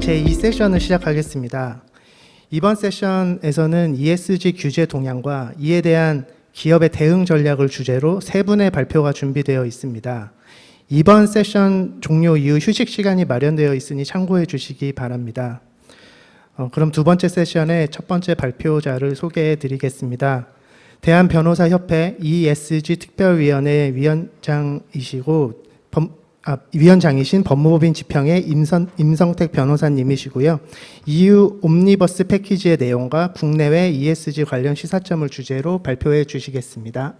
제2세션을 시작하겠습니다. 이번 세션에서는 ESG 규제 동향과 이에 대한 기업의 대응 전략을 주제로 세 분의 발표가 준비되어 있습니다. 이번 세션 종료 이후 휴식 시간이 마련되어 있으니 참고해 주시기 바랍니다. 그럼 두 번째 세션의 첫 번째 발표자를 소개해 드리겠습니다. 대한변호사협회 ESG 특별위원회 위원장이신 법무법인 지평의 임성택 변호사님이시고요. EU 옴니버스 패키지의 내용과 국내외 ESG 관련 시사점을 주제로 발표해 주시겠습니다.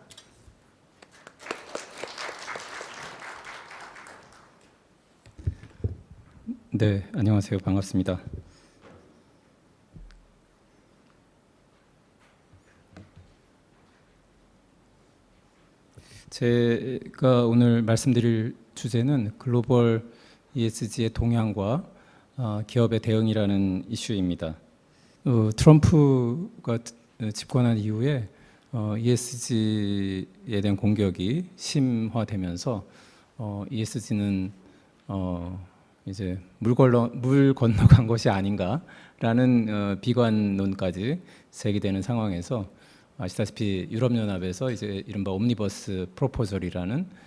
네, 안녕하세요. 반갑습니다. 제가 오늘 말씀드릴 주제는 글로벌 ESG의 동향과 기업의 대응이라는 이슈입니다. 트럼프가 집권한 이후에 ESG에 대한 공격이 심화되면서 ESG는 이제 물 건너간 것이 아닌가라는 비관론까지 제기되는 상황에서 아시다시피 유럽연합에서 이제 이른바 옴니버스 프로포절이라는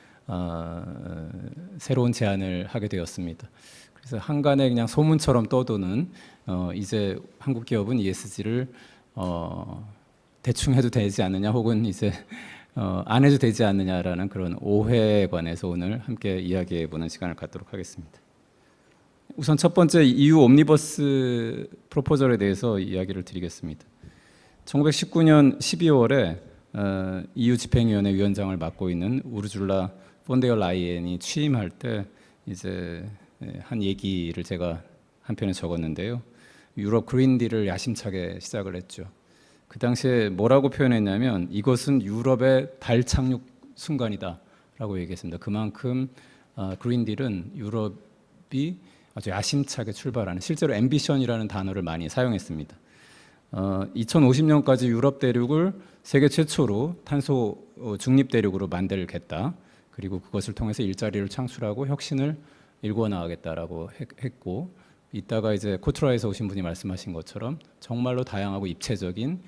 새로운 제안을 하게 되었습니다. 그래서 한간에 그냥 소문처럼 떠도는 이제 한국 기업은 ESG를 대충 해도 되지 않느냐 혹은 이제 안 해도 되지 않느냐라는 그런 오해에 관해서 오늘 함께 이야기해 보는 시간을 갖도록 하겠습니다. 우선 첫 번째 EU 옴니버스 프로포절에 대해서 이야기를 드리겠습니다. 1919년 12월에 EU 집행위원회 위원장을 맡고 있는 우르줄라 폰데어 라이엔이 취임할 때 이제 한 얘기를 제가 한 편에 적었는데요. 유럽 그린딜을 야심차게 시작을 했죠. 그 당시에 뭐라고 표현했냐면 이것은 유럽의 달 착륙 순간이다라고 얘기했습니다. 그만큼 그린딜은 유럽이 아주 야심차게 출발하는, 실제로 앰비션이라는 단어를 많이 사용했습니다. 2050년까지 유럽 대륙을 세계 최초로 탄소 중립 대륙으로 만들겠다. 그리고 그것을 통해서 일자리를 창출하고 혁신을 일궈 나가겠다라고 했고, 이따가 이제 코트라에서 오신 분이 말씀하신 것처럼 정말로 다양하고 입체적인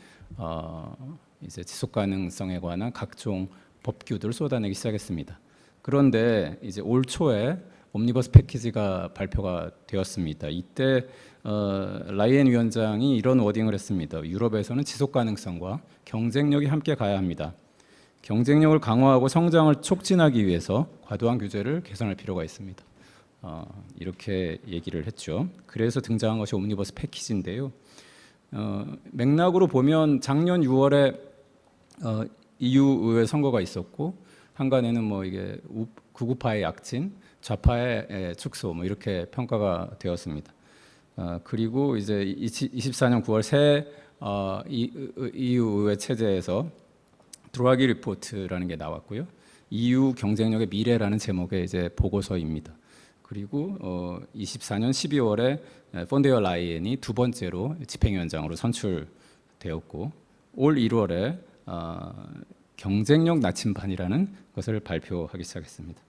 이제 지속 가능성에 관한 각종 법규들을 쏟아내기 시작했습니다. 그런데 이제 올 초에 옴니버스 패키지가 발표가 되었습니다. 이때 라이엔 위원장이 이런 워딩을 했습니다. 유럽에서는 지속 가능성과 경쟁력이 함께 가야 합니다. 경쟁력을 강화하고 성장을 촉진하기 위해서 과도한 규제를 개선할 필요가 있습니다. 이렇게 얘기를 했죠. 그래서 등장한 것이 옴니버스 패키지인데요. 맥락으로 보면 작년 6월에 EU 의회 선거가 있었고, 한간에는 뭐 이게 극우파의 약진, 좌파의 축소 뭐 이렇게 평가가 되었습니다. 그리고 이제 24년 9월 새 EU 의회 체제에서 드라기 리포트라는 게 나왔고요. EU 경쟁력의 미래라는 제목의 이제 보고서입니다. 그리고 24년 12월에 폰데어 라이엔이 두 번째로 집행위원장으로 선출되었고, 올 1월에 경쟁력 나침반이라는 것을 발표하기 시작했습니다.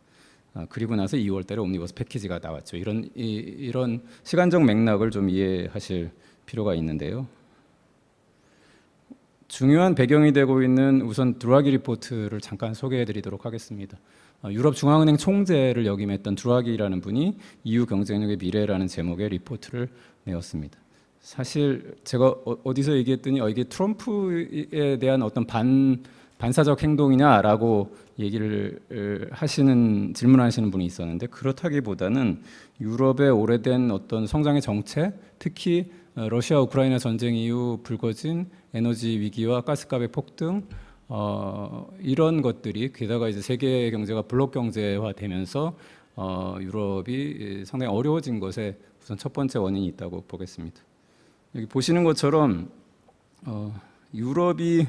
그리고 나서 2월달에 옴니버스 패키지가 나왔죠. 이런 시간적 맥락을 좀 이해하실 필요가 있는데요. 중요한 배경이 되고 있는 우선 드라기 리포트를 잠깐 소개해드리도록 하겠습니다. 유럽 중앙은행 총재를 역임했던 드라기라는 분이 EU 경쟁력의 미래라는 제목의 리포트를 내었습니다. 사실 제가 어디서 얘기했더니 이게 트럼프에 대한 어떤 반사적 행동이냐라고 얘기를 질문하시는 분이 있었는데, 그렇다기보다는 유럽의 오래된 어떤 성장의 정체, 특히 러시아 우크라이나 전쟁 이후 불거진 에너지 위기와 가스값의 폭등, 이런 것들이, 게다가 이제 세계 경제가 블록 경제화되면서 유럽이 상당히 어려워진 것에 우선 첫 번째 원인이 있다고 보겠습니다. 여기 보시는 것처럼 유럽이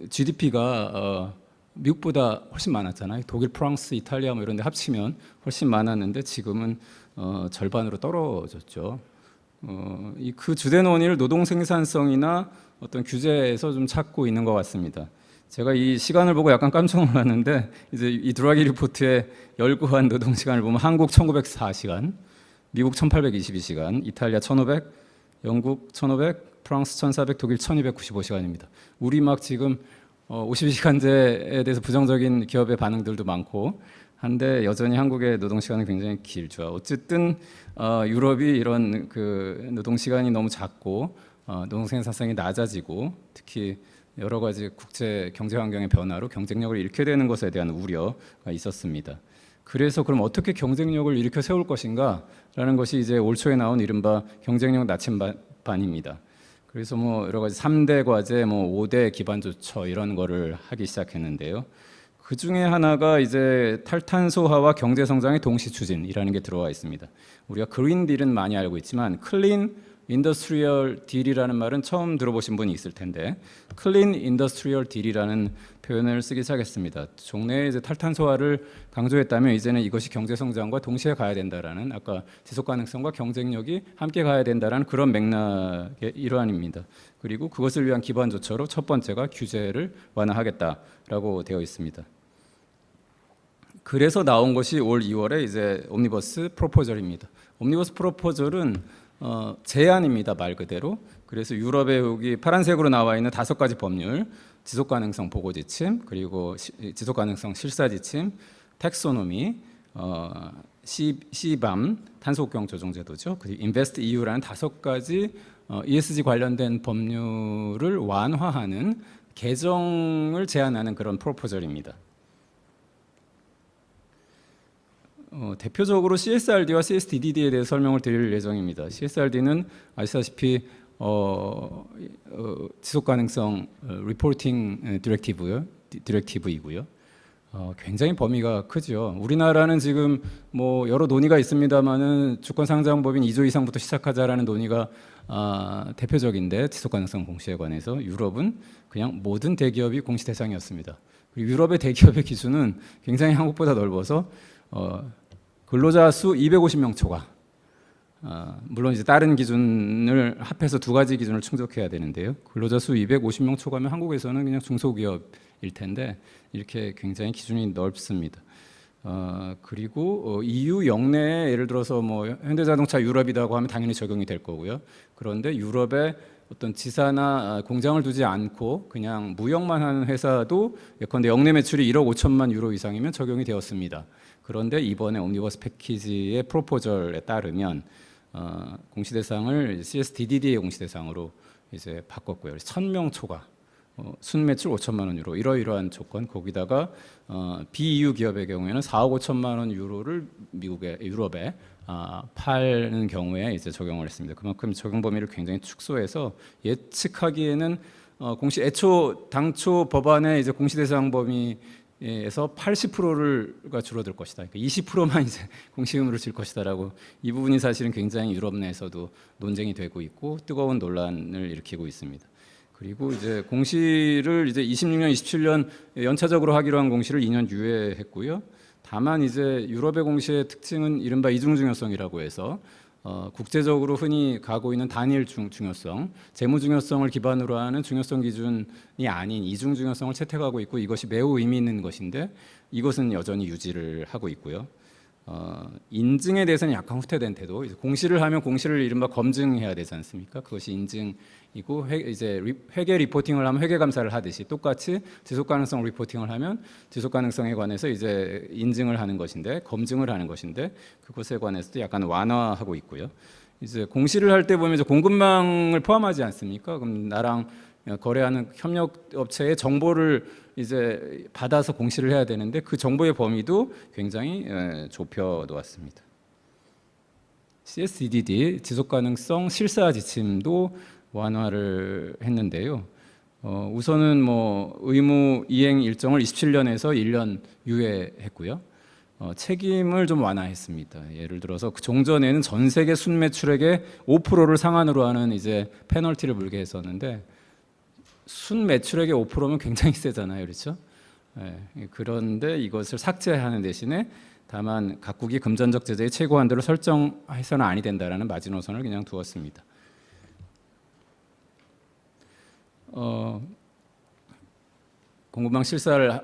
GDP가 미국보다 훨씬 많았잖아요. 독일, 프랑스, 이탈리아 뭐 이런 데 합치면 훨씬 많았는데 지금은 절반으로 떨어졌죠. 그 주된 원인을 노동 생산성이나 어떤 규제에서 좀 찾고 있는 것 같습니다. 제가 이 시간을 보고 약간 깜짝 놀랐는데, 이제 이 드라기 리포트에 열거한 노동 시간을 보면 한국 1904시간, 미국 1822시간, 이탈리아 1500, 영국 1500, 프랑스 1400, 독일 1295시간입니다. 우리 막 지금 52시간제에 대해서 부정적인 기업의 반응들도 많고 한데 여전히 한국의 노동 시간은 굉장히 길죠. 어쨌든 유럽이 이런 그 노동 시간이 너무 작고 노동 생산성이 낮아지고 특히 여러 가지 국제 경제 환경의 변화로 경쟁력을 잃게 되는 것에 대한 우려가 있었습니다. 그래서 그럼 어떻게 경쟁력을 일으켜 세울 것인가라는 것이 이제 올 초에 나온 이른바 경쟁력 나침반입니다. 그래서 뭐 여러 가지 3대 과제, 뭐 5대 기반 조처 이런 거를 하기 시작했는데요. 그 중에 하나가 이제 탈탄소화와 경제 성장의 동시 추진이라는 게 들어와 있습니다. 우리가 그린 딜은 많이 알고 있지만 클린 인더스트리얼 딜이라는 말은 처음 들어보신 분이 있을 텐데 클린 인더스트리얼 딜이라는 표현을 쓰기 시작했습니다. 종래에 이제 탈탄소화를 강조했다면 이제는 이것이 경제 성장과 동시에 가야 된다라는 아까 지속 가능성과 경쟁력이 함께 가야 된다라는 그런 맥락의 일환입니다. 그리고 그것을 위한 기반 조처로 첫 번째가 규제를 완화하겠다라고 되어 있습니다. 그래서 나온 것이 올 2월에 이제 옴니버스 프로포절입니다. 옴니버스 프로포절은 제안입니다, 말 그대로. 그래서 유럽에 여기 파란색으로 나와 있는 5가지 법률, 지속가능성 보고지침, 그리고 지속가능성 실사지침, 텍소노미, CBAM, 탄소국경 조정제도죠. 그리고 인베스트 EU라는 5가지 ESG 관련된 법률을 완화하는 개정을 제안하는 그런 프로포절입니다. 대표적으로 CSRD와 CSDD에 대해 설명을 드릴 예정입니다. CSRD는 아시다시피 지속가능성 리포팅 디렉티브이고요. 굉장히 범위가 크죠. 우리나라는 지금 뭐 여러 논의가 있습니다만은 주권상장법인 2조 이상부터 시작하자라는 논의가 대표적인데 지속가능성 공시에 관해서 유럽은 그냥 모든 대기업이 공시 대상이었습니다. 그리고 유럽의 대기업의 기준은 굉장히 한국보다 넓어서 근로자 수 250명 초과. 물론 이제 다른 기준을 합해서 2가지 기준을 충족해야 되는데요. 근로자 수 250명 초과면 한국에서는 그냥 중소기업일 텐데 이렇게 굉장히 기준이 넓습니다. 그리고 EU 영내에 예를 들어서 뭐 현대자동차 유럽이라고 하면 당연히 적용이 될 거고요. 그런데 유럽에 어떤 지사나 공장을 두지 않고 그냥 무역만 하는 회사도 예컨대 영내 매출이 1억 5천만 유로 이상이면 적용이 되었습니다. 그런데 이번에 옴니버스 패키지의 프로포절에 따르면 공시 대상을 CSDD의 공시 대상으로 이제 바꿨고요. 1,000명 초과, 순매출 5천만 원 유로 이러이러한 조건 거기다가 비EU 기업의 경우에는 4억 5천만 원 유로를 유럽에 파는 경우에 이제 적용을 했습니다. 그만큼 적용 범위를 굉장히 축소해서 예측하기에는 공시 당초 법안의 이제 공시 대상 범위에서 80%가 줄어들 것이다. 그러니까 20%만 이제 공시 의무를 질 것이다라고 이 부분이 사실은 굉장히 유럽 내에서도 논쟁이 되고 있고 뜨거운 논란을 일으키고 있습니다. 그리고 이제 공시를 이제 26년, 27년 연차적으로 하기로 한 공시를 2년 유예했고요. 다만 이제 유럽의 공시의 특징은 이른바 이중 중요성이라고 해서 국제적으로 흔히 가고 있는 단일 중요성, 재무 중요성을 기반으로 하는 중요성 기준이 아닌 이중 중요성을 채택하고 있고 이것이 매우 의미 있는 것인데 이것은 여전히 유지를 하고 있고요. 인증에 대해서는 약간 후퇴된 태도. 이제 공시를 하면 공시를 이른바 검증해야 되지 않습니까? 그것이 인증이고 이제 회계 리포팅을 하면 회계 감사를 하듯이 똑같이 지속 가능성 리포팅을 하면 지속 가능성에 관해서 이제 인증을 하는 것인데 검증을 하는 것인데 그것에 관해서도 약간 완화하고 있고요. 이제 공시를 할 때 보면 이제 공급망을 포함하지 않습니까? 그럼 나랑 거래하는 협력 업체의 정보를 이제 받아서 공시를 해야 되는데 그 정보의 범위도 굉장히 좁혀 놓았습니다. CSDD 지속 가능성 실사 지침도 완화를 했는데요. 우선은 뭐 의무 이행 일정을 27년에서 1년 유예했고요. 책임을 좀 완화했습니다. 예를 들어서 그 종전에는 전 세계 순매출액의 5%를 상한으로 하는 이제 페널티를 물게 했었는데 순매출액의 5%면 굉장히 세잖아요, 그렇죠? 그런데 이것을 삭제하는 대신에 다만 각국이 금전적 제재의 최고 한도를 설정해서는 아니 된다라는 마지노선을 그냥 두었습니다. 공급망 실사를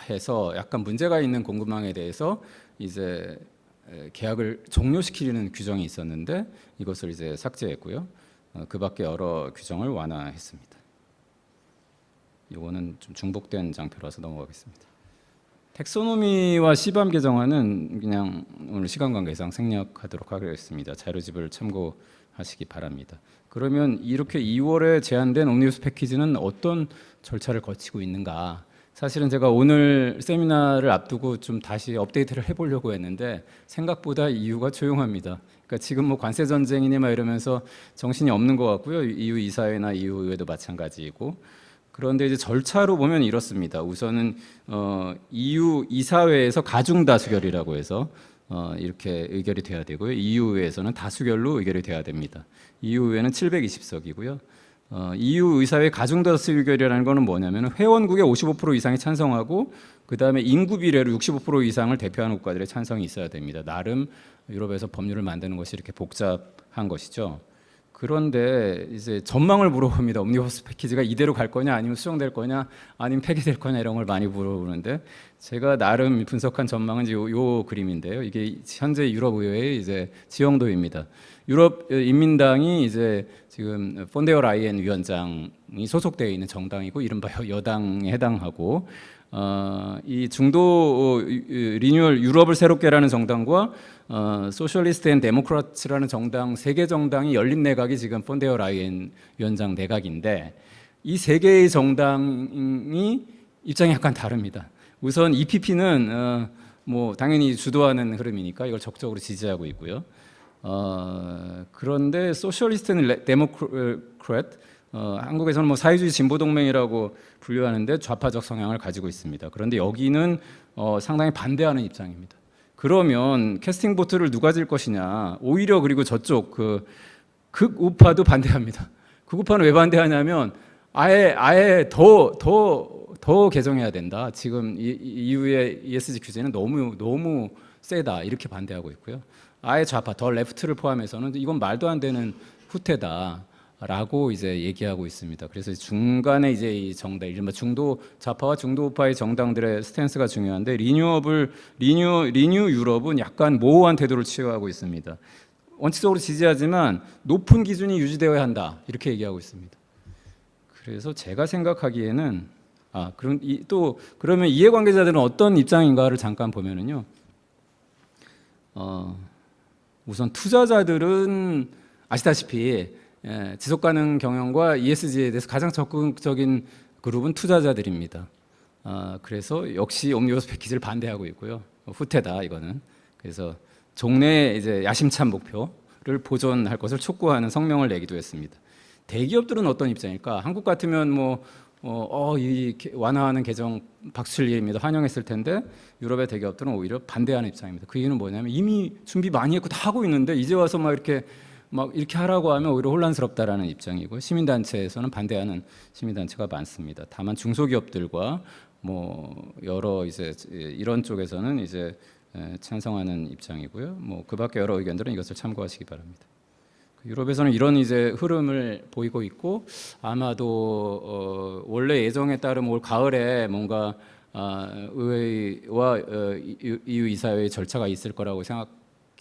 해서 약간 문제가 있는 공급망에 대해서 이제 계약을 종료시키는 규정이 있었는데 이것을 이제 삭제했고요. 그 밖에 여러 규정을 완화했습니다. 이거는 좀 중복된 장표라서 넘어가겠습니다. 텍소노미와 시밤 개정안은 그냥 오늘 시간 관계상 생략하도록 하겠습니다. 자료집을 참고하시기 바랍니다. 그러면 이렇게 2월에 제안된 옴니버스 패키지는 어떤 절차를 거치고 있는가? 사실은 제가 오늘 세미나를 앞두고 좀 다시 업데이트를 해보려고 했는데 생각보다 EU가 조용합니다. 그러니까 지금 뭐 관세 전쟁이니 막 이러면서 정신이 없는 것 같고요. EU 이사회나 EU 의회도 마찬가지이고. 그런데 이제 절차로 보면 이렇습니다. 우선은 EU 이사회에서 가중 다수결이라고 해서 이렇게 의결이 돼야 되고요. EU 의회에서는 다수결로 의결이 돼야 됩니다. EU 의회는 720석이고요. EU 의사회 가중다수 의결이라는 것은 뭐냐면 회원국의 55% 이상이 찬성하고 그 다음에 인구 비례로 65% 이상을 대표하는 국가들의 찬성이 있어야 됩니다. 나름 유럽에서 법률을 만드는 것이 이렇게 복잡한 것이죠. 그런데 이제 전망을 물어봅니다. 옴니버스 패키지가 이대로 갈 거냐, 아니면 수정될 거냐, 아니면 폐기될 거냐 이런 걸 많이 물어보는데 제가 나름 분석한 전망은 이제 요 그림인데요. 이게 현재 유럽 의회의 이제 지형도입니다. 유럽 인민당이 이제 지금 폰데어 라이엔 위원장이 소속되어 있는 정당이고 이른바 여당에 해당하고 이 중도 리뉴얼 유럽을 새롭게라는 정당과 소셜리스트 앤 데모크라츠라는 정당 세 개 정당이 열린 내각이 지금 폰데어 라이엔 위원장 내각인데 이 세 개의 정당이 입장이 약간 다릅니다. 우선 EPP는 뭐 당연히 주도하는 흐름이니까 이걸 적극적으로 지지하고 있고요. 그런데 소셜리스트 앤 데모크라트 한국에서는 뭐 사회주의 진보동맹이라고 분류하는데 좌파적 성향을 가지고 있습니다. 그런데 여기는 상당히 반대하는 입장입니다. 그러면 캐스팅 보트를 누가 질 것이냐? 오히려 그리고 저쪽 그 극우파도 반대합니다. 극우파는 왜 반대하냐면 아예 더 개정해야 된다. 지금 EU의 ESG 규제는 너무 세다 이렇게 반대하고 있고요. 아예 좌파 더 레프트를 포함해서는 이건 말도 안 되는 후퇴다. 라고 이제 얘기하고 있습니다. 그래서 중간에 이제 이 정당, 이른바 중도 좌파와 중도 우파의 정당들의 스탠스가 중요한데 리뉴 유럽은 약간 모호한 태도를 취하고 있습니다. 원칙적으로 지지하지만 높은 기준이 유지되어야 한다 이렇게 얘기하고 있습니다. 그래서 제가 생각하기에는 그러면 이해관계자들은 어떤 입장인가를 잠깐 보면은요. 우선 투자자들은 아시다시피 지속가능 경영과 ESG에 대해서 가장 적극적인 그룹은 투자자들입니다. 그래서 역시 옴니버스 패키지를 반대하고 있고요. 후퇴다 이거는. 그래서 종래 이제 야심찬 목표를 보존할 것을 촉구하는 성명을 내기도 했습니다. 대기업들은 어떤 입장일까? 한국 같으면 이 완화하는 개정 박수칠 일입니다. 환영했을 텐데 유럽의 대기업들은 오히려 반대하는 입장입니다. 그 이유는 뭐냐면 이미 준비 많이 했고 다 하고 있는데 이제 와서 막 이렇게 하라고 하면 오히려 혼란스럽다라는 입장이고 시민단체에서는 반대하는 시민단체가 많습니다. 다만 중소기업들과 여러 이제 이런 쪽에서는 이제 찬성하는 입장이고요. 그 밖에 여러 의견들은 이것을 참고하시기 바랍니다. 유럽에서는 이런 이제 흐름을 보이고 있고 아마도 원래 예정에 따르면 올 가을에 뭔가 의회와 EU 이사회의 절차가 있을 거라고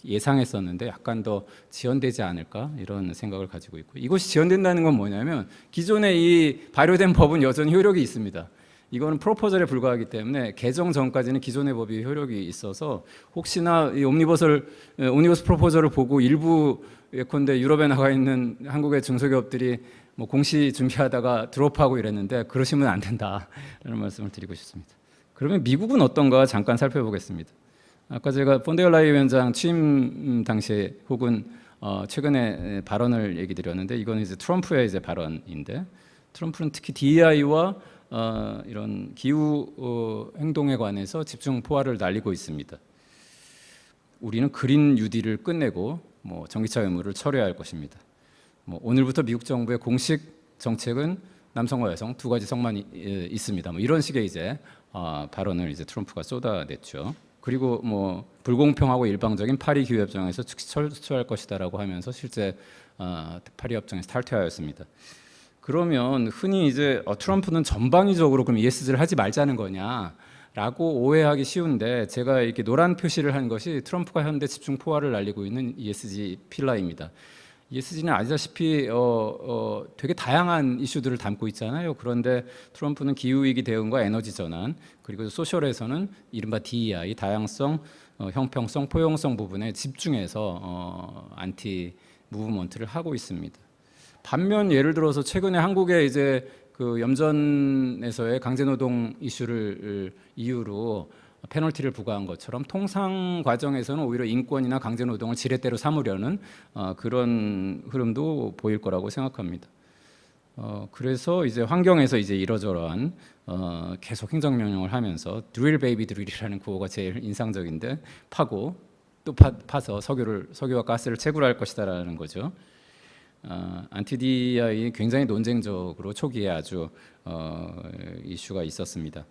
예상했었는데 약간 더 지연되지 않을까 이런 생각을 가지고 있고 이것이 지연된다는 건 뭐냐면 기존의 이 발효된 법은 여전히 효력이 있습니다. 이거는 프로포절에 불과하기 때문에 개정 전까지는 기존의 법이 효력이 있어서 혹시나 이 옴니버스 프로포절을 보고 일부 예컨대 유럽에 나가 있는 한국의 중소기업들이 공시 준비하다가 드롭하고 이랬는데 그러시면 안 된다라는 말씀을 드리고 싶습니다. 그러면 미국은 어떤가 잠깐 살펴보겠습니다. 아까 제가 폰데어 라이엔 위원장 취임 당시에 혹은 최근에 발언을 얘기 드렸는데 이건 이제 트럼프의 이제 발언인데 트럼프는 특히 DEI와 이런 기후 행동에 관해서 집중 포화를 날리고 있습니다. 우리는 그린 뉴딜을 끝내고 전기차 의무를 철회할 것입니다. 오늘부터 미국 정부의 공식 정책은 남성과 여성 두 가지 성만 있습니다. 이런 식의 이제 발언을 이제 트럼프가 쏟아냈죠. 그리고 불공평하고 일방적인 파리 기후 협정에서 즉시 철수할 것이다라고 하면서 실제 파리 협정에서 탈퇴하였습니다. 그러면 흔히 이제 트럼프는 전방위적으로 그럼 ESG를 하지 말자는 거냐? 라고 오해하기 쉬운데 제가 이렇게 노란 표시를 한 것이 트럼프가 현대 집중 포화를 날리고 있는 ESG 필라입니다. ESG는 아시다시피 되게 다양한 이슈들을 담고 있잖아요. 그런데 트럼프는 기후위기 대응과 에너지 전환, 그리고 소셜에서는 이른바 DEI, 다양성, 형평성, 포용성 부분에 집중해서 안티 무브먼트를 하고 있습니다. 반면 예를 들어서 최근에 한국에 이제 그 염전에서의 강제노동 이슈를 이유로 페널티를 부과한 것처럼 통상 과정에서는 오히려 인권이나 강제노동을 지렛대로 삼으려는 그런 흐름도 보일 거라고 생각합니다. 그래서 이제 환경에서 이제 이러저러한 계속 행정명령을 하면서 드릴 베이비 드릴이라는 구호가 제일 인상적인데 파고 또 파서 석유와 가스를 채굴할 것이다라는 거죠. 안티-DEI 굉장히 논쟁적으로 초기에 아주 이슈가 있었습니다.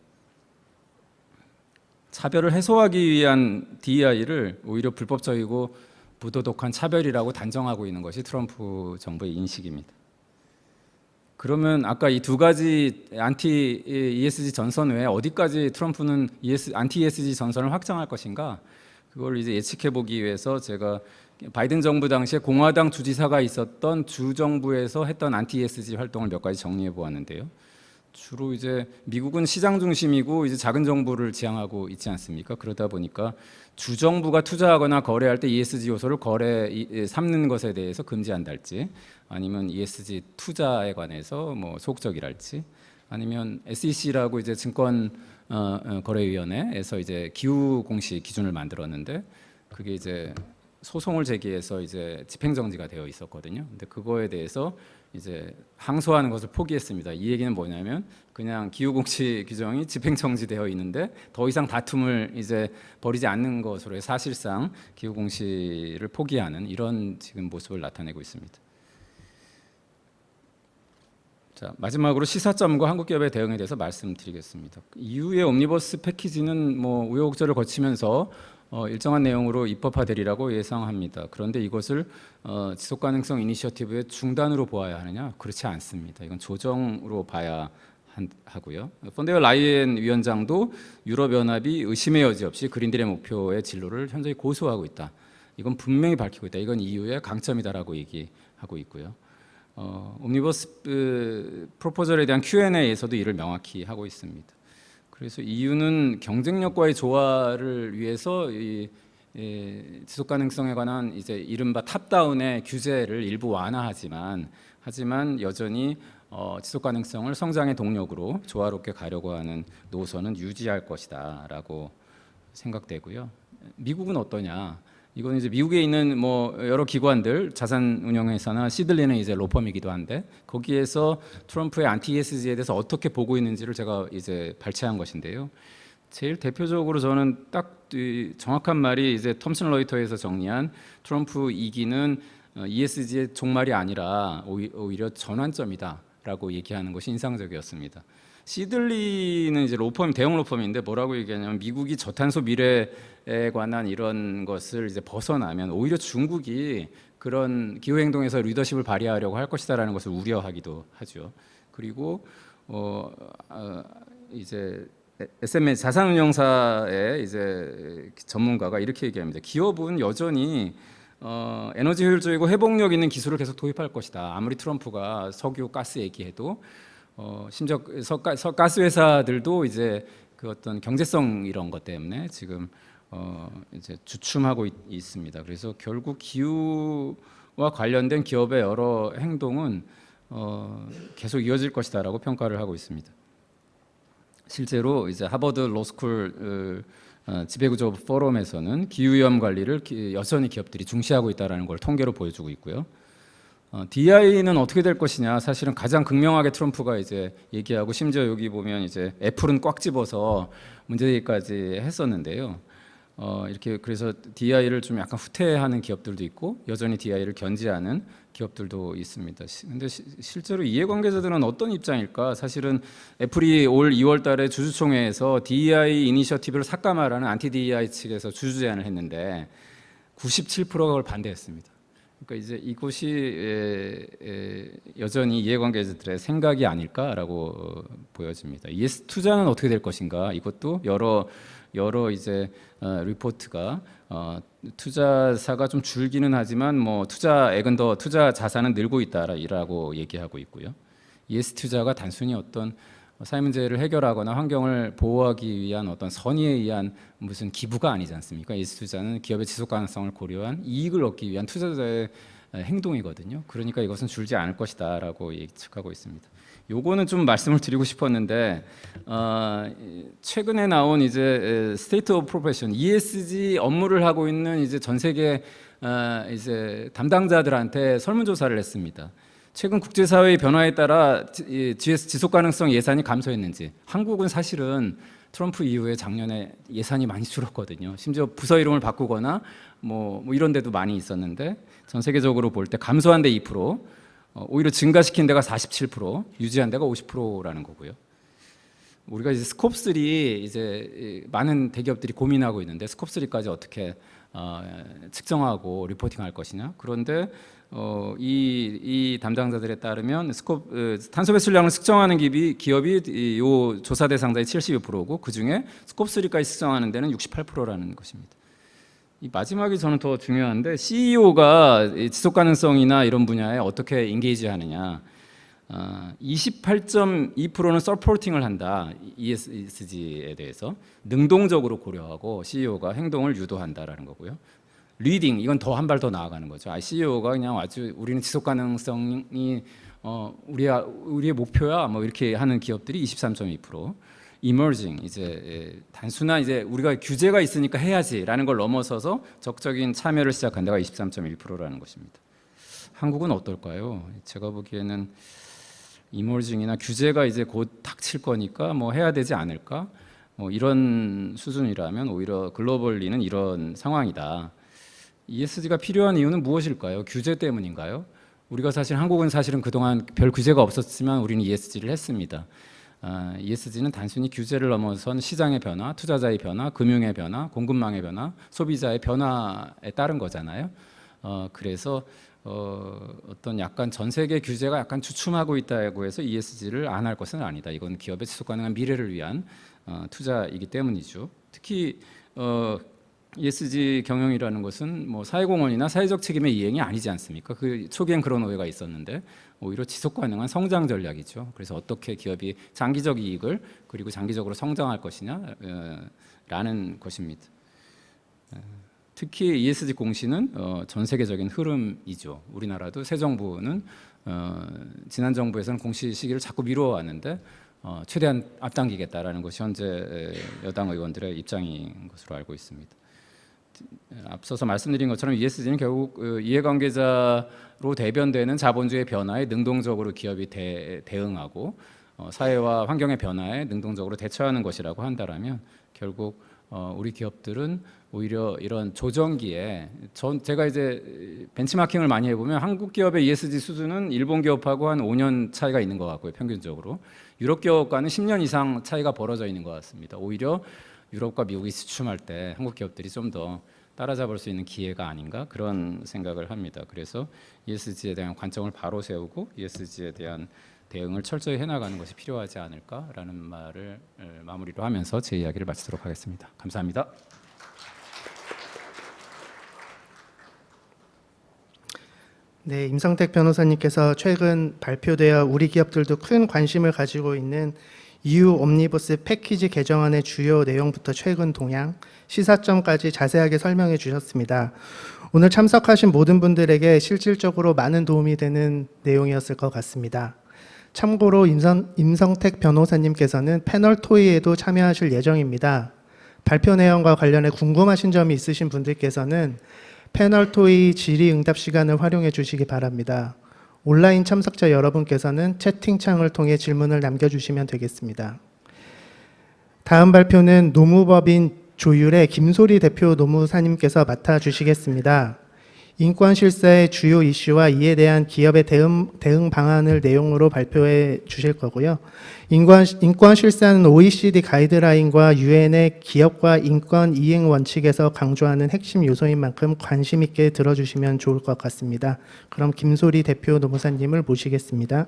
차별을 해소하기 위한 DEI를 오히려 불법적이고 부도덕한 차별이라고 단정하고 있는 것이 트럼프 정부의 인식입니다. 그러면 아까 이 두 가지 안티 ESG 전선 외에 어디까지 트럼프는 안티 ESG 전선을 확장할 것인가? 그걸 이제 예측해 보기 위해서 제가 바이든 정부 당시에 공화당 주지사가 있었던 주 정부에서 했던 안티 ESG 활동을 몇 가지 정리해 보았는데요. 주로 이제 미국은 시장 중심이고 이제 작은 정부를 지향하고 있지 않습니까? 그러다 보니까 주 정부가 투자하거나 거래할 때 ESG 요소를 삼는 것에 대해서 금지한달지, 아니면 ESG 투자에 관해서 뭐 소극적이랄지, 아니면 SEC라고 이제 증권 거래위원회에서 이제 기후 공시 기준을 만들었는데 그게 이제 소송을 제기해서 이제 집행정지가 되어 있었거든요. 근데 그거에 대해서 이제 항소하는 것을 포기했습니다. 이 얘기는 뭐냐면 그냥 기후공시 규정이 집행정지되어 있는데 더 이상 다툼을 이제 벌이지 않는 것으로 사실상 기후공시를 포기하는 이런 지금 모습을 나타내고 있습니다. 자, 마지막으로 시사점과 한국 기업의 대응에 대해서 말씀드리겠습니다. 이후의 옴니버스 패키지는 뭐 우여곡절을 거치면서 일정한 내용으로 입법화되리라고 예상합니다. 그런데 이것을 지속가능성 이니셔티브의 중단으로 보아야 하느냐? 그렇지 않습니다. 이건 조정으로 봐야 하고요. 폰데어 라이엔 위원장도 유럽연합이 의심의 여지 없이 그린딜의 목표의 진로를 현저히 고수하고 있다. 이건 분명히 밝히고 있다. 이건 EU의 강점이다라고 얘기하고 있고요. 옴니버스 프로포절에 대한 Q&A에서도 이를 명확히 하고 있습니다. 그래서 EU는 경쟁력과의 조화를 위해서 지속 가능성에 관한 이제 이른바 탑다운의 규제를 일부 완화하지만 여전히 지속 가능성을 성장의 동력으로 조화롭게 가려고 하는 노선은 유지할 것이다라고 생각되고요. 미국은 어떠냐? 이건 이제 미국에 있는 뭐 여러 기관들, 자산운용회사나 시들리는 이제 로펌이기도 한데 거기에서 트럼프의 안티 ESG에 대해서 어떻게 보고 있는지를 제가 이제 발췌한 것인데요. 제일 대표적으로 저는 딱 정확한 말이 이제 톰슨 로이터에서 정리한 트럼프 2기는 ESG의 종말이 아니라 오히려 전환점이다라고 얘기하는 것이 인상적이었습니다. 시들리는 이제 대형 로펌인데 뭐라고 얘기하냐면 미국이 저탄소 미래에 관한 이런 것을 이제 벗어나면 오히려 중국이 그런 기후 행동에서 리더십을 발휘하려고 할 것이다라는 것을 우려하기도 하죠. 그리고 이제 SMA 자산운용사의 이제 전문가가 이렇게 얘기합니다. 기업은 여전히 에너지 효율적이고 회복력 있는 기술을 계속 도입할 것이다. 아무리 트럼프가 석유, 가스 얘기해도 심지어 가스 회사들도 이제 그 어떤 경제성 이런 것 때문에 지금 이제 주춤하고 있습니다. 그래서 결국 기후와 관련된 기업의 여러 행동은 계속 이어질 것이다라고 평가를 하고 있습니다. 실제로 이제 하버드 로스쿨 지배구조 포럼에서는 기후위험 관리를 여전히 기업들이 중시하고 있다라는 걸 통계로 보여주고 있고요. DEI는 어떻게 될 것이냐, 사실은 가장 극명하게 트럼프가 이제 얘기하고 심지어 여기 보면 이제 애플은 꽉 집어서 문제제기까지 했었는데요. 이렇게 그래서 DEI를 좀 약간 후퇴하는 기업들도 있고 여전히 DEI를 견지하는 기업들도 있습니다. 근데 실제로 이해관계자들은 어떤 입장일까? 사실은 애플이 올 2월달에 주주총회에서 DEI 이니셔티브를 삭감하라는 안티 DEI 측에서 주주 제안을 했는데 97%가 그걸 반대했습니다. 그러니까 이제 이것이 여전히 이해관계자들의 생각이 아닐까라고 보여집니다. ES 투자는 어떻게 될 것인가? 이것도 여러 이제 리포트가 투자사가 좀 줄기는 하지만 뭐 투자액은 더 투자 자산은 늘고 있다라고 얘기하고 있고요. ES 투자가 단순히 어떤 사회 문제를 해결하거나 환경을 보호하기 위한 어떤 선의에 의한 무슨 기부가 아니지 않습니까? ES 투자는 기업의 지속 가능성을 고려한 이익을 얻기 위한 투자자의 행동이거든요. 그러니까 이것은 줄지 않을 것이다라고 예측하고 있습니다. 요거는 좀 말씀을 드리고 싶었는데 최근에 나온 이제 스테이트 오브 프로페션 ESG 업무를 하고 있는 이제 전 세계 이제 담당자들한테 설문조사를 했습니다. 최근 국제사회의 변화에 따라 지속가능성 예산이 감소했는지. 한국은 사실은 트럼프 이후에 작년에 예산이 많이 줄었거든요. 심지어 부서 이름을 바꾸거나 뭐 이런 데도 많이 있었는데 전 세계적으로 볼 때 감소한 데 2%, 오히려 증가시킨 데가 47%, 유지한 데가 50%라는 거고요. 우리가 이제 스콥 3 이제 많은 대기업들이 고민하고 있는데 스콥 3까지 어떻게 측정하고 리포팅할 것이냐. 그런데 이 담당자들에 따르면 탄소 배출량을 측정하는 기업이 요 조사 대상자의 72%고 그 중에 스콥 3까지 측정하는 데는 68%라는 것입니다. 이 마지막이 저는 더 중요한데 CEO가 지속 가능성이나 이런 분야에 어떻게 인게이지하느냐. 28.2%는 서포팅을 한다. ESG에 대해서 능동적으로 고려하고 CEO가 행동을 유도한다라는 거고요. 리딩 이건 더 한 발 더 나아가는 거죠. CEO가 그냥 아주 우리는 지속 가능성이 우리의 목표야 뭐 이렇게 하는 기업들이 23.2%. emerging 이제 단순한 이제 우리가 규제가 있으니까 해야지라는 걸 넘어서서 적극적인 참여를 시작한 데가 23.1%라는 것입니다. 한국은 어떨까요? 제가 보기에는 emerging이나 규제가 이제 곧 닥칠 거니까 뭐 해야 되지 않을까? 뭐 이런 수준이라면 오히려 글로벌리는 이런 상황이다. ESG가 필요한 이유는 무엇일까요? 규제 때문인가요? 우리가 한국은 사실은 그동안 별 규제가 없었지만 우리는 ESG를 했습니다. ESG는 단순히 규제를 넘어선 시장의 변화, 투자자의 변화, 금융의 변화, 공급망의 변화, 소비자의 변화에 따른 거잖아요. 그래서 어떤 약간 전 세계 규제가 약간 주춤하고 있다고 해서 ESG를 안 할 것은 아니다. 이건 기업의 지속 가능한 미래를 위한 투자이기 때문이죠. 특히 ESG 경영이라는 것은 뭐 사회공헌이나 사회적 책임의 이행이 아니지 않습니까? 그 초기엔 그런 오해가 있었는데 오히려 지속 가능한 성장 전략이죠. 그래서 어떻게 기업이 장기적 이익을 그리고 장기적으로 성장할 것이냐라는 것입니다. 특히 ESG 공시는 전 세계적인 흐름이죠. 우리나라도 새 정부는 지난 정부에서는 공시 시기를 자꾸 미뤄왔는데 최대한 앞당기겠다라는 것이 현재 여당 의원들의 입장인 것으로 알고 있습니다. 앞서서 말씀드린 것처럼 ESG는 결국 이해관계자로 대변되는 자본주의 변화에 능동적으로 기업이 대응하고 사회와 환경의 변화에 능동적으로 대처하는 것이라고 한다면 결국 우리 기업들은 오히려 이런 조정기에 제가 이제 벤치마킹을 많이 해보면 한국 기업의 ESG 수준은 일본 기업하고 한 5년 차이가 있는 것 같고요. 평균적으로 유럽 기업과는 10년 이상 차이가 벌어져 있는 것 같습니다. 오히려 유럽과 미국이 주춤할 때 한국 기업들이 좀 더 따라잡을 수 있는 기회가 아닌가 그런 생각을 합니다. 그래서 ESG에 대한 관점을 바로 세우고 ESG에 대한 대응을 철저히 해나가는 것이 필요하지 않을까라는 말을 마무리로 하면서 제 이야기를 마치도록 하겠습니다. 감사합니다. 네, 임성택 변호사님께서 최근 발표되어 우리 기업들도 큰 관심을 가지고 있는 EU 옴니버스 패키지 개정안의 주요 내용부터 최근 동향, 시사점까지 자세하게 설명해 주셨습니다. 오늘 참석하신 모든 분들에게 실질적으로 많은 도움이 되는 내용이었을 것 같습니다. 참고로 임성택 변호사님께서는 패널 토의에도 참여하실 예정입니다. 발표 내용과 관련해 궁금하신 점이 있으신 분들께서는 패널 토의 질의응답 시간을 활용해 주시기 바랍니다. 온라인 참석자 여러분께서는 채팅창을 통해 질문을 남겨주시면 되겠습니다. 다음 발표는 노무법인 조율의 김소리 대표 노무사님께서 맡아주시겠습니다. 인권 실사의 주요 이슈와 이에 대한 기업의 대응 방안을 내용으로 발표해 주실 거고요. 인권 실사는 OECD 가이드라인과 유엔의 기업과 인권 이행 원칙에서 강조하는 핵심 요소인 만큼 관심 있게 들어주시면 좋을 것 같습니다. 그럼 김소리 대표 노무사님을 모시겠습니다.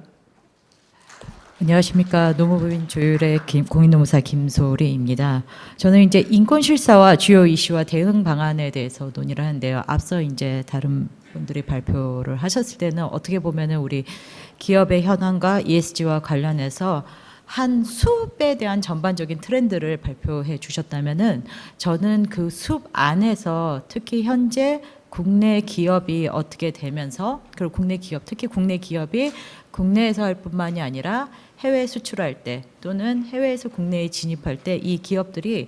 안녕하십니까. 노무부인 조율의 공인노무사 김소리입니다. 저는 이제 인권 실사와 주요 이슈와 대응 방안에 대해서 논의를 하는데요. 앞서 이제 다른 분들이 발표를 하셨을 때는 어떻게 보면은 우리 기업의 현황과 ESG와 관련해서 한 숲에 대한 전반적인 트렌드를 발표해 주셨다면은 저는 그 숲 안에서 특히 현재 국내 기업이 어떻게 되면서 그리고 국내 기업 특히 국내 기업이 국내에서 할 뿐만이 아니라 해외 수출할 때 또는 해외에서 국내에 진입할 때 이 기업들이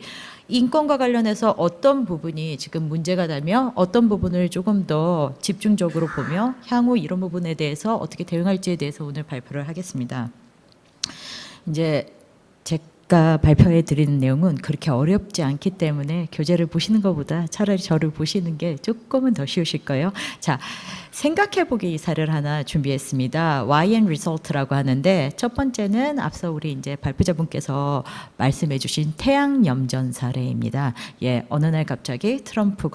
인권과 관련해서 어떤 부분이 지금 문제가 되며 어떤 부분을 조금 더 집중적으로 보며 향후 이런 부분에 대해서 어떻게 대응할지에 대해서 오늘 발표를 하겠습니다. 이제 제가 발표해 드리는 내용은 그렇게 어렵지 않기 때문에 교재를 보시는 것보다 차라리 저를 보시는 게 조금은 더 쉬우실 거예요. 자, 생각해보기 이사를 하나 준비했습니다. YN Result라고 하는데 첫 번째는 앞서 우리 이제 발표자분께서 말씀해주신 태양염전 사례입니다. 예, 어느 날 갑자기 트럼프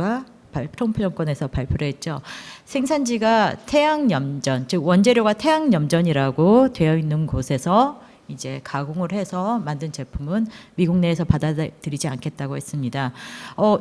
정권에서 발표를 했죠. 생산지가 태양염전, 즉 원재료가 태양염전이라고 되어 있는 곳에서 이제 가공을 해서 만든 제품은 미국 내에서 받아들이지 않겠다고 했습니다.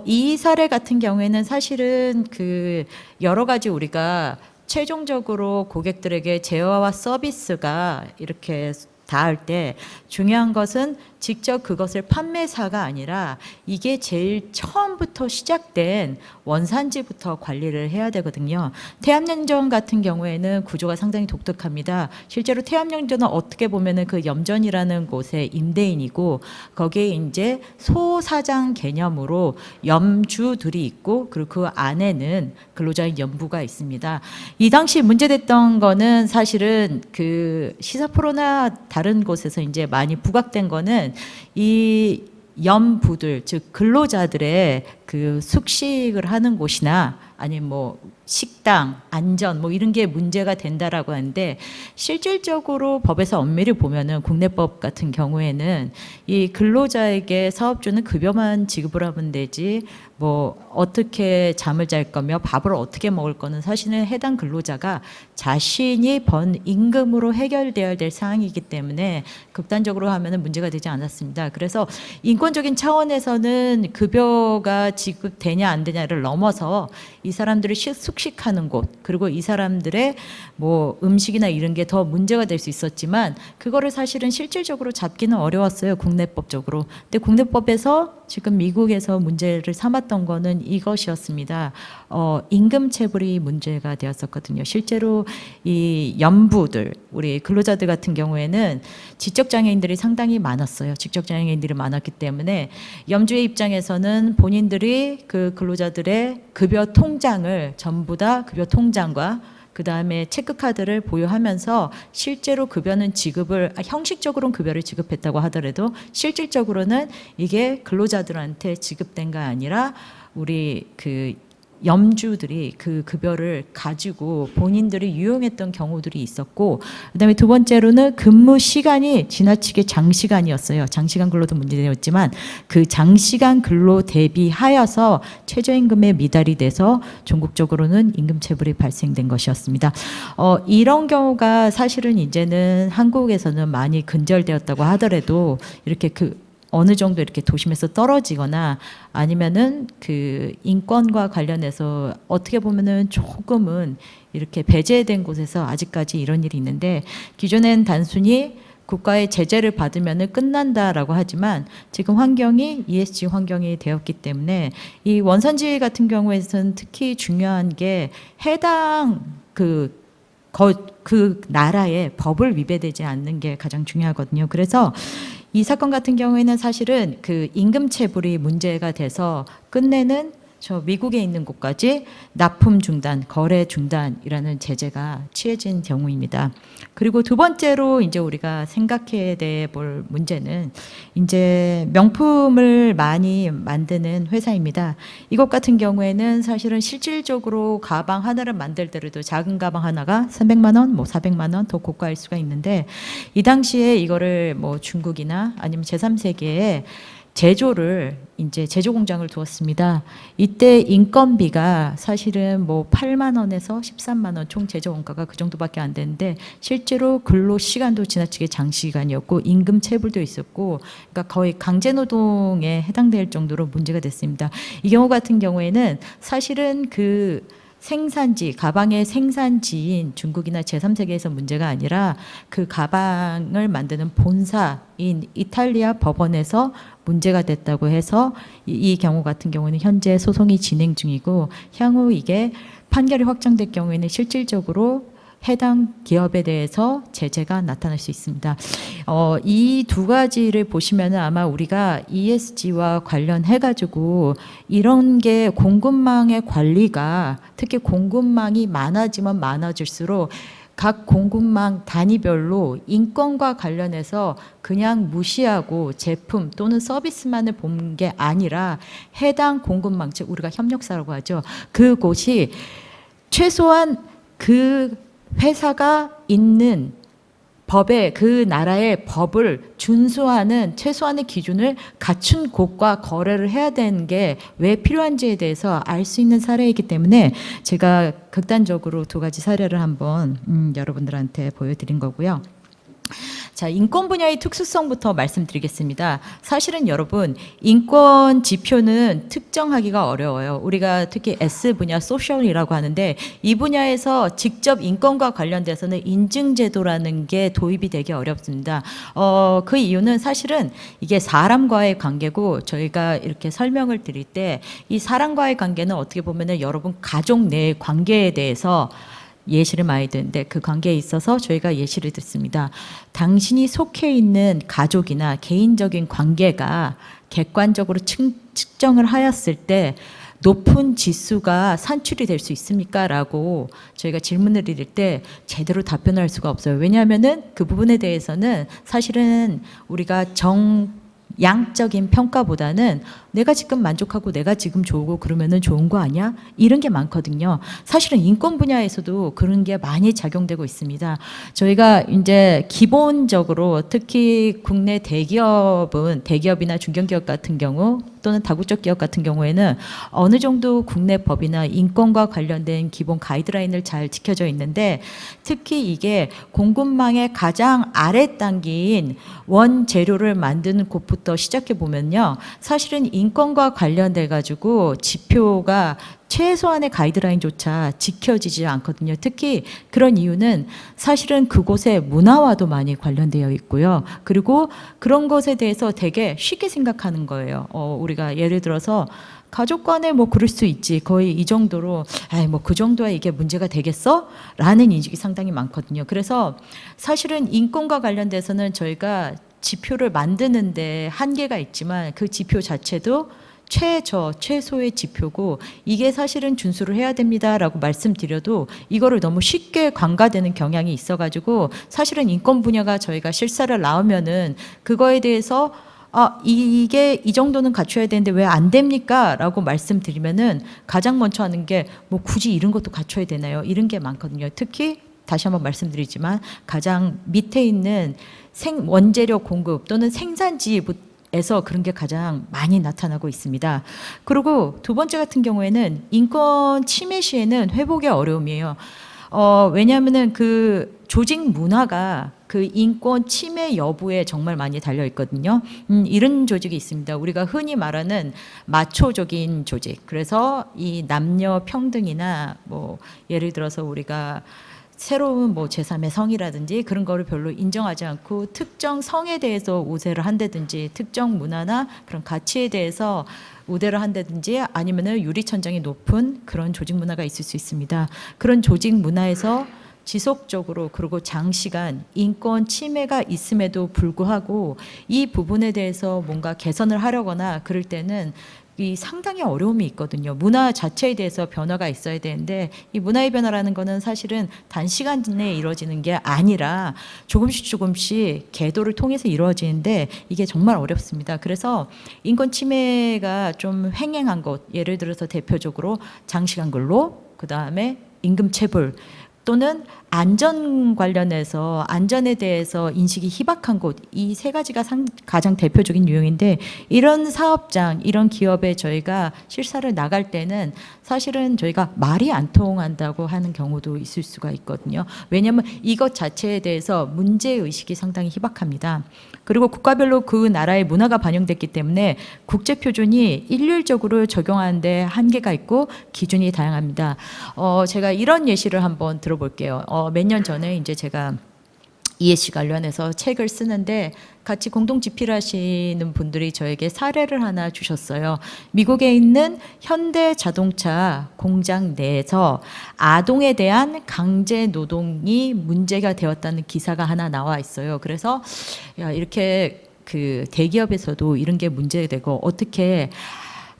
이 사례 같은 경우에는 사실은 그 여러 가지 우리가 최종적으로 고객들에게 제어와 서비스가 이렇게 닿을 때 중요한 것은 직접 그것을 판매사가 아니라 이게 제일 처음부터 시작된 원산지부터 관리를 해야 되거든요. 태암염전 같은 경우에는 구조가 상당히 독특합니다. 실제로 태암염전은 어떻게 보면은 그 염전이라는 곳의 임대인이고 거기에 이제 소사장 개념으로 염주들이 있고 그리고 그 안에는 근로자인 염부가 있습니다. 이 당시 문제됐던 거는 사실은 그 시사 프로나 다른 곳에서 이제 많이 부각된 거는 이 염부들 즉 근로자들의 그 숙식을 하는 곳이나 아니면 뭐 식당, 안전 뭐 이런 게 문제가 된다라고 하는데 실질적으로 법에서 엄밀히 보면은 국내법 같은 경우에는 이 근로자에게 사업주는 급여만 지급을 하면 되지 뭐 어떻게 잠을 잘 거며 밥을 어떻게 먹을 거는 사실은 해당 근로자가 자신이 번 임금으로 해결되어야 될 사항이기 때문에 극단적으로 하면은 문제가 되지 않았습니다. 그래서 인권적인 차원에서는 급여가 지급되냐 안 되냐를 넘어서 이 사람들을 숙식하는 곳 그리고 이 사람들의 뭐 음식이나 이런 게 더 문제가 될 수 있었지만 그거를 사실은 실질적으로 잡기는 어려웠어요. 국내법적으로. 근데 국내법에서 지금 미국에서 문제를 삼았던 거는 이것이었습니다. 임금 체불이 문제가 되었었거든요. 실제로 이 염부들 우리 근로자들 같은 경우에는 지적장애인들이 상당히 많았어요. 지적장애인들이 많았기 때문에 염주의 입장에서는 본인들이 그 근로자들의 급여 통장을 전부 다 급여 통장과 그 다음에 체크카드를 보유하면서 실제로 급여는 형식적으로는 급여를 지급했다고 하더라도 실질적으로는 이게 근로자들한테 지급된 게 아니라 우리 그 염주들이 그 급여를 가지고 본인들이 유용했던 경우들이 있었고 그다음에 두 번째로는 근무 시간이 지나치게 장시간이었어요. 장시간 근로도 문제되었지만 그 장시간 근로 대비하여서 최저임금에 미달이 돼서 전국적으로는 임금체불이 발생된 것이었습니다. 이런 경우가 사실은 이제는 한국에서는 많이 근절되었다고 하더라도 이렇게 어느 정도 이렇게 도심에서 떨어지거나 아니면은 그 인권과 관련해서 어떻게 보면은 조금은 이렇게 배제된 곳에서 아직까지 이런 일이 있는데 기존엔 단순히 국가의 제재를 받으면은 끝난다라고 하지만 지금 환경이 ESG 환경이 되었기 때문에 이 원산지 같은 경우에서는 특히 중요한 게 해당 그 나라의 법을 위배되지 않는 게 가장 중요하거든요. 그래서 이 사건 같은 경우에는 사실은 그 임금체불이 문제가 돼서 끝내는 저 미국에 있는 곳까지 납품 중단, 거래 중단이라는 제재가 취해진 경우입니다. 그리고 두 번째로 이제 우리가 생각해야 볼 문제는 이제 명품을 많이 만드는 회사입니다. 이것 같은 경우에는 사실은 실질적으로 가방 하나를 만들더라도 작은 가방 하나가 300만 원, 뭐 400만 원 더 고가일 수가 있는데 이 당시에 이거를 뭐 중국이나 아니면 제3세계에 제조를 이제 제조 공장을 두었습니다. 이때 인건비가 사실은 뭐 8만 원에서 13만 원 총 제조 원가가 그 정도밖에 안 되는데 실제로 근로 시간도 지나치게 장시간이었고 임금 체불도 있었고 그러니까 거의 강제 노동에 해당될 정도로 문제가 됐습니다. 이 경우 같은 경우에는 사실은 그 생산지, 가방의 생산지인 중국이나 제3세계에서 문제가 아니라 그 가방을 만드는 본사인 이탈리아 법원에서 문제가 됐다고 해서 이 경우 같은 경우는 현재 소송이 진행 중이고 향후 이게 판결이 확정될 경우에는 실질적으로 해당 기업에 대해서 제재가 나타날 수 있습니다. 이 두 가지를 보시면 아마 우리가 ESG와 관련해 가지고 이런 게 공급망의 관리가 특히 공급망이 많아지면 많아질수록 각 공급망 단위별로 인권과 관련해서 그냥 무시하고 제품 또는 서비스만을 본 게 아니라 해당 공급망, 즉 우리가 협력사라고 하죠. 그곳이 최소한 그 회사가 있는 법에 그 나라의 법을 준수하는 최소한의 기준을 갖춘 곳과 거래를 해야 되는 게 왜 필요한지에 대해서 알 수 있는 사례이기 때문에 제가 극단적으로 두 가지 사례를 한번 여러분들한테 보여드린 거고요. 자, 인권 분야의 특수성부터 말씀드리겠습니다. 사실은 여러분, 인권 지표는 특정하기가 어려워요. 우리가 특히 S 분야 소셜이라고 하는데 이 분야에서 직접 인권과 관련돼서는 인증제도라는 게 도입이 되기 어렵습니다. 그 이유는 사실은 이게 사람과의 관계고 저희가 이렇게 설명을 드릴 때 이 사람과의 관계는 어떻게 보면은 여러분 가족 내 관계에 대해서 예시를 많이 드는데 그 관계에 있어서 저희가 예시를 듣습니다. 당신이 속해 있는 가족이나 개인적인 관계가 객관적으로 측정을 하였을 때 높은 지수가 산출이 될 수 있습니까? 라고 저희가 질문을 드릴 때 제대로 답변할 수가 없어요. 왜냐하면은 그 부분에 대해서는 사실은 우리가 양적인 평가보다는 내가 지금 만족하고 내가 지금 좋고 그러면은 좋은 거 아니야? 이런 게 많거든요. 사실은 인권 분야에서도 그런 게 많이 작용되고 있습니다. 저희가 이제 기본적으로 특히 국내 대기업이나 중견기업 같은 경우 또는 다국적 기업 같은 경우에는 어느 정도 국내 법이나 인권과 관련된 기본 가이드라인을 잘 지켜져 있는데 특히 이게 공급망의 가장 아래 단계인 원재료를 만드는 곳부터 시작해 보면요. 사실은 인권과 관련돼 가지고 지표가 최소한의 가이드라인조차 지켜지지 않거든요. 특히 그런 이유는 사실은 그곳의 문화와도 많이 관련되어 있고요. 그리고 그런 것에 대해서 되게 쉽게 생각하는 거예요. 우리가 예를 들어서 가족 간에 뭐 그럴 수 있지. 거의 이 정도로 뭐 그 정도야 이게 문제가 되겠어? 라는 인식이 상당히 많거든요. 그래서 사실은 인권과 관련돼서는 저희가 지표를 만드는데 한계가 있지만 그 지표 자체도 최소의 지표고 이게 사실은 준수를 해야 됩니다라고 말씀드려도 이거를 너무 쉽게 간과되는 경향이 있어가지고 사실은 인권 분야가 저희가 실사를 나오면은 그거에 대해서 이게 이 정도는 갖춰야 되는데 왜 안 됩니까? 라고 말씀드리면은 가장 먼저 하는 게 뭐 굳이 이런 것도 갖춰야 되나요? 이런 게 많거든요. 특히 다시 한번 말씀드리지만 가장 밑에 있는 원재료 공급 또는 생산지에서 그런 게 가장 많이 나타나고 있습니다. 그리고 두 번째 같은 경우에는 인권 침해 시에는 회복의 어려움이에요. 왜냐하면은 그 조직 문화가 그 인권 침해 여부에 정말 많이 달려 있거든요. 이런 조직이 있습니다. 우리가 흔히 말하는 마초적인 조직. 그래서 이 남녀 평등이나 뭐 예를 들어서 우리가 새로운 뭐 제3의 성이라든지 그런 거를 별로 인정하지 않고 특정 성에 대해서 우대를 한다든지 특정 문화나 그런 가치에 대해서 우대를 한다든지 아니면은 유리천장이 높은 그런 조직 문화가 있을 수 있습니다. 그런 조직 문화에서 지속적으로 그리고 장시간 인권 침해가 있음에도 불구하고 이 부분에 대해서 뭔가 개선을 하려거나 그럴 때는 이 상당히 어려움이 있거든요. 문화 자체에 대해서 변화가 있어야 되는데 이 문화의 변화라는 거는 사실은 단시간 내에 이루어지는 게 아니라 조금씩 궤도를 통해서 이루어지는데 이게 정말 어렵습니다. 그래서 인권 침해가 좀 횡행한 곳, 예를 들어서 대표적으로 장시간 근로, 그다음에 임금 체불 또는 안전 관련해서 안전에 대해서 인식이 희박한 곳, 이 세 가지가 가장 대표적인 유형인데 이런 사업장, 이런 기업에 저희가 실사를 나갈 때는 사실은 저희가 말이 안 통한다고 하는 경우도 있을 수가 있거든요. 왜냐하면 이것 자체에 대해서 문제의식이 상당히 희박합니다. 그리고 국가별로 그 나라의 문화가 반영됐기 때문에 국제표준이 일률적으로 적용하는데 한계가 있고 기준이 다양합니다. 제가 이런 예시를 한번 들어볼게요. 몇 년 전에 이제 제가 ESG 관련해서 책을 쓰는데 같이 공동 집필하시는 분들이 저에게 사례를 하나 주셨어요. 미국에 있는 현대 자동차 공장 내에서 아동에 대한 강제 노동이 문제가 되었다는 기사가 하나 나와 있어요. 그래서 야, 이렇게 그 대기업에서도 이런 게 문제되고 어떻게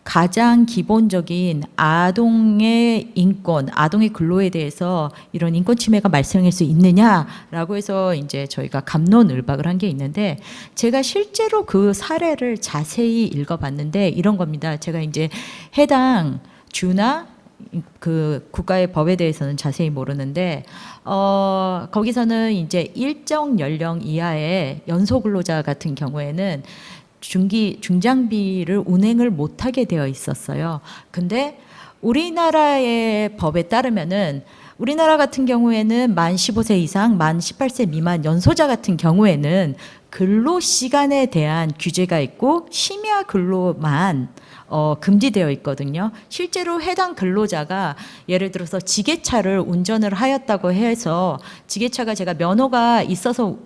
가장 기본적인 아동의 인권, 아동의 근로에 대해서 이런 인권 침해가 발생할 수 있느냐라고 해서 이제 저희가 갑론을박을 한 게 있는데 제가 실제로 그 사례를 자세히 읽어봤는데 이런 겁니다. 제가 이제 해당 주나 그 국가의 법에 대해서는 자세히 모르는데 거기서는 이제 일정 연령 이하의 연소 근로자 같은 경우에는 중장비를 운행을 못하게 되어 있었어요. 근데 우리나라의 법에 따르면은 우리나라 같은 경우에는 만 15세 이상, 만 18세 미만 연소자 같은 경우에는 근로 시간에 대한 규제가 있고 심야 근로만 금지되어 있거든요. 실제로 해당 근로자가 예를 들어서 지게차를 운전을 하였다고 해서 지게차가 제가 면허가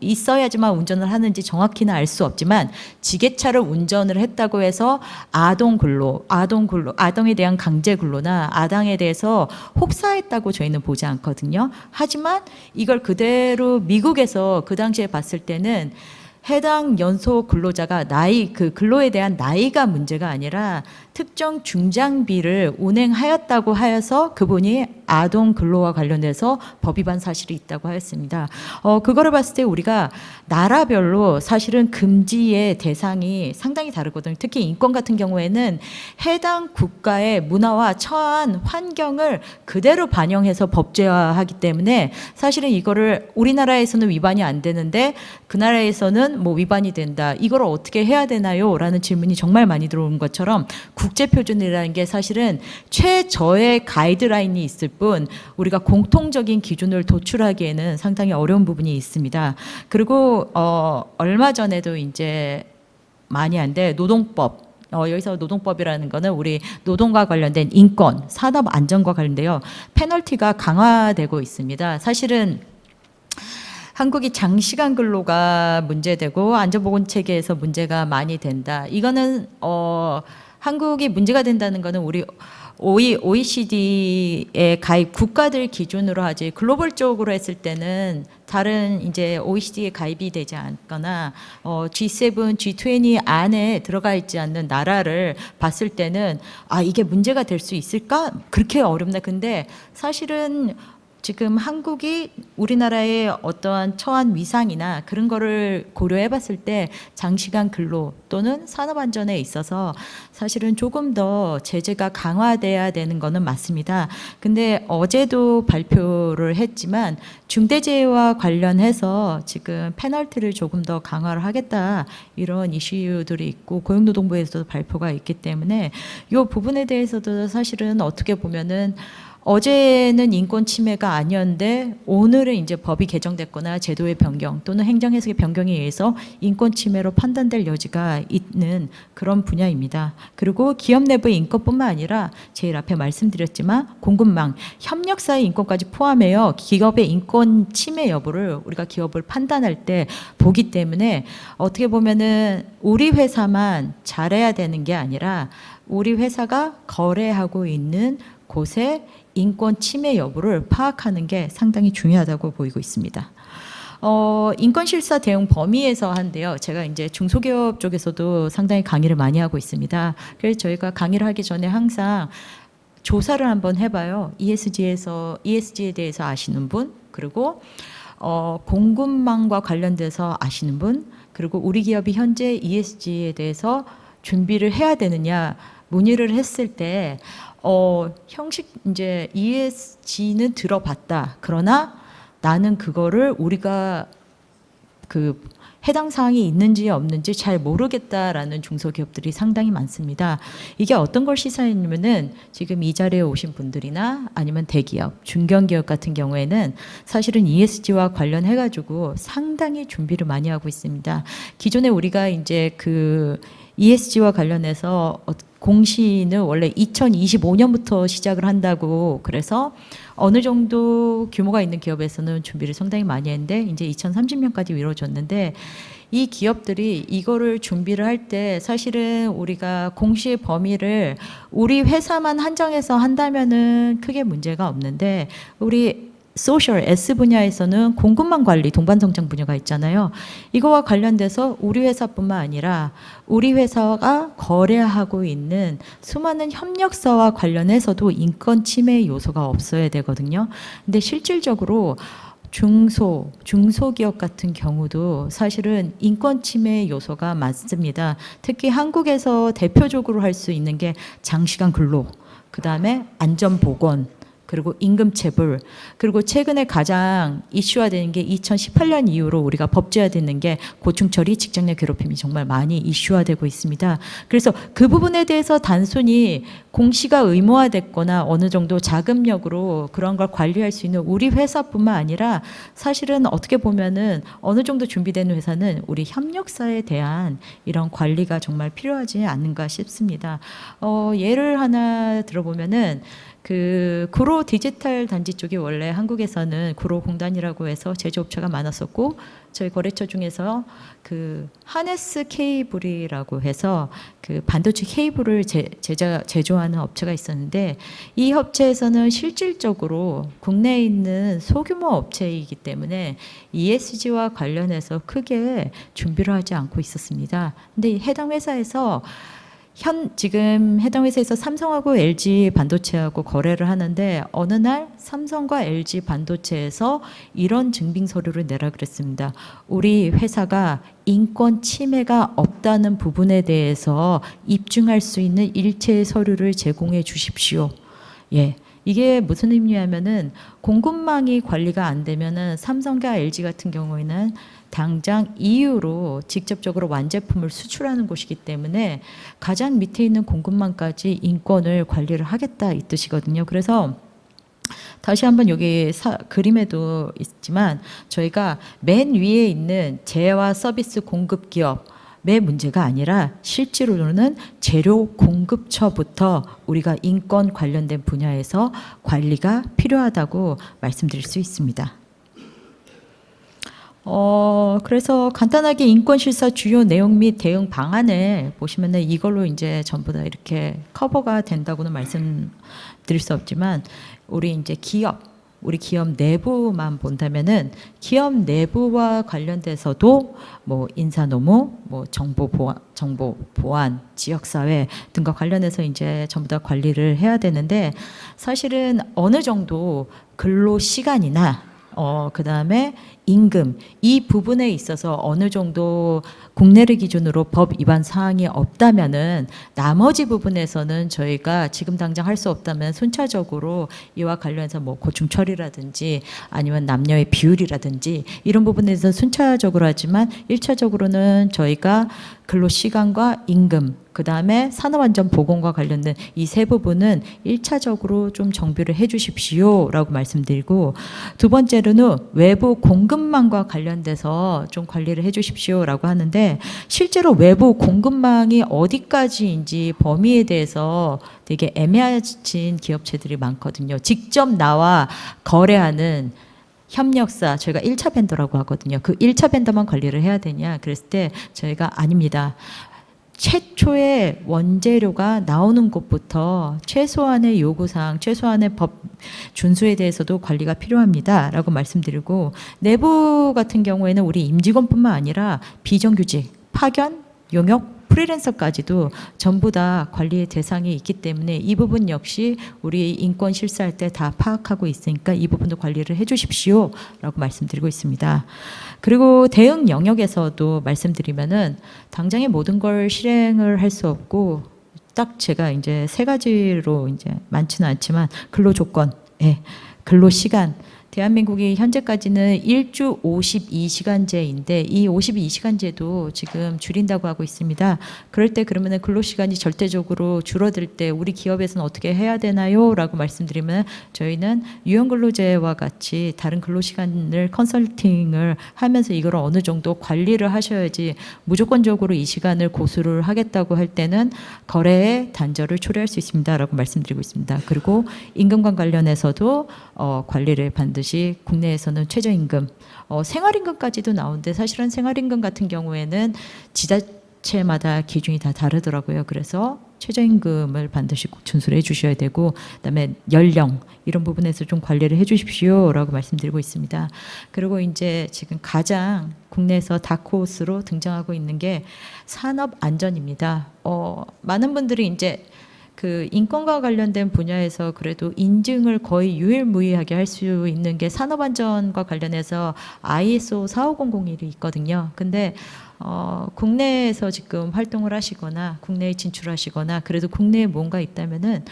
있어야지만 운전을 하는지 정확히는 알 수 없지만 지게차를 운전을 했다고 해서 아동에 대한 강제 근로나 아동에 대해서 혹사했다고 저희는 보지 않거든요. 하지만 이걸 그대로 미국에서 그 당시에 봤을 때는 해당 연소 근로자가 그 근로에 대한 나이가 문제가 아니라 특정 중장비를 운행하였다고 하여서 그분이 아동 근로와 관련해서 법 위반 사실이 있다고 하였습니다. 그거를 봤을 때 우리가 나라별로 사실은 금지의 대상이 상당히 다르거든요. 특히 인권 같은 경우에는 해당 국가의 문화와 처한 환경을 그대로 반영해서 법제화하기 때문에 사실은 이거를 우리나라에서는 위반이 안 되는데 그 나라에서는 뭐 위반이 된다. 이걸 어떻게 해야 되나요? 라는 질문이 정말 많이 들어오는 것처럼 국제표준이라는 게 사실은 최저의 가이드라인이 있을 뿐 우리가 공통적인 기준을 도출하기에는 상당히 어려운 부분이 있습니다. 그리고 얼마 전에도 이제 많이 안 돼 노동법 여기서 노동법이라는 거는 우리 노동과 관련된 인권, 산업 안전과 관련돼요. 페널티가 강화되고 있습니다. 사실은 한국이 장시간 근로가 문제되고 안전보건 체계에서 문제가 많이 된다. 이거는 한국이 문제가 된다는 거는 우리 OECD에 가입 국가들 기준으로 하지 글로벌적으로 했을 때는 다른 이제 OECD에 가입이 되지 않거나 G7, G20 안에 들어가 있지 않는 나라를 봤을 때는 이게 문제가 될 수 있을까? 그렇게 어렵나? 근데 사실은 지금 한국이 우리나라의 어떠한 처한 위상이나 그런 거를 고려해 봤을 때 장시간 근로 또는 산업안전에 있어서 사실은 조금 더 제재가 강화돼야 되는 거는 맞습니다. 근데 어제도 발표를 했지만 중대재해와 관련해서 지금 페널티를 조금 더 강화를 하겠다 이런 이슈들이 있고 고용노동부에서도 발표가 있기 때문에 이 부분에 대해서도 사실은 어떻게 보면은 어제는 인권 침해가 아니었는데 오늘은 이제 법이 개정됐거나 제도의 변경 또는 행정해석의 변경에 의해서 인권 침해로 판단될 여지가 있는 그런 분야입니다. 그리고 기업 내부의 인권뿐만 아니라 제일 앞에 말씀드렸지만 공급망, 협력사의 인권까지 포함해요. 기업의 인권 침해 여부를 우리가 기업을 판단할 때 보기 때문에 어떻게 보면은 우리 회사만 잘해야 되는 게 아니라 우리 회사가 거래하고 있는 곳에 인권 침해 여부를 파악하는 게 상당히 중요하다고 보이고 있습니다. 인권실사 대응 범위에서 한데요. 제가 이제 중소기업 쪽에서도 상당히 강의를 많이 하고 있습니다. 그래서 저희가 강의를 하기 전에 항상 조사를 한번 해봐요. ESG에 대해서 아시는 분, 그리고 공급망과 관련돼서 아시는 분, 그리고 우리 기업이 현재 ESG에 대해서 준비를 해야 되느냐 문의를 했을 때 형식 이제 ESG는 들어봤다. 그러나 나는 그거를 우리가 그 해당 사항이 있는지 없는지 잘 모르겠다라는 중소기업들이 상당히 많습니다. 이게 어떤 걸 시사했냐면은 지금 이 자리에 오신 분들이나 아니면 대기업, 중견기업 같은 경우에는 사실은 ESG와 관련해가지고 상당히 준비를 많이 하고 있습니다. 기존에 우리가 이제 그 ESG와 관련해서 공시는 원래 2025년부터 시작을 한다고 그래서 어느 정도 규모가 있는 기업에서는 준비를 상당히 많이 했는데 이제 2030년까지 미뤄졌는데 이 기업들이 이거를 준비를 할 때 사실은 우리가 공시의 범위를 우리 회사만 한정해서 한다면은 크게 문제가 없는데 우리 소셜 S 분야에서는 공급망 관리 동반성장 분야가 있잖아요. 이거와 관련돼서 우리 회사뿐만 아니라 우리 회사가 거래하고 있는 수많은 협력사와 관련해서도 인권 침해 요소가 없어야 되거든요. 근데 실질적으로 중소기업 같은 경우도 사실은 인권 침해 요소가 많습니다. 특히 한국에서 대표적으로 할 수 있는 게 장시간 근로, 그 다음에 안전보건, 그리고 임금체불, 그리고 최근에 가장 이슈화되는 게 2018년 이후로 우리가 법제화되는 게 고충처리, 직장 내 괴롭힘이 정말 많이 이슈화되고 있습니다. 그래서 그 부분에 대해서 단순히 공시가 의무화됐거나 어느 정도 자금력으로 그런 걸 관리할 수 있는 우리 회사뿐만 아니라 사실은 어떻게 보면은 어느 정도 준비되는 회사는 우리 협력사에 대한 이런 관리가 정말 필요하지 않는가 싶습니다. 예를 하나 들어보면은 그 구로 디지털 단지 쪽이 원래 한국에서는 구로공단이라고 해서 제조업체가 많았었고 저희 거래처 중에서 그 하네스 케이블이라고 해서 그 반도체 케이블을 제조하는 업체가 있었는데 이 업체에서는 실질적으로 국내에 있는 소규모 업체이기 때문에 ESG와 관련해서 크게 준비를 하지 않고 있었습니다. 근데 해당 회사에서 지금 해당 회사에서 삼성하고 LG 반도체하고 거래를 하는데 어느 날 삼성과 LG 반도체에서 이런 증빙 서류를 내라 그랬습니다. 우리 회사가 인권 침해가 없다는 부분에 대해서 입증할 수 있는 일체의 서류를 제공해 주십시오. 예. 이게 무슨 의미냐면은 공급망이 관리가 안 되면은 삼성과 LG 같은 경우에는 당장 EU로 직접적으로 완제품을 수출하는 곳이기 때문에 가장 밑에 있는 공급망까지 인권을 관리를 하겠다 이 뜻이거든요. 그래서 다시 한번 여기 그림에도 있지만 저희가 맨 위에 있는 재화 서비스 공급 기업의 문제가 아니라 실제로는 재료 공급처부터 우리가 인권 관련된 분야에서 관리가 필요하다고 말씀드릴 수 있습니다. 그래서 간단하게 인권실사 주요 내용 및 대응 방안을 보시면은 이걸로 이제 전부 다 이렇게 커버가 된다고는 말씀드릴 수 없지만 우리 이제 우리 기업 내부만 본다면은 기업 내부와 관련돼서도 뭐 인사노무, 뭐 정보 보안, 지역사회 등과 관련해서 이제 전부 다 관리를 해야 되는데 사실은 어느 정도 근로 시간이나 그다음에 임금 이 부분에 있어서 어느 정도 국내를 기준으로 법 위반 사항이 없다면은 나머지 부분에서는 저희가 지금 당장 할 수 없다면 순차적으로 이와 관련해서 뭐 고충 처리라든지 아니면 남녀의 비율이라든지 이런 부분에서 순차적으로 하지만 1차적으로는 저희가 근로 시간과 임금 그다음에 산업안전보건과 관련된 이 세 부분은 1차적으로 좀 정비를 해 주십시오라고 말씀드리고 두 번째로는 외부 공급망과 관련돼서 좀 관리를 해 주십시오라고 하는데 실제로 외부 공급망이 어디까지인지 범위에 대해서 되게 애매해진 기업체들이 많거든요. 직접 나와 거래하는 협력사 저희가 1차 벤더라고 하거든요. 그 1차 벤더만 관리를 해야 되냐 그랬을 때 저희가 아닙니다. 최초의 원재료가 나오는 곳부터 최소한의 요구사항, 최소한의 법 준수에 대해서도 관리가 필요합니다라고 말씀드리고, 내부 같은 경우에는 우리 임직원뿐만 아니라 비정규직, 파견, 용역, 프리랜서까지도 전부 다 관리의 대상이 있기 때문에 이 부분 역시 우리 인권 실사할 때 다 파악하고 있으니까 이 부분도 관리를 해주십시오라고 말씀드리고 있습니다. 그리고 대응 영역에서도 말씀드리면은 당장의 모든 걸 실행을 할 수 없고, 딱 제가 이제 세 가지로, 이제 많지는 않지만 근로 조건, 근로 시간. 대한민국이 현재까지는 일주 52시간제인데 이 52시간제도 지금 줄인다고 하고 있습니다. 그럴 때 그러면은 근로시간이 절대적으로 줄어들 때 우리 기업에서는 어떻게 해야 되나요? 라고 말씀드리면, 저희는 유연근로제와 같이 다른 근로시간을 컨설팅을 하면서 이걸 어느 정도 관리를 하셔야지, 무조건적으로 이 시간을 고수를 하겠다고 할 때는 거래의 단절을 초래할 수 있습니다. 라고 말씀드리고 있습니다. 그리고 임금과 관련해서도 관리를 반드시, 국내에서는 최저임금, 생활임금까지도 나오는데 사실은 생활임금 같은 경우에는 지자체마다 기준이 다 다르더라고요. 그래서 최저임금을 반드시 꼭 준수를 해주셔야 되고, 그다음에 연령 이런 부분에서 좀 관리를 해주십시오라고 말씀드리고 있습니다. 그리고 이제 지금 가장 국내에서 다크호스로 등장하고 있는 게 산업 안전입니다. 많은 분들이 이제 그 인권과 관련된 분야에서 그래도 인증을 거의 유일무이하게 할 수 있는 게 산업안전과 관련해서 ISO 45001이 있거든요. 근데 국내에서 지금 활동을 하시거나 국내에 진출하시거나 그래도 국내에 뭔가 있다면은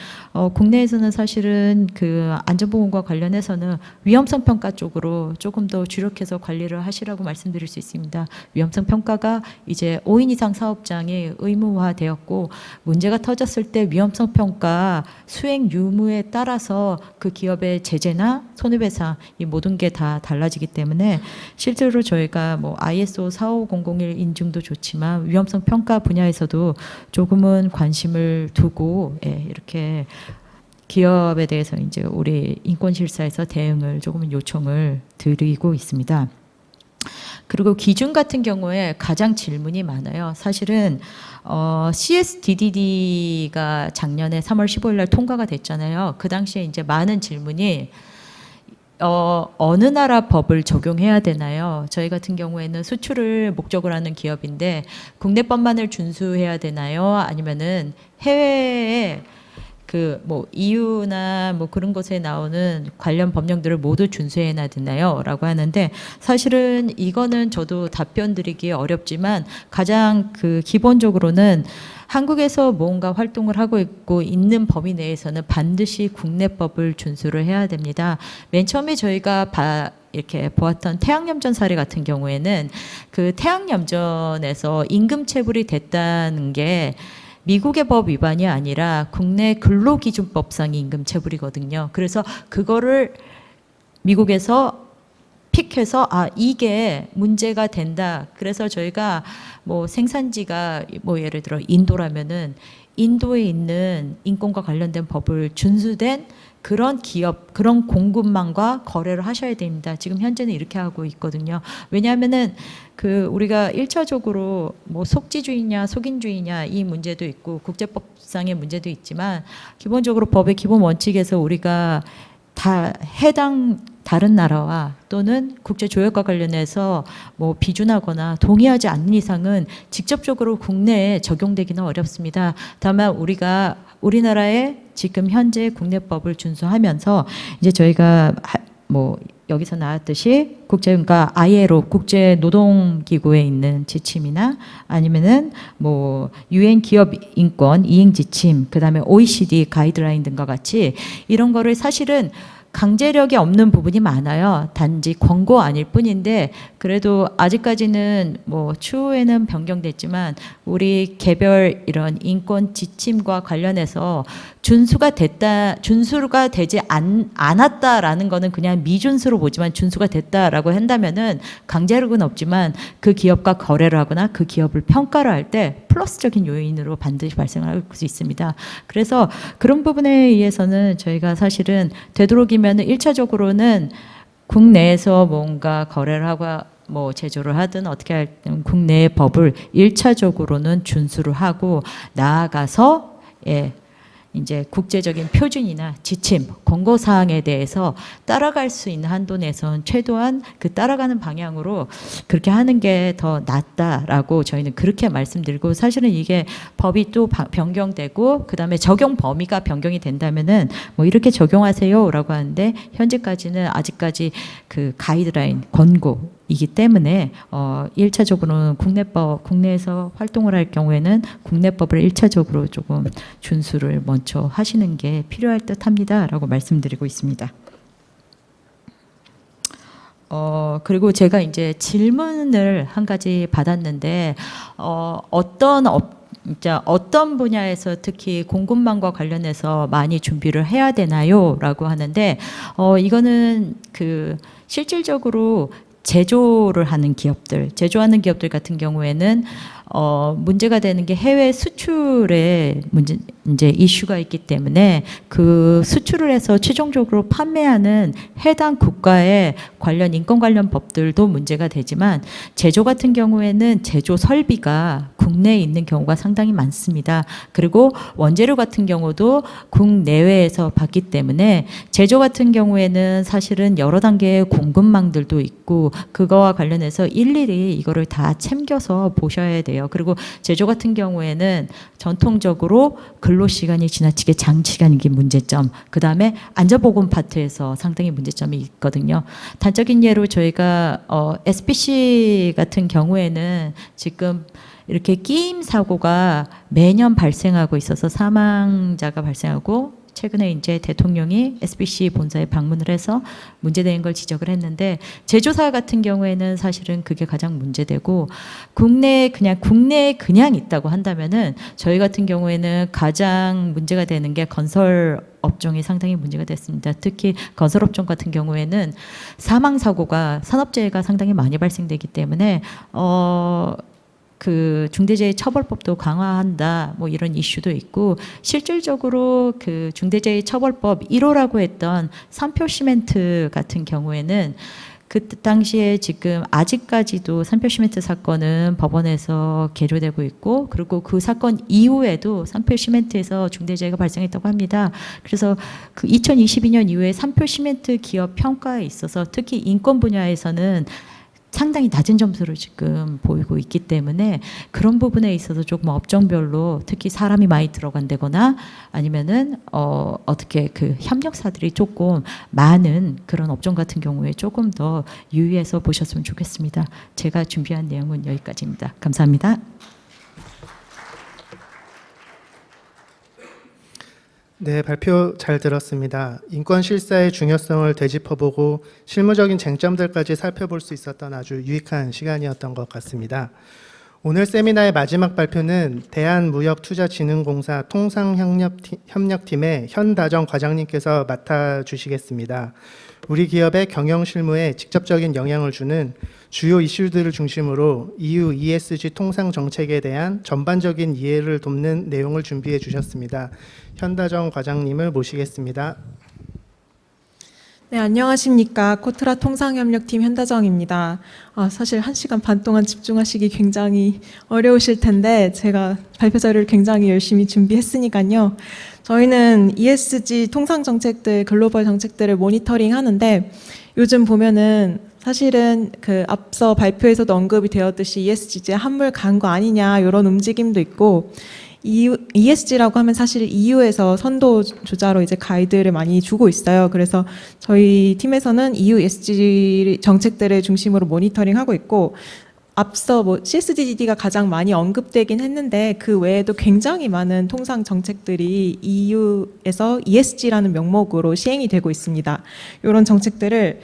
국내에서는 사실은 그 안전보건과 관련해서는 위험성 평가 쪽으로 조금 더 주력해서 관리를 하시라고 말씀드릴 수 있습니다. 위험성 평가가 이제 5인 이상 사업장에 의무화되었고, 문제가 터졌을 때 위험성 평가 수행 유무에 따라서 그 기업의 제재나 손해배상 이 모든 게 다 달라지기 때문에 실제로 저희가 뭐 ISO 45001 인증도 좋지만 위험성 평가 분야에서도 조금은 관심을 두고 이렇게 기업에 대해서 이제 우리 인권실사에서 대응을 조금은 요청을 드리고 있습니다. 그리고 기준 같은 경우에 가장 질문이 많아요. 사실은 CSDDD가 작년에 3월 15일 날 통과가 됐잖아요. 그 당시에 이제 많은 질문이 어느 나라 법을 적용해야 되나요? 저희 같은 경우에는 수출을 목적으로 하는 기업인데 국내법만을 준수해야 되나요? 아니면은 해외에 그 뭐 EU나 뭐 그런 곳에 나오는 관련 법령들을 모두 준수해야 되나요? 라고 하는데, 사실은 이거는 저도 답변 드리기 어렵지만 가장 그 기본적으로는 한국에서 뭔가 활동을 하고 있는 범위 내에서는 반드시 국내법을 준수를 해야 됩니다. 맨 처음에 저희가 이렇게 보았던 태양염전 사례 같은 경우에는 그 태양염전에서 임금체불이 됐다는 게 미국의 법 위반이 아니라 국내 근로기준법상의 임금체불이거든요. 그래서 그거를 미국에서 픽해서 이게 문제가 된다. 그래서 저희가 뭐 생산지가 뭐 예를 들어 인도라면은 인도에 있는 인권과 관련된 법을 준수된 그런 기업, 그런 공급망과 거래를 하셔야 됩니다. 지금 현재는 이렇게 하고 있거든요. 왜냐하면은 그 우리가 1차적으로 뭐 속지주의냐 속인주의냐 이 문제도 있고 국제법상의 문제도 있지만, 기본적으로 법의 기본 원칙에서 우리가 다 해당 다른 나라와 또는 국제 조약과 관련해서 뭐 비준하거나 동의하지 않는 이상은 직접적으로 국내에 적용되기는 어렵습니다. 다만 우리나라의 지금 현재 국내법을 준수하면서 이제 저희가 뭐 여기서 나왔듯이 그러니까 ILO 국제 노동기구에 있는 지침이나 아니면은 뭐 UN 기업 인권 이행 지침, 그다음에 OECD 가이드라인 등과 같이 이런 거를 사실은 강제력이 없는 부분이 많아요. 단지 권고 아닐 뿐인데, 그래도 아직까지는 뭐 추후에는 변경됐지만 우리 개별 이런 인권 지침과 관련해서 준수가 되지 않았다라는 거는 그냥 미준수로 보지만 준수가 됐다라고 한다면은 강제력은 없지만 그 기업과 거래를 하거나 그 기업을 평가를 할 때 플러스적인 요인으로 반드시 발생할 수 있습니다. 그래서 그런 부분에 의해서는 저희가 사실은 되도록이면 1차적으로는 국내에서 뭔가 거래를 뭐 제조를 하든 어떻게 하든 국내의 법을 1차적으로는 준수를 하고 나아가서 이제 국제적인 표준이나 지침, 권고사항에 대해서 따라갈 수 있는 한도 내선 최대한 그 따라가는 방향으로 그렇게 하는 게 더 낫다라고 저희는 그렇게 말씀드리고, 사실은 이게 법이 또 변경되고 그다음에 적용 범위가 변경이 된다면은 뭐 이렇게 적용하세요라고 하는데, 현재까지는 아직까지 그 가이드라인, 권고이기 때문에 1차적으로는 국내에서 활동을 할 경우에는 국내법을 1차적으로 조금 준수를 먼저 하시는 게 필요할 듯합니다라고 말씀드리고 있습니다. 그리고 제가 이제 질문을 한 가지 받았는데, 어떤 분야에서 특히 공급망과 관련해서 많이 준비를 해야 되나요?라고 하는데, 이거는 그 실질적으로 제조하는 기업들 같은 경우에는 문제가 되는 게 해외 수출에 이제 이슈가 있기 때문에 그 수출을 해서 최종적으로 판매하는 해당 국가의 관련 인권 관련 법들도 문제가 되지만, 제조 같은 경우에는 제조 설비가 국내에 있는 경우가 상당히 많습니다. 그리고 원재료 같은 경우도 국내외에서 받기 때문에 제조 같은 경우에는 사실은 여러 단계의 공급망들도 있고, 그거와 관련해서 일일이 이거를 다 챙겨서 보셔야 돼요. 그리고 제조 같은 경우에는 전통적으로 근로시간이 지나치게 장시간인 게 문제점, 그 다음에 안전보건 파트에서 상당히 문제점이 있거든요. 단적인 예로 저희가 SPC 같은 경우에는 지금 이렇게 끼임 사고가 매년 발생하고 있어서 사망자가 발생하고, 최근에 이제 대통령이 SPC 본사에 방문을 해서 문제되는 걸 지적을 했는데, 제조사 같은 경우에는 사실은 그게 가장 문제되고, 국내에 그냥 있다고 한다면은 저희 같은 경우에는 가장 문제가 되는 게 건설 업종이 상당히 문제가 됐습니다. 특히 건설 업종 같은 경우에는 사망 사고가, 산업재해가 상당히 많이 발생되기 때문에 그 중대재해처벌법도 강화한다, 뭐 이런 이슈도 있고, 실질적으로 그 중대재해처벌법 1호라고 했던 산표 시멘트 같은 경우에는 그 당시에 지금 아직까지도 산표 시멘트 사건은 법원에서 계류되고 있고, 그리고 그 사건 이후에도 산표 시멘트에서 중대재해가 발생했다고 합니다. 그래서 그 2022년 이후에 산표 시멘트 기업 평가에 있어서 특히 인권 분야에서는 상당히 낮은 점수를 지금 보이고 있기 때문에, 그런 부분에 있어서 조금 업종별로 특히 사람이 많이 들어간다거나 아니면은 어떻게 그 협력사들이 조금 많은 그런 업종 같은 경우에 조금 더 유의해서 보셨으면 좋겠습니다. 제가 준비한 내용은 여기까지입니다. 감사합니다. 네, 발표 잘 들었습니다. 인권 실사의 중요성을 되짚어보고 실무적인 쟁점들까지 살펴볼 수 있었던 아주 유익한 시간이었던 것 같습니다. 오늘 세미나의 마지막 발표는 대한무역투자진흥공사 통상협력팀의 현다정 과장님께서 맡아주시겠습니다. 우리 기업의 경영 실무에 직접적인 영향을 주는 주요 이슈들을 중심으로 EU ESG 통상 정책에 대한 전반적인 이해를 돕는 내용을 준비해 주셨습니다. 현다정 과장님을 모시겠습니다. 네, 안녕하십니까. 코트라 통상협력팀 현다정입니다. 사실 1시간 반 동안 집중하시기 굉장히 어려우실 텐데 제가 발표 자료를 굉장히 열심히 준비했으니까요. 저희는 ESG 통상 정책들, 글로벌 정책들을 모니터링 하는데, 요즘 보면은 사실은 그 앞서 발표에서도 언급이 되었듯이 ESG에 한물 간 거 아니냐, 이런 움직임도 있고, ESG라고 하면 사실 EU에서 선도주자로 이제 가이드를 많이 주고 있어요. 그래서 저희 팀에서는 EU ESG 정책들을 중심으로 모니터링하고 있고, 앞서 뭐 CSDD가 가장 많이 언급되긴 했는데 그 외에도 굉장히 많은 통상 정책들이 EU에서 ESG라는 명목으로 시행이 되고 있습니다. 이런 정책들을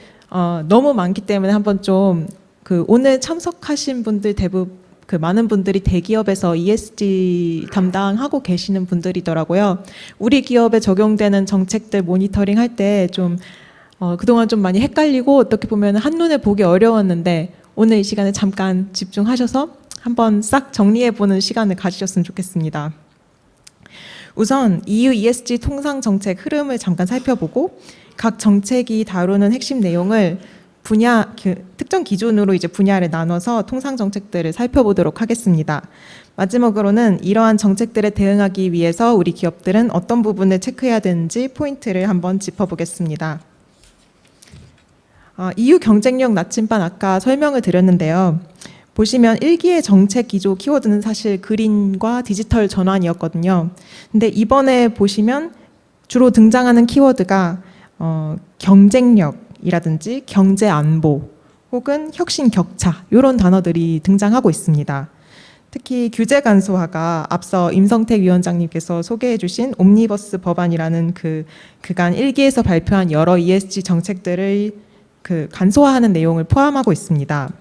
너무 많기 때문에 한번 좀 그 오늘 참석하신 분들 대부분 그 많은 분들이 대기업에서 ESG 담당하고 계시는 분들이더라고요. 우리 기업에 적용되는 정책들 모니터링 할 때 좀 그동안 좀 많이 헷갈리고 어떻게 보면 한눈에 보기 어려웠는데, 오늘 이 시간에 잠깐 집중하셔서 한번 싹 정리해보는 시간을 가지셨으면 좋겠습니다. 우선 EU ESG 통상 정책 흐름을 잠깐 살펴보고 각 정책이 다루는 핵심 내용을 특정 기준으로 이제 분야를 나눠서 통상 정책들을 살펴보도록 하겠습니다. 마지막으로는 이러한 정책들에 대응하기 위해서 우리 기업들은 어떤 부분을 체크해야 되는지 포인트를 한번 짚어보겠습니다. EU 경쟁력 나침반 아까 설명을 드렸는데요. 보시면 1기의 정책 기조 키워드는 사실 그린과 디지털 전환이었거든요. 근데 이번에 보시면 주로 등장하는 키워드가 경쟁력이라든지 경제 안보 혹은 혁신 격차 이런 단어들이 등장하고 있습니다. 특히 규제 간소화가 앞서 임성택 위원장님께서 소개해 주신 옴니버스 법안이라는 그간 1기에서 발표한 여러 ESG 정책들을 간소화하는 내용을 포함하고 있습니다.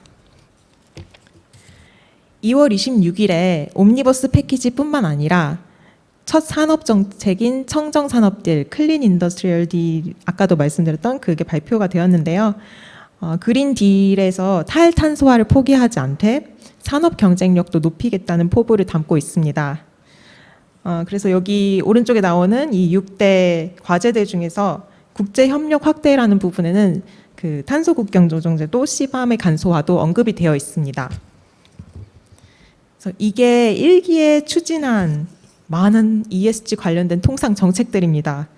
2월 26일에 옴니버스 패키지뿐만 아니라 첫 산업 정책인 청정산업딜, 클린 인더스트리얼 딜, 아까도 말씀드렸던 그게 발표가 되었는데요. 그린 딜에서 탈탄소화를 포기하지 않되 산업 경쟁력도 높이겠다는 포부를 담고 있습니다. 그래서 여기 오른쪽에 나오는 이 6대 과제들 중에서 국제협력 확대라는 부분에는 그 탄소 국경 조정제도, CBAM의 간소화도 언급이 되어 있습니다. 그래서 이게 1기에 추진한 많은 ESG 관련된 통상 정책들입니다.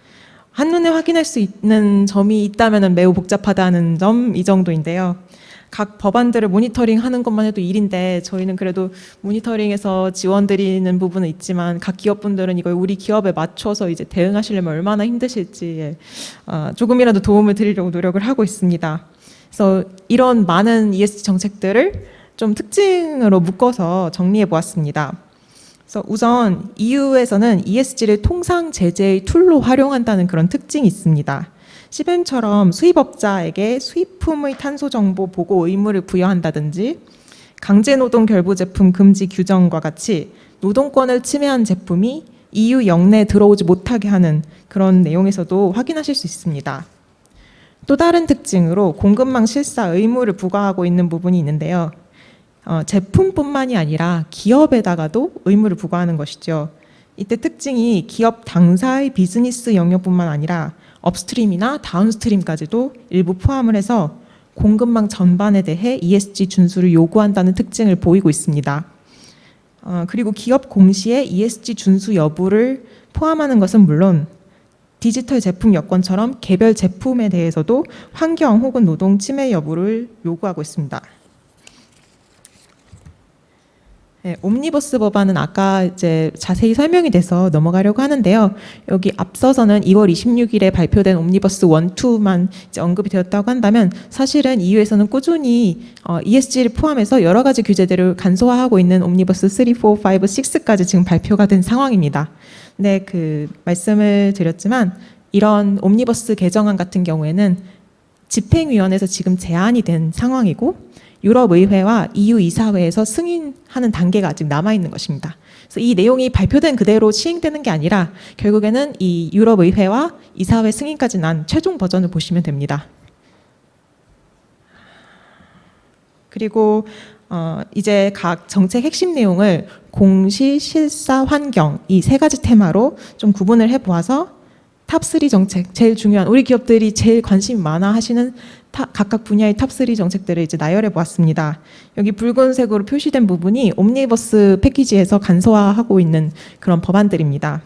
한눈에 확인할 수 있는 점이 있다면 매우 복잡하다는 점, 이 정도인데요. 각 법안들을 모니터링하는 것만 해도 일인데 저희는 그래도 모니터링에서 지원드리는 부분은 있지만 각 기업분들은 이걸 우리 기업에 맞춰서 이제 대응하시려면 얼마나 힘드실지 조금이라도 도움을 드리려고 노력을 하고 있습니다. 그래서 이런 많은 ESG 정책들을 좀 특징으로 묶어서 정리해 보았습니다. 그래서 우선 EU에서는 ESG를 통상 제재의 툴로 활용한다는 그런 특징이 있습니다. CBAM처럼 수입업자에게 수입품의 탄소 정보 보고 의무를 부여한다든지 강제노동 결부 제품 금지 규정과 같이 노동권을 침해한 제품이 EU 영내에 들어오지 못하게 하는 그런 내용에서도 확인하실 수 있습니다. 또 다른 특징으로 공급망 실사 의무를 부과하고 있는 부분이 있는데요. 제품뿐만이 아니라 기업에다가도 의무를 부과하는 것이죠. 이때 특징이 기업 당사의 비즈니스 영역뿐만 아니라 업스트림이나 다운스트림까지도 일부 포함을 해서 공급망 전반에 대해 ESG 준수를 요구한다는 특징을 보이고 있습니다. 그리고 기업 공시에 ESG 준수 여부를 포함하는 것은 물론 디지털 제품 여건처럼 개별 제품에 대해서도 환경 혹은 노동 침해 여부를 요구하고 있습니다. 네, 옴니버스 법안은 아까 이제 자세히 설명이 돼서 넘어가려고 하는데요. 여기 앞서서는 2월 26일에 발표된 옴니버스 1, 2만 이제 언급이 되었다고 한다면 사실은 EU에서는 꾸준히 ESG를 포함해서 여러 가지 규제들을 간소화하고 있는 옴니버스 3, 4, 5, 6까지 지금 발표가 된 상황입니다. 네, 그 말씀을 드렸지만 이런 옴니버스 개정안 같은 경우에는 집행위원회에서 지금 제안이 된 상황이고 유럽의회와 EU 이사회에서 승인하는 단계가 아직 남아있는 것입니다. 그래서 이 내용이 발표된 그대로 시행되는 게 아니라 결국에는 이 유럽의회와 이사회 승인까지 난 최종 버전을 보시면 됩니다. 이제 각 정책 핵심 내용을 공시, 실사, 환경 이 세 가지 테마로 좀 구분을 해보아서 탑3 정책, 제일 중요한 우리 기업들이 제일 관심 많아 하시는 각각 분야의 탑3 정책들을 이제 나열해 보았습니다. 여기 붉은색으로 표시된 부분이 옴니버스 패키지에서 간소화하고 있는 그런 법안들입니다.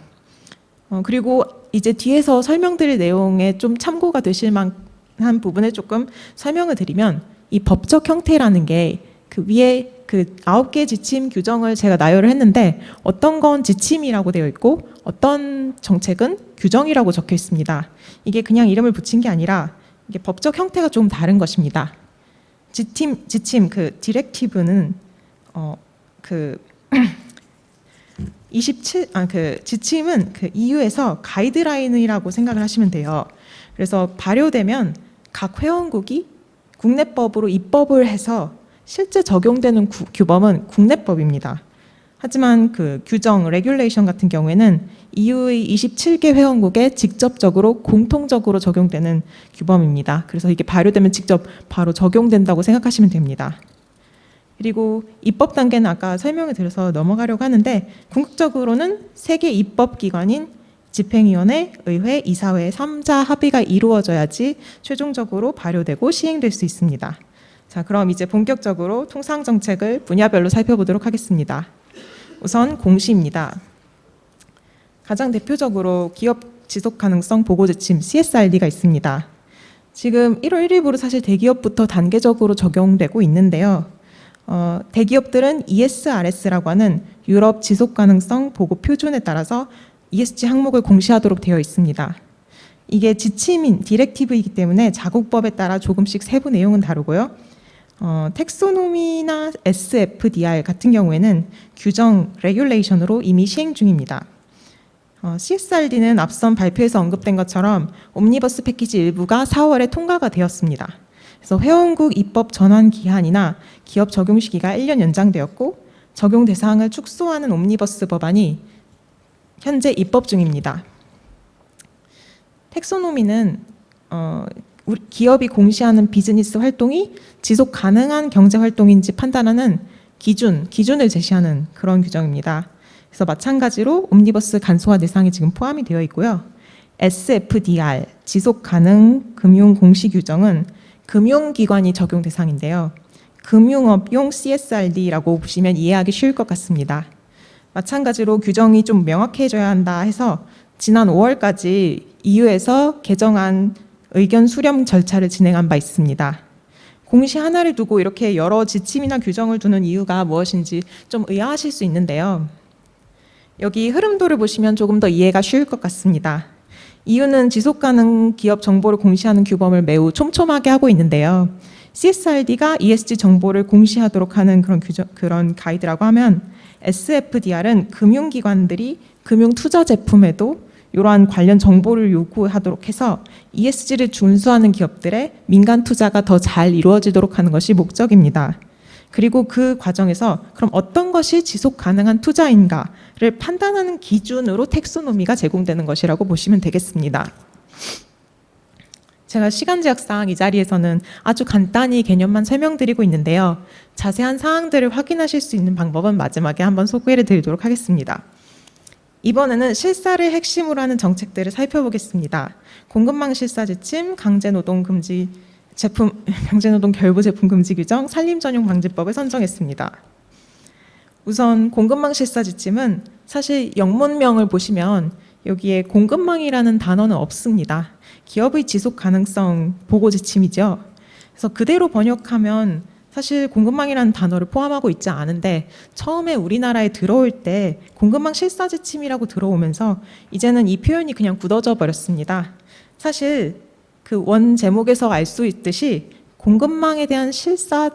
그리고 이제 뒤에서 설명드릴 내용에 좀 참고가 되실 만한 부분을 조금 설명을 드리면 이 법적 형태라는 게 그 위에 그 9개 지침 규정을 제가 나열을 했는데 어떤 건 지침이라고 되어 있고 어떤 정책은 규정이라고 적혀 있습니다. 이게 그냥 이름을 붙인 게 아니라 이게 법적 형태가 좀 다른 것입니다. 지침 그 디렉티브는 지침은 그 EU에서 가이드라인이라고 생각을 하시면 돼요. 그래서 발효되면 각 회원국이 국내법으로 입법을 해서 실제 적용되는 규범은 국내법입니다. 하지만 그 규정, 레귤레이션 같은 경우에는 EU의 27개 회원국에 직접적으로 공통적으로 적용되는 규범입니다. 그래서 이게 발효되면 직접 바로 적용된다고 생각하시면 됩니다. 그리고 입법 단계는 아까 설명을 드려서 넘어가려고 하는데 궁극적으로는 세계 입법 기관인 집행위원회, 의회, 이사회 3자 합의가 이루어져야지 최종적으로 발효되고 시행될 수 있습니다. 자, 그럼 이제 본격적으로 통상정책을 분야별로 살펴보도록 하겠습니다. 우선 공시입니다. 가장 대표적으로 기업 지속가능성 보고지침 CSRD가 있습니다. 지금 1월 1일부로 사실 대기업부터 단계적으로 적용되고 있는데요. 대기업들은 ESRS라고 하는 유럽 지속가능성 보고 표준에 따라서 ESG 항목을 공시하도록 되어 있습니다. 이게 지침인 디렉티브이기 때문에 자국법에 따라 조금씩 세부 내용은 다르고요. 텍소노미나 SFDR 같은 경우에는 규정, 레귤레이션으로 이미 시행 중입니다. CSRD는 앞선 발표에서 언급된 것처럼 옴니버스 패키지 일부가 4월에 통과가 되었습니다. 그래서 회원국 입법 전환 기한이나 기업 적용 시기가 1년 연장되었고 적용 대상을 축소하는 옴니버스 법안이 현재 입법 중입니다. 텍소노미는 기업이 공시하는 비즈니스 활동이 지속 가능한 경제 활동인지 판단하는 기준을 제시하는 그런 규정입니다. 그래서 마찬가지로 옴니버스 간소화 대상이 지금 포함이 되어 있고요. SFDR, 지속 가능 금융 공시 규정은 금융기관이 적용 대상인데요. 금융업용 CSRD라고 보시면 이해하기 쉬울 것 같습니다. 마찬가지로 규정이 좀 명확해져야 한다 해서 지난 5월까지 EU에서 개정안 의견 수렴 절차를 진행한 바 있습니다. 공시 하나를 두고 이렇게 여러 지침이나 규정을 두는 이유가 무엇인지 좀 의아하실 수 있는데요. 여기 흐름도를 보시면 조금 더 이해가 쉬울 것 같습니다. EU는 지속가능 기업 정보를 공시하는 규범을 매우 촘촘하게 하고 있는데요. CSRD가 ESG 정보를 공시하도록 하는 그런 가이드라고 하면 SFDR은 금융기관들이 금융투자 제품에도 이러한 관련 정보를 요구하도록 해서 ESG를 준수하는 기업들의 민간 투자가 더 잘 이루어지도록 하는 것이 목적입니다. 그리고 그 과정에서 그럼 어떤 것이 지속 가능한 투자인가를 판단하는 기준으로 텍소노미가 제공되는 것이라고 보시면 되겠습니다. 제가 시간 제약상 이 자리에서는 아주 간단히 개념만 설명드리고 있는데요. 자세한 사항들을 확인하실 수 있는 방법은 마지막에 한번 소개를 드리도록 하겠습니다. 이번에는 실사를 핵심으로 하는 정책들을 살펴보겠습니다. 공급망 실사 지침, 강제노동 결부 제품 금지 규정, 산림 전용 방지법을 선정했습니다. 우선 공급망 실사 지침은 사실 영문명을 보시면 여기에 공급망이라는 단어는 없습니다. 기업의 지속 가능성 보고 지침이죠. 그래서 그대로 번역하면 사실 공급망이라는 단어를 포함하고 있지 않은데 처음에 우리나라에 들어올 때 공급망 실사 지침이라고 들어오면서 이제는 이 표현이 그냥 굳어져 버렸습니다. 사실 그 원 제목에서 알 수 있듯이 공급망에 대한 실사를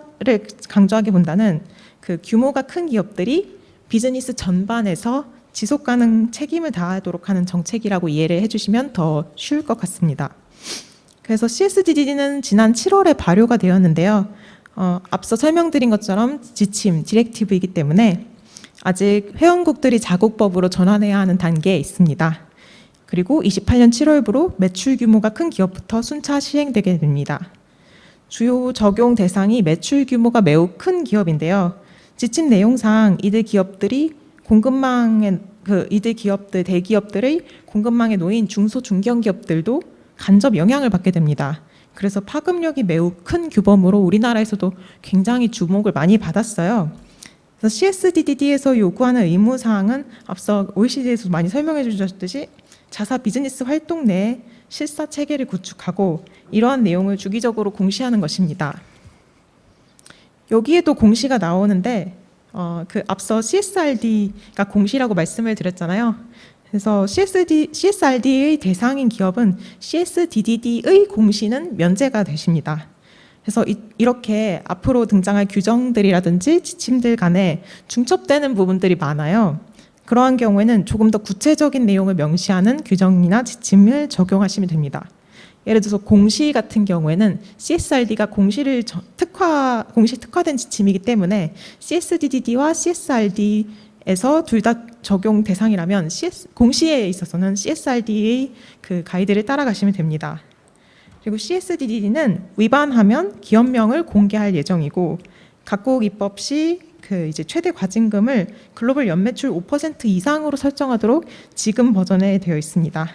강조하기보다는 그 규모가 큰 기업들이 비즈니스 전반에서 지속 가능 책임을 다하도록 하는 정책이라고 이해를 해주시면 더 쉬울 것 같습니다. 그래서 CSDD는 지난 7월에 발효가 되었는데요. 앞서 설명드린 것처럼 지침, 디렉티브이기 때문에 아직 회원국들이 자국법으로 전환해야 하는 단계에 있습니다. 그리고 28년 7월부로 매출 규모가 큰 기업부터 순차 시행되게 됩니다. 주요 적용 대상이 매출 규모가 매우 큰 기업인데요. 지침 내용상 이들 기업들의 대기업들의 공급망에 놓인 중소 중견기업들도 간접 영향을 받게 됩니다. 그래서 파급력이 매우 큰 규범으로 우리나라에서도 굉장히 주목을 많이 받았어요. 그래서 CSDD에서 요구하는 의무 사항은 앞서 OECD에서 많이 설명해 주셨듯이 자사 비즈니스 활동 내에 실사 체계를 구축하고 이러한 내용을 주기적으로 공시하는 것입니다. 여기에도 공시가 나오는데 그 앞서 CSRD가 공시라고 말씀을 드렸잖아요. 그래서 CSRD의 대상인 기업은 CSDD의 공시는 면제가 되십니다. 그래서 이렇게 앞으로 등장할 규정들이라든지 지침들 간에 중첩되는 부분들이 많아요. 그러한 경우에는 조금 더 구체적인 내용을 명시하는 규정이나 지침을 적용하시면 됩니다. 예를 들어서 공시 같은 경우에는 CSRD가 공시 특화된 지침이기 때문에 CSDD와 CSRD에서 둘 다 적용 대상이라면 공시에 있어서는 CSRD의 그 가이드를 따라가시면 됩니다. 그리고 CSDD는 위반하면 기업명을 공개할 예정이고 각국 입법 시 그 이제 최대 과징금을 글로벌 연매출 5% 이상으로 설정하도록 지금 버전에 되어 있습니다.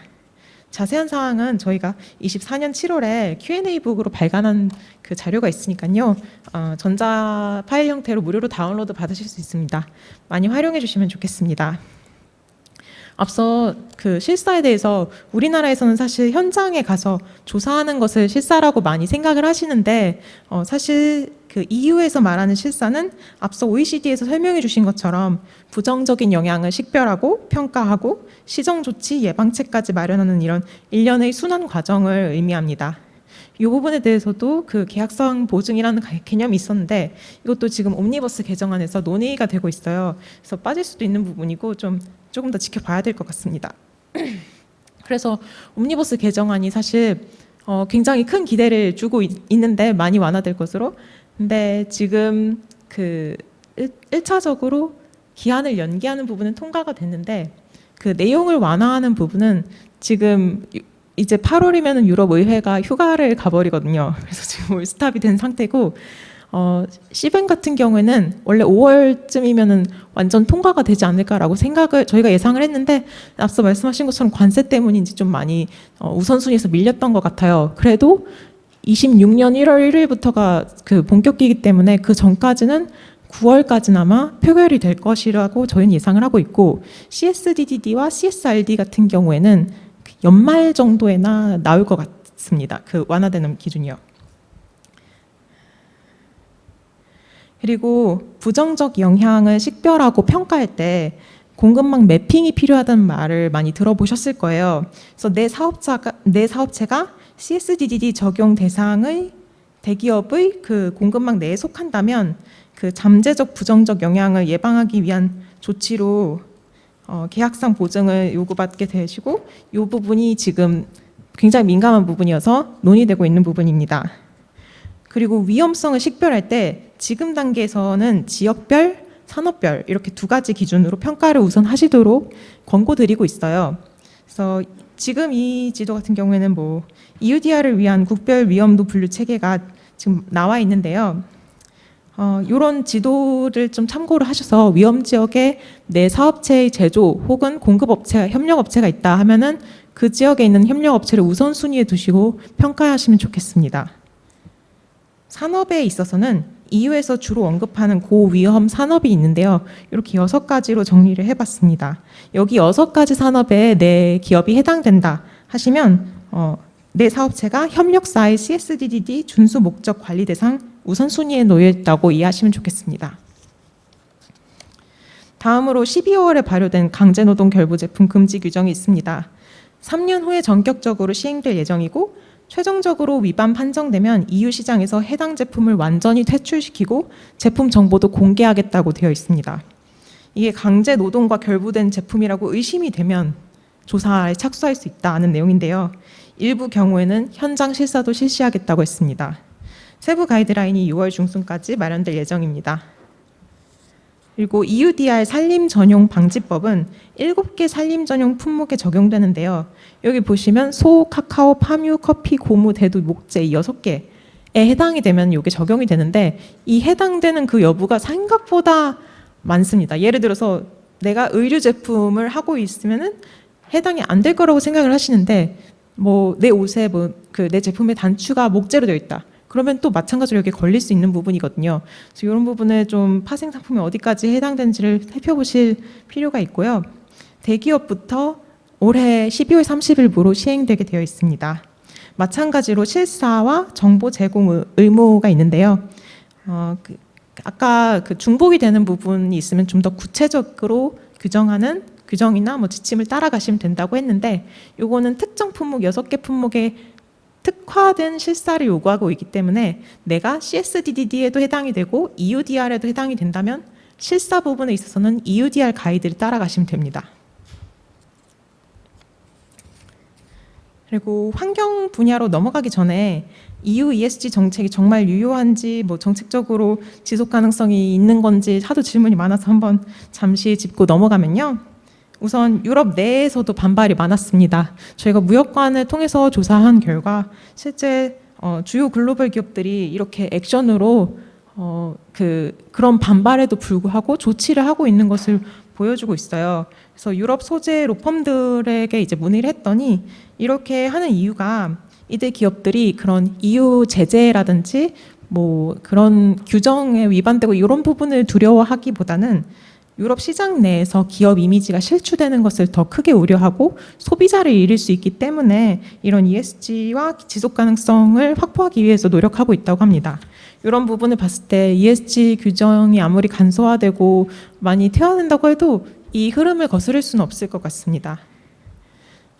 자세한 사항은 저희가 24년 7월에 Q&A 북으로 발간한 그 자료가 있으니까요. 전자 파일 형태로 무료로 다운로드 받으실 수 있습니다. 많이 활용해 주시면 좋겠습니다. 앞서 그 실사에 대해서 우리나라에서는 사실 현장에 가서 조사하는 것을 실사라고 많이 생각을 하시는데 사실 그 EU에서 말하는 실사는 앞서 OECD에서 설명해 주신 것처럼 부정적인 영향을 식별하고 평가하고 시정 조치 예방책까지 마련하는 이런 일련의 순환 과정을 의미합니다. 이 부분에 대해서도 그 계약성 보증이라는 개념이 있었는데 이것도 지금 옴니버스 개정안에서 논의가 되고 있어요. 그래서 빠질 수도 있는 부분이고 조금 더 지켜봐야 될 것 같습니다. 그래서 옴니버스 개정안이 사실 굉장히 큰 기대를 주고 있는데 많이 완화될 것으로. 근데 지금 그 1차적으로 기한을 연기하는 부분은 통과가 됐는데 그 내용을 완화하는 부분은 지금 이제 8월이면 유럽 의회가 휴가를 가버리거든요. 그래서 지금 올스탑이 된 상태고 시벤 같은 경우에는 원래 5월쯤이면은 완전 통과가 되지 않을까라고 저희가 예상을 했는데 앞서 말씀하신 것처럼 관세 때문인지 좀 많이 우선순위에서 밀렸던 것 같아요. 그래도 26년 1월 1일부터가 그 본격기이기 때문에 그 전까지는 9월까지나마 표결이 될 것이라고 저희는 예상을 하고 있고 CSDDD와 CSRD 같은 경우에는 연말 정도에나 나올 것 같습니다. 그 완화되는 기준이요. 그리고 부정적 영향을 식별하고 평가할 때 공급망 매핑이 필요하다는 말을 많이 들어보셨을 거예요. 그래서 내 사업체가 CSDDD 적용 대상의 대기업의 그 공급망 내에 속한다면 그 잠재적 부정적 영향을 예방하기 위한 조치로 계약상 보증을 요구받게 되시고 이 부분이 지금 굉장히 민감한 부분이어서 논의되고 있는 부분입니다. 그리고 위험성을 식별할 때 지금 단계에서는 지역별, 산업별 이렇게 두 가지 기준으로 평가를 우선 하시도록 권고드리고 있어요. 그래서 지금 이 지도 같은 경우에는 뭐 EUDR을 위한 국별 위험도 분류 체계가 지금 나와 있는데요. 이런 지도를 좀 참고를 하셔서 위험 지역에 내 사업체의 제조 혹은 공급업체, 협력업체가 있다 하면은 그 지역에 있는 협력업체를 우선순위에 두시고 평가하시면 좋겠습니다. 산업에 있어서는 EU에서 주로 언급하는 고위험 산업이 있는데요. 이렇게 6가지로 정리를 해봤습니다. 여기 6가지 산업에 내 기업이 해당된다 하시면 내 사업체가 협력사의 CSDDD 준수 목적 관리 대상 우선순위에 놓여 있다고 이해하시면 좋겠습니다. 다음으로 12월에 발효된 강제노동 결부 제품 금지 규정이 있습니다. 3년 후에 전격적으로 시행될 예정이고 최종적으로 위반 판정되면 EU 시장에서 해당 제품을 완전히 퇴출시키고 제품 정보도 공개하겠다고 되어 있습니다. 이게 강제 노동과 결부된 제품이라고 의심이 되면 조사에 착수할 수 있다는 내용인데요. 일부 경우에는 현장 실사도 실시하겠다고 했습니다. 세부 가이드라인이 6월 중순까지 마련될 예정입니다. 그리고 EUDR 산림 전용 방지법은 7개 산림 전용 품목에 적용되는데요. 여기 보시면 소, 카카오, 파뮤, 커피, 고무, 대두, 목재 이 6개에 해당이 되면 이게 적용이 되는데 이 해당되는 그 여부가 생각보다 많습니다. 예를 들어서 내가 의류 제품을 하고 있으면은 해당이 안 될 거라고 생각을 하시는데 뭐 내 옷에 내 제품의 단추가 목재로 되어 있다. 그러면 또 마찬가지로 여기 걸릴 수 있는 부분이거든요. 그래서 이런 부분에 좀 파생 상품이 어디까지 해당되는지를 살펴보실 필요가 있고요. 대기업부터 올해 12월 30일부로 시행되게 되어 있습니다. 마찬가지로 실사와 정보 제공 의무가 있는데요. 아까 그 중복이 되는 부분이 있으면 좀 더 구체적으로 규정하는 규정이나 뭐 지침을 따라가시면 된다고 했는데 요거는 특정 품목 6개 품목에 특화된 실사를 요구하고 있기 때문에 내가 CSDDD에도 해당이 되고 EUDR에도 해당이 된다면 실사 부분에 있어서는 EUDR 가이드를 따라가시면 됩니다. 그리고 환경 분야로 넘어가기 전에 EU ESG 정책이 정말 유효한지 뭐 정책적으로 지속 가능성이 있는 건지 하도 질문이 많아서 한번 잠시 짚고 넘어가면요. 우선 유럽 내에서도 반발이 많았습니다. 저희가 무역관을 통해서 조사한 결과 실제 주요 글로벌 기업들이 이렇게 액션으로 그런 반발에도 불구하고 조치를 하고 있는 것을 보여주고 있어요. 그래서 유럽 소재 로펌들에게 이제 문의를 했더니 이렇게 하는 이유가 이들 기업들이 그런 EU 제재라든지 뭐 그런 규정에 위반되고 이런 부분을 두려워하기보다는 유럽 시장 내에서 기업 이미지가 실추되는 것을 더 크게 우려하고 소비자를 잃을 수 있기 때문에 이런 ESG와 지속 가능성을 확보하기 위해서 노력하고 있다고 합니다. 이런 부분을 봤을 때 ESG 규정이 아무리 간소화되고 많이 퇴화된다고 해도 이 흐름을 거스를 수는 없을 것 같습니다.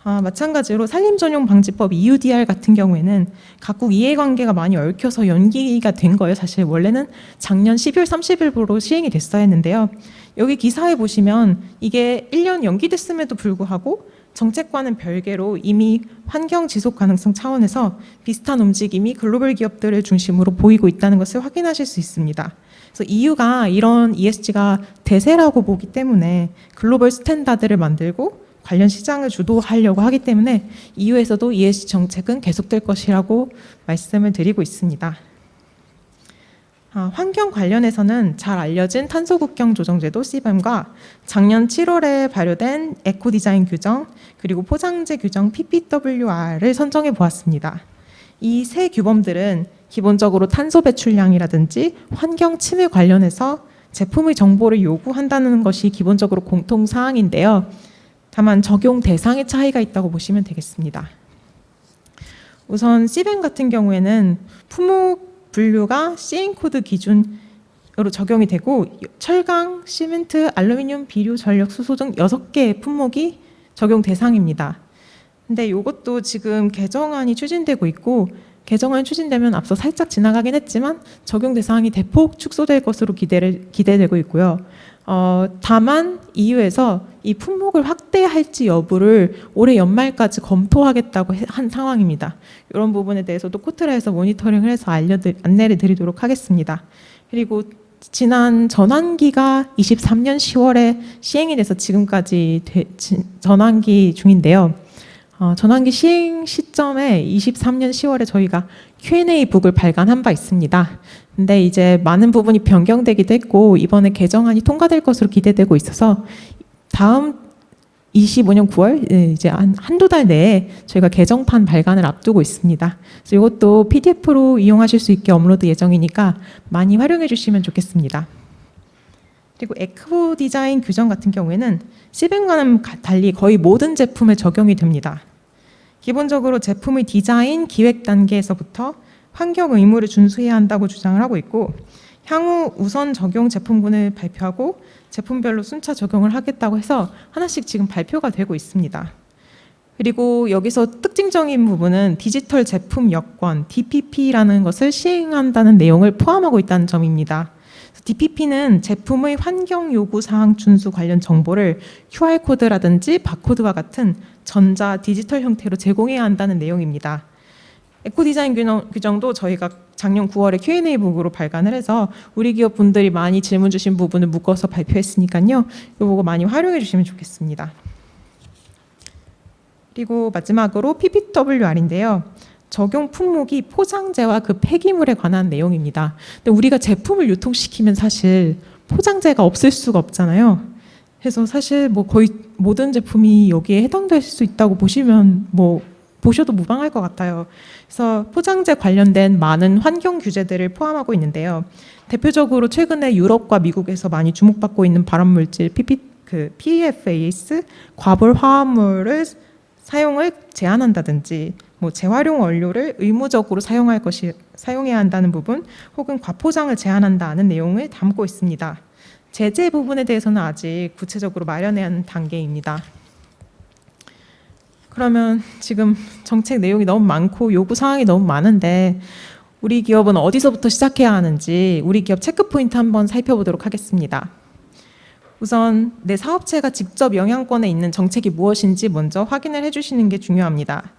마찬가지로 산림전용방지법 EUDR 같은 경우에는 각국 이해관계가 많이 얽혀서 연기가 된 거예요. 사실 원래는 작년 12월 30일부로 시행이 됐어야 했는데요. 여기 기사에 보시면 이게 1년 연기됐음에도 불구하고 정책과는 별개로 이미 환경 지속 가능성 차원에서 비슷한 움직임이 글로벌 기업들을 중심으로 보이고 있다는 것을 확인하실 수 있습니다. 그래서 EU가 이런 ESG가 대세라고 보기 때문에 글로벌 스탠다드를 만들고 관련 시장을 주도하려고 하기 때문에 EU에서도 ESG 정책은 계속될 것이라고 말씀을 드리고 있습니다. 환경 관련해서는 잘 알려진 탄소국경 조정제도 CBAM과 작년 7월에 발효된 에코디자인 규정 그리고 포장재 규정 PPWR을 선정해 보았습니다. 이 세 규범들은 기본적으로 탄소 배출량이라든지 환경 침해 관련해서 제품의 정보를 요구한다는 것이 기본적으로 공통 사항인데요. 다만 적용 대상의 차이가 있다고 보시면 되겠습니다. 우선 CBAM 같은 경우에는 품목 분류가 CN 코드 기준으로 적용이 되고 철강, 시멘트, 알루미늄, 비료, 전력, 수소 등 6개의 품목이 적용 대상입니다. 근데 이것도 지금 개정안이 추진되고 있고 개정안이 추진되면 앞서 살짝 지나가긴 했지만 적용 대상이 대폭 축소될 것으로 기대되고 있고요. 다만 EU에서 이 품목을 확대할지 여부를 올해 연말까지 검토하겠다고 한 상황입니다. 이런 부분에 대해서도 코트라에서 모니터링을 해서 안내를 드리도록 하겠습니다. 그리고 지난 전환기가 23년 10월에 시행이 돼서 지금까지 전환기 중인데요. 전환기 시행 시점에 23년 10월에 저희가 Q&A 북을 발간한 바 있습니다. 근데 이제 많은 부분이 변경되기도 했고 이번에 개정안이 통과될 것으로 기대되고 있어서 다음 25년 9월 이제 한두 달 내에 저희가 개정판 발간을 앞두고 있습니다. 그래서 이것도 PDF로 이용하실 수 있게 업로드 예정이니까 많이 활용해 주시면 좋겠습니다. 그리고 에코 디자인 규정 같은 경우에는 CBAM과는 달리 거의 모든 제품에 적용이 됩니다. 기본적으로 제품의 디자인, 기획 단계에서부터 환경 의무를 준수해야 한다고 주장을 하고 있고 향후 우선 적용 제품군을 발표하고 제품별로 순차 적용을 하겠다고 해서 하나씩 지금 발표가 되고 있습니다. 그리고 여기서 특징적인 부분은 디지털 제품 여권, DPP라는 것을 시행한다는 내용을 포함하고 있다는 점입니다. DPP는 제품의 환경 요구 사항 준수 관련 정보를 QR코드라든지 바코드와 같은 전자 디지털 형태로 제공해야 한다는 내용입니다. 에코디자인 규정도 저희가 작년 9월에 Q&A 북으로 발간을 해서 우리 기업 분들이 많이 질문 주신 부분을 묶어서 발표했으니까요. 이거 많이 활용해 주시면 좋겠습니다. 그리고 마지막으로 PPWR인데요. 적용 품목이 포장재와 그 폐기물에 관한 내용입니다. 근데 우리가 제품을 유통시키면 사실 포장재가 없을 수가 없잖아요. 그래서 사실 뭐 거의 모든 제품이 여기에 해당될 수 있다고 보시면 보셔도 무방할 것 같아요. 그래서 포장재 관련된 많은 환경 규제들을 포함하고 있는데요. 대표적으로 최근에 유럽과 미국에서 많이 주목받고 있는 발암물질 PFAS, 과볼 화합물을 사용을 제한한다든지 재활용 원료를 의무적으로 사용해야 한다는 부분 혹은 과포장을 제한한다는 내용을 담고 있습니다. 제재 부분에 대해서는 아직 구체적으로 마련해야 하는 단계입니다. 그러면 지금 정책 내용이 너무 많고 요구 사항이 너무 많은데 우리 기업은 어디서부터 시작해야 하는지 우리 기업 체크 포인트 한번 살펴보도록 하겠습니다. 우선 내 사업체가 직접 영향권에 있는 정책이 무엇인지 먼저 확인을 해주시는 게 중요합니다.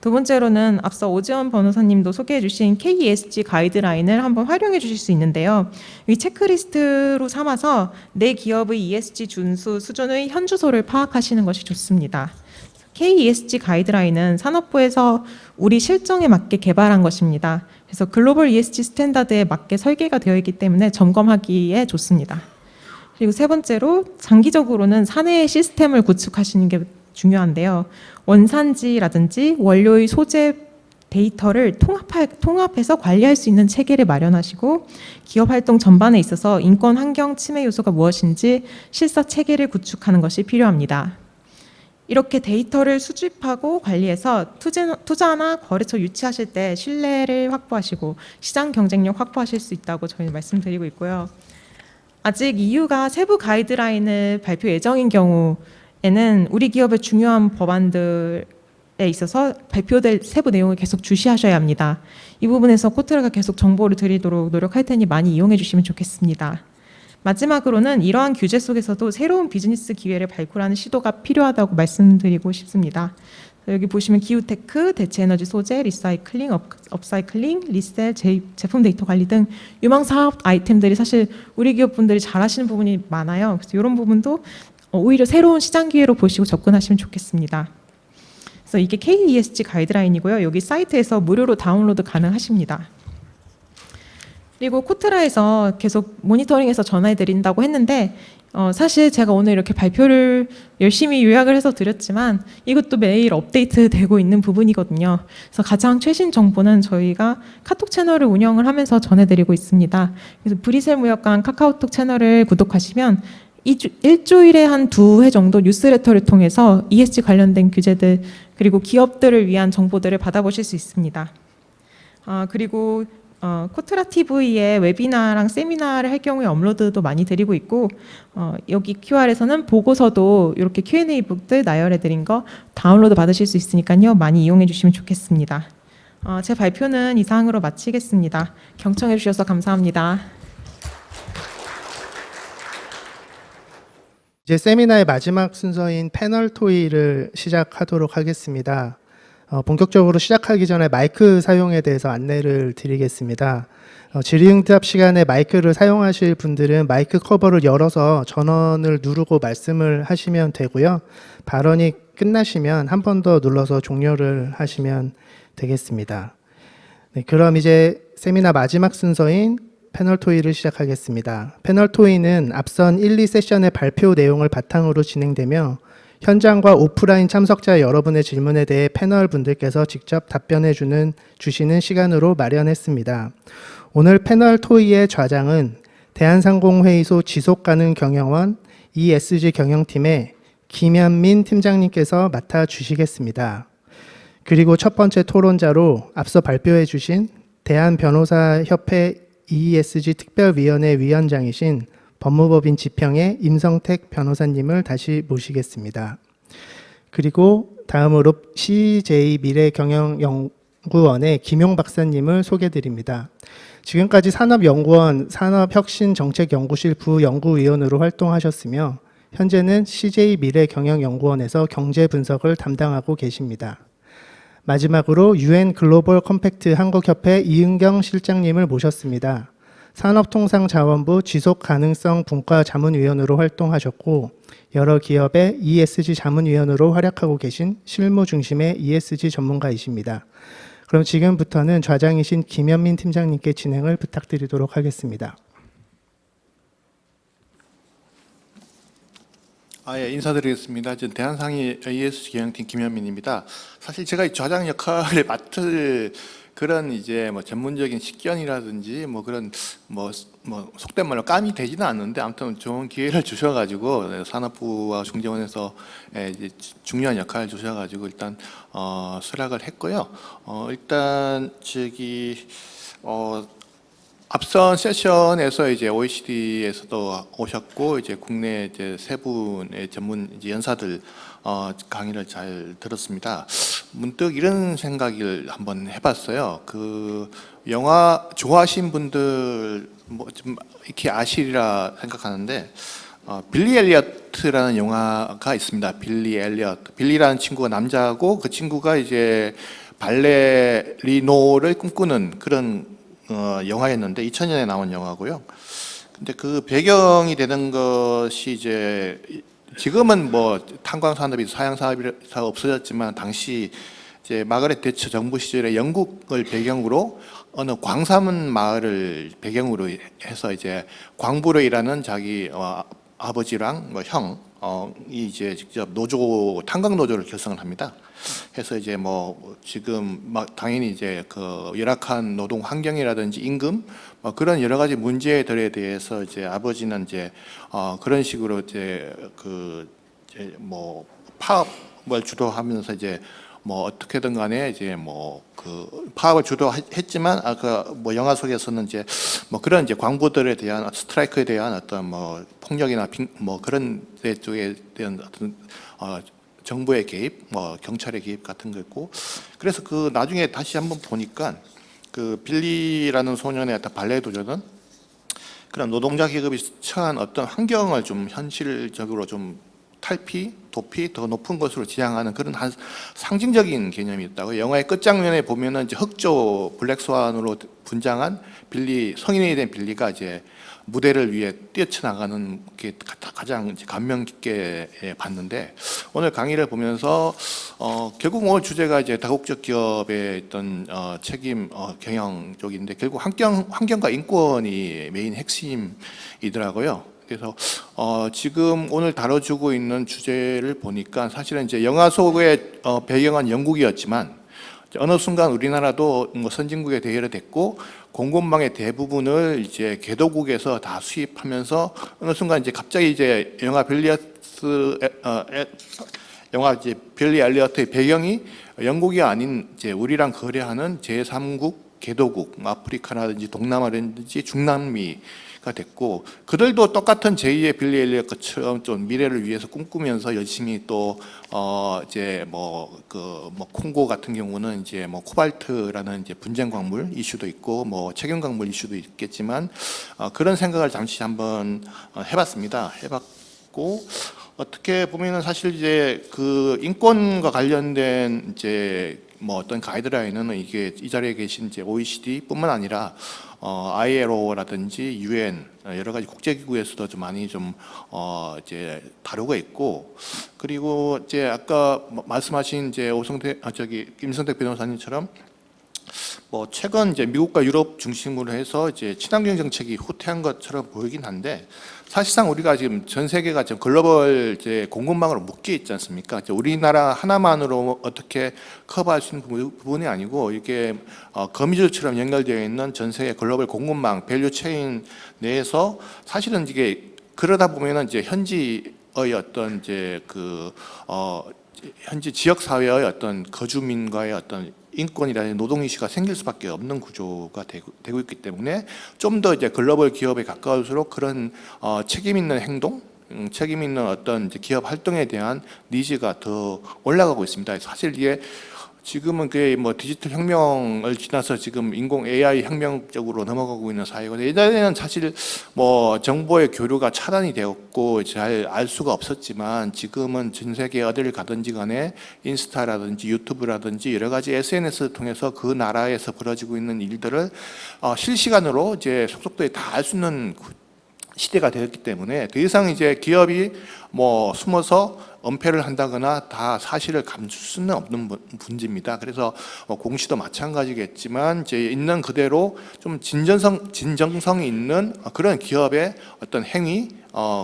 두 번째로는 앞서 오지원 변호사님도 소개해 주신 KESG 가이드라인을 한번 활용해 주실 수 있는데요. 이 체크리스트로 삼아서 내 기업의 ESG 준수 수준의 현주소를 파악하시는 것이 좋습니다. KESG 가이드라인은 산업부에서 우리 실정에 맞게 개발한 것입니다. 그래서 글로벌 ESG 스탠다드에 맞게 설계가 되어 있기 때문에 점검하기에 좋습니다. 그리고 세 번째로 장기적으로는 사내 시스템을 구축하시는 게 중요한데요. 원산지라든지 원료의 소재 데이터를 통합해서 관리할 수 있는 체계를 마련하시고 기업 활동 전반에 있어서 인권 환경 침해 요소가 무엇인지 실사 체계를 구축하는 것이 필요합니다. 이렇게 데이터를 수집하고 관리해서 투자나 거래처 유치하실 때 신뢰를 확보하시고 시장 경쟁력 확보하실 수 있다고 저희 말씀드리고 있고요. 아직 EU가 세부 가이드라인을 발표 예정인 경우에는 우리 기업의 중요한 법안들에 있어서 발표될 세부 내용을 계속 주시하셔야 합니다. 이 부분에서 코트라가 계속 정보를 드리도록 노력할 테니 많이 이용해 주시면 좋겠습니다. 마지막으로는 이러한 규제 속에서도 새로운 비즈니스 기회를 발굴하는 시도가 필요하다고 말씀드리고 싶습니다. 여기 보시면 기후테크, 대체에너지 소재, 리사이클링, 업사이클링, 리셀, 제품 데이터 관리 등 유망 사업 아이템들이 사실 우리 기업분들이 잘하시는 부분이 많아요. 그래서 이런 부분도 오히려 새로운 시장 기회로 보시고 접근하시면 좋겠습니다. 그래서 이게 KESG 가이드라인이고요. 여기 사이트에서 무료로 다운로드 가능하십니다. 그리고 코트라에서 계속 모니터링해서 전해드린다고 했는데 사실 제가 오늘 이렇게 발표를 열심히 요약을 해서 드렸지만 이것도 매일 업데이트 되고 있는 부분이거든요. 그래서 가장 최신 정보는 저희가 카톡 채널을 운영을 하면서 전해드리고 있습니다. 그래서 브리셀 무역관 카카오톡 채널을 구독하시면 일주일에 한 2회 정도 뉴스레터를 통해서 ESG 관련된 규제들 그리고 기업들을 위한 정보들을 받아보실 수 있습니다. 그리고 코트라 TV에 웨비나랑 세미나를 할 경우에 업로드도 많이 드리고 있고 여기 QR에서는 보고서도 이렇게 Q&A 북들 나열해 드린 거 다운로드 받으실 수 있으니까요. 많이 이용해 주시면 좋겠습니다. 제 발표는 이상으로 마치겠습니다. 경청해 주셔서 감사합니다. 이제 세미나의 마지막 순서인 패널 토의를 시작하도록 하겠습니다. 본격적으로 시작하기 전에 마이크 사용에 대해서 안내를 드리겠습니다. 질의응답 시간에 마이크를 사용하실 분들은 마이크 커버를 열어서 전원을 누르고 말씀을 하시면 되고요. 발언이 끝나시면 한 번 더 눌러서 종료를 하시면 되겠습니다. 네, 그럼 이제 세미나 마지막 순서인 패널 토의를 시작하겠습니다. 패널 토의는 앞선 1, 2세션의 발표 내용을 바탕으로 진행되며 현장과 오프라인 참석자 여러분의 질문에 대해 패널 분들께서 직접 답변해 주시는 시간으로 마련했습니다. 오늘 패널 토의의 좌장은 대한상공회의소 지속가능경영원 ESG 경영팀의 김현민 팀장님께서 맡아주시겠습니다. 그리고 첫 번째 토론자로 앞서 발표해 주신 대한변호사협회 ESG 특별위원회 위원장이신 법무법인 지평의 임성택 변호사님을 다시 모시겠습니다. 그리고 다음으로 CJ 미래경영연구원의 김용 박사님을 소개드립니다. 지금까지 산업연구원 산업혁신정책연구실 부연구위원으로 활동하셨으며 현재는 CJ 미래경영연구원에서 경제분석을 담당하고 계십니다. 마지막으로 UN 글로벌 컴팩트 한국협회 이은경 실장님을 모셨습니다. 산업통상자원부 지속가능성 분과자문위원으로 활동하셨고 여러 기업의 ESG 자문위원으로 활약하고 계신 실무 중심의 ESG 전문가이십니다. 그럼 지금부터는 좌장이신 김현민 팀장님께 진행을 부탁드리도록 하겠습니다. 예, 인사드리겠습니다. 저는 대한상의 ESG 경영팀 김현민입니다. 사실 제가 이 좌장 역할을 맡을 그런 이제 뭐 전문적인 식견이라든지 뭐 그런 뭐 속된 말로 깜이 되지는 않는데 아무튼 좋은 기회를 주셔가지고 산업부와 중재원에서 이제 중요한 역할을 주셔가지고 일단 수락을 했고요. 일단 앞선 세션에서 이제 OECD에서도 오셨고 이제 국내 이제 세 분의 전문 이제 연사들 강의를 잘 들었습니다. 문득 이런 생각을 한번 해봤어요. 그 영화 좋아하신 분들 뭐 좀 이렇게 아시리라 생각하는데 빌리 엘리어트라는 영화가 있습니다. 빌리 엘리어트. 빌리라는 친구가 남자고 그 친구가 이제 발레리노를 꿈꾸는 그런 영화였는데 2000년에 나온 영화고요. 근데 그 배경이 되는 것이 이제 지금은 뭐 탄광 산업이 사양 사업이 없어졌지만 당시 이제 마가렛 대처 정부 시절에 영국을 배경으로 어느 광산 마을을 배경으로 해서 이제 광부로 일하는 자기 아버지랑 뭐 형이 이제 직접 노조 탄광 노조를 결성을 합니다. 해서 이제 뭐 지금 막 당연히 이제 그 열악한 노동 환경이라든지 임금 뭐 그런 여러 가지 문제들에 대해서 이제 아버지는 이제 그런 식으로 이제 그 이제 뭐 파업을 주도하면서 이제 뭐 어떻게든 간에 이제 뭐 그 파업을 주도했지만 그 뭐 영화 속에서는 이제 뭐 그런 이제 광부들에 대한 스트라이크에 대한 어떤 뭐 폭력이나 뭐 그런 데 쪽에 대한 어떤 정부의 개입, 뭐 경찰의 개입 같은 거 있고, 그래서 그 나중에 다시 한번 보니까 그 빌리라는 소년의 어떤 발레 도전은 그런 노동자 계급이 처한 어떤 환경을 좀 현실적으로 좀 탈피, 도피 더 높은 것으로 지향하는 그런 한 상징적인 개념이 있다고. 영화의 끝장면에 보면은 이제 흑조 블랙스완으로 분장한 빌리, 성인이 된 빌리가 이제 무대를 위해 뛰어나가는 게 가장 감명 깊게 봤는데, 오늘 강의를 보면서 결국 오늘 주제가 이제 다국적 기업의 어떤 책임 경영 쪽인데, 결국 환경과 인권이 메인 핵심이더라고요. 그래서 지금 오늘 다뤄주고 있는 주제를 보니까 사실은 이제 영화 속의 배경은 영국이었지만 어느 순간 우리나라도 뭐 선진국에 대열이 됐고 공급망의 대부분을 이제 개도국에서 다 수입하면서 어느 순간 이제 갑자기 이제 영화 빌리 엘리어트의 배경이 영국이 아닌 이제 우리랑 거래하는 제3국 개도국, 아프리카라든지 동남아라든지 중남미가 됐고, 그들도 똑같은 제2의 빌리 엘리엇 것처럼 좀 미래를 위해서 꿈꾸면서 열심히 또 이제 뭐 콩고 같은 경우는 이제 뭐 코발트라는 이제 분쟁 광물 이슈도 있고 뭐 채균 광물 이슈도 있겠지만 그런 생각을 잠시 한번 해봤습니다. 해봤고, 어떻게 보면은 사실 이제 그 인권과 관련된 이제 뭐 어떤 가이드라인은 이게 이 자리에 계신 이제 OECD뿐만 아니라 ILO라든지 UN 여러 가지 국제기구에서도 좀 많이 좀 이제 다루고 있고, 그리고 이제 아까 말씀하신 이제 김성택 변호사님처럼 뭐 최근 이제 미국과 유럽 중심으로 해서 이제 친환경 정책이 후퇴한 것처럼 보이긴 한데, 사실상 우리가 지금 전 세계가 지금 글로벌 이제 공급망으로 묶여 있지 않습니까? 이제 우리나라 하나만으로 어떻게 커버할 수 있는 부분이 아니고, 이게 거미줄처럼 연결되어 있는 전 세계 글로벌 공급망 밸류 체인 내에서 사실은 이게 그러다 보면은 이제 현지의 어떤 이제 현지 지역 사회의 어떤 거주민과의 어떤 인권이라는 노동 이슈가 생길 수밖에 없는 구조가 되고 있기 때문에 좀 더 이제 글로벌 기업에 가까울수록 그런 책임 있는 행동, 책임 있는 어떤 이제 기업 활동에 대한 니즈가 더 올라가고 있습니다. 사실 이게 지금은 그게 뭐 디지털 혁명을 지나서 지금 인공 AI 혁명 쪽으로 넘어가고 있는 사회고, 예전에는 사실 뭐 정보의 교류가 차단이 되었고 잘 알 수가 없었지만, 지금은 전 세계 어디를 가든지 간에 인스타라든지 유튜브라든지 여러 가지 SNS를 통해서 그 나라에서 벌어지고 있는 일들을 실시간으로 이제 속속도에 다 알 수 있는 시대가 되었기 때문에 더 이상 이제 기업이 뭐 숨어서 은폐를 한다거나 다 사실을 감출 수는 없는 문제입니다. 그래서 공시도 마찬가지겠지만 이제 있는 그대로 좀 진정성이 있는 그런 기업의 어떤 행위,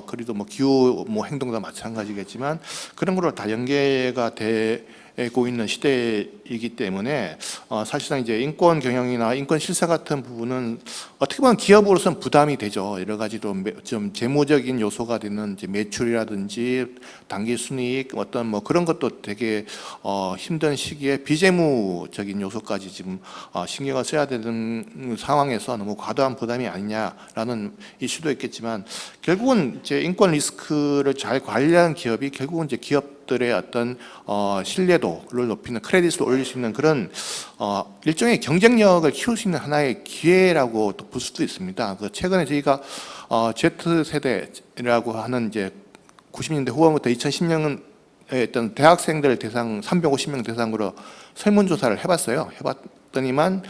그리고 뭐 기후 뭐 행동도 마찬가지겠지만 그런 걸로 다 연계가 되고 있는 시대이기 때문에 사실상 이제 인권 경영이나 인권 실사 같은 부분은 어떻게 보면 기업으로서는 부담이 되죠. 여러 가지로 좀 재무적인 요소가 되는 이제 매출이라든지 단기 순이익 어떤 뭐 그런 것도 되게 힘든 시기에 비재무적인 요소까지 지금 신경을 써야 되는 상황에서 너무 과도한 부담이 아니냐라는 이슈도 있겠지만, 결국은 이제 인권 리스크를 잘 관리하는 기업이 결국은 이제 기업들의 어떤 신뢰도를 높이는, 크레딧을 올릴 수 있는 그런 일종의 경쟁력을 키울 수 있는 하나의 기회라고 또 볼 수도 있습니다. 그 최근에 저희가 Z 세대라고 하는 이제 90년대 후반부터 2010년에 어떤 대학생들 대상 350명 대상으로 설문조사를 해봤어요. 해봤더니만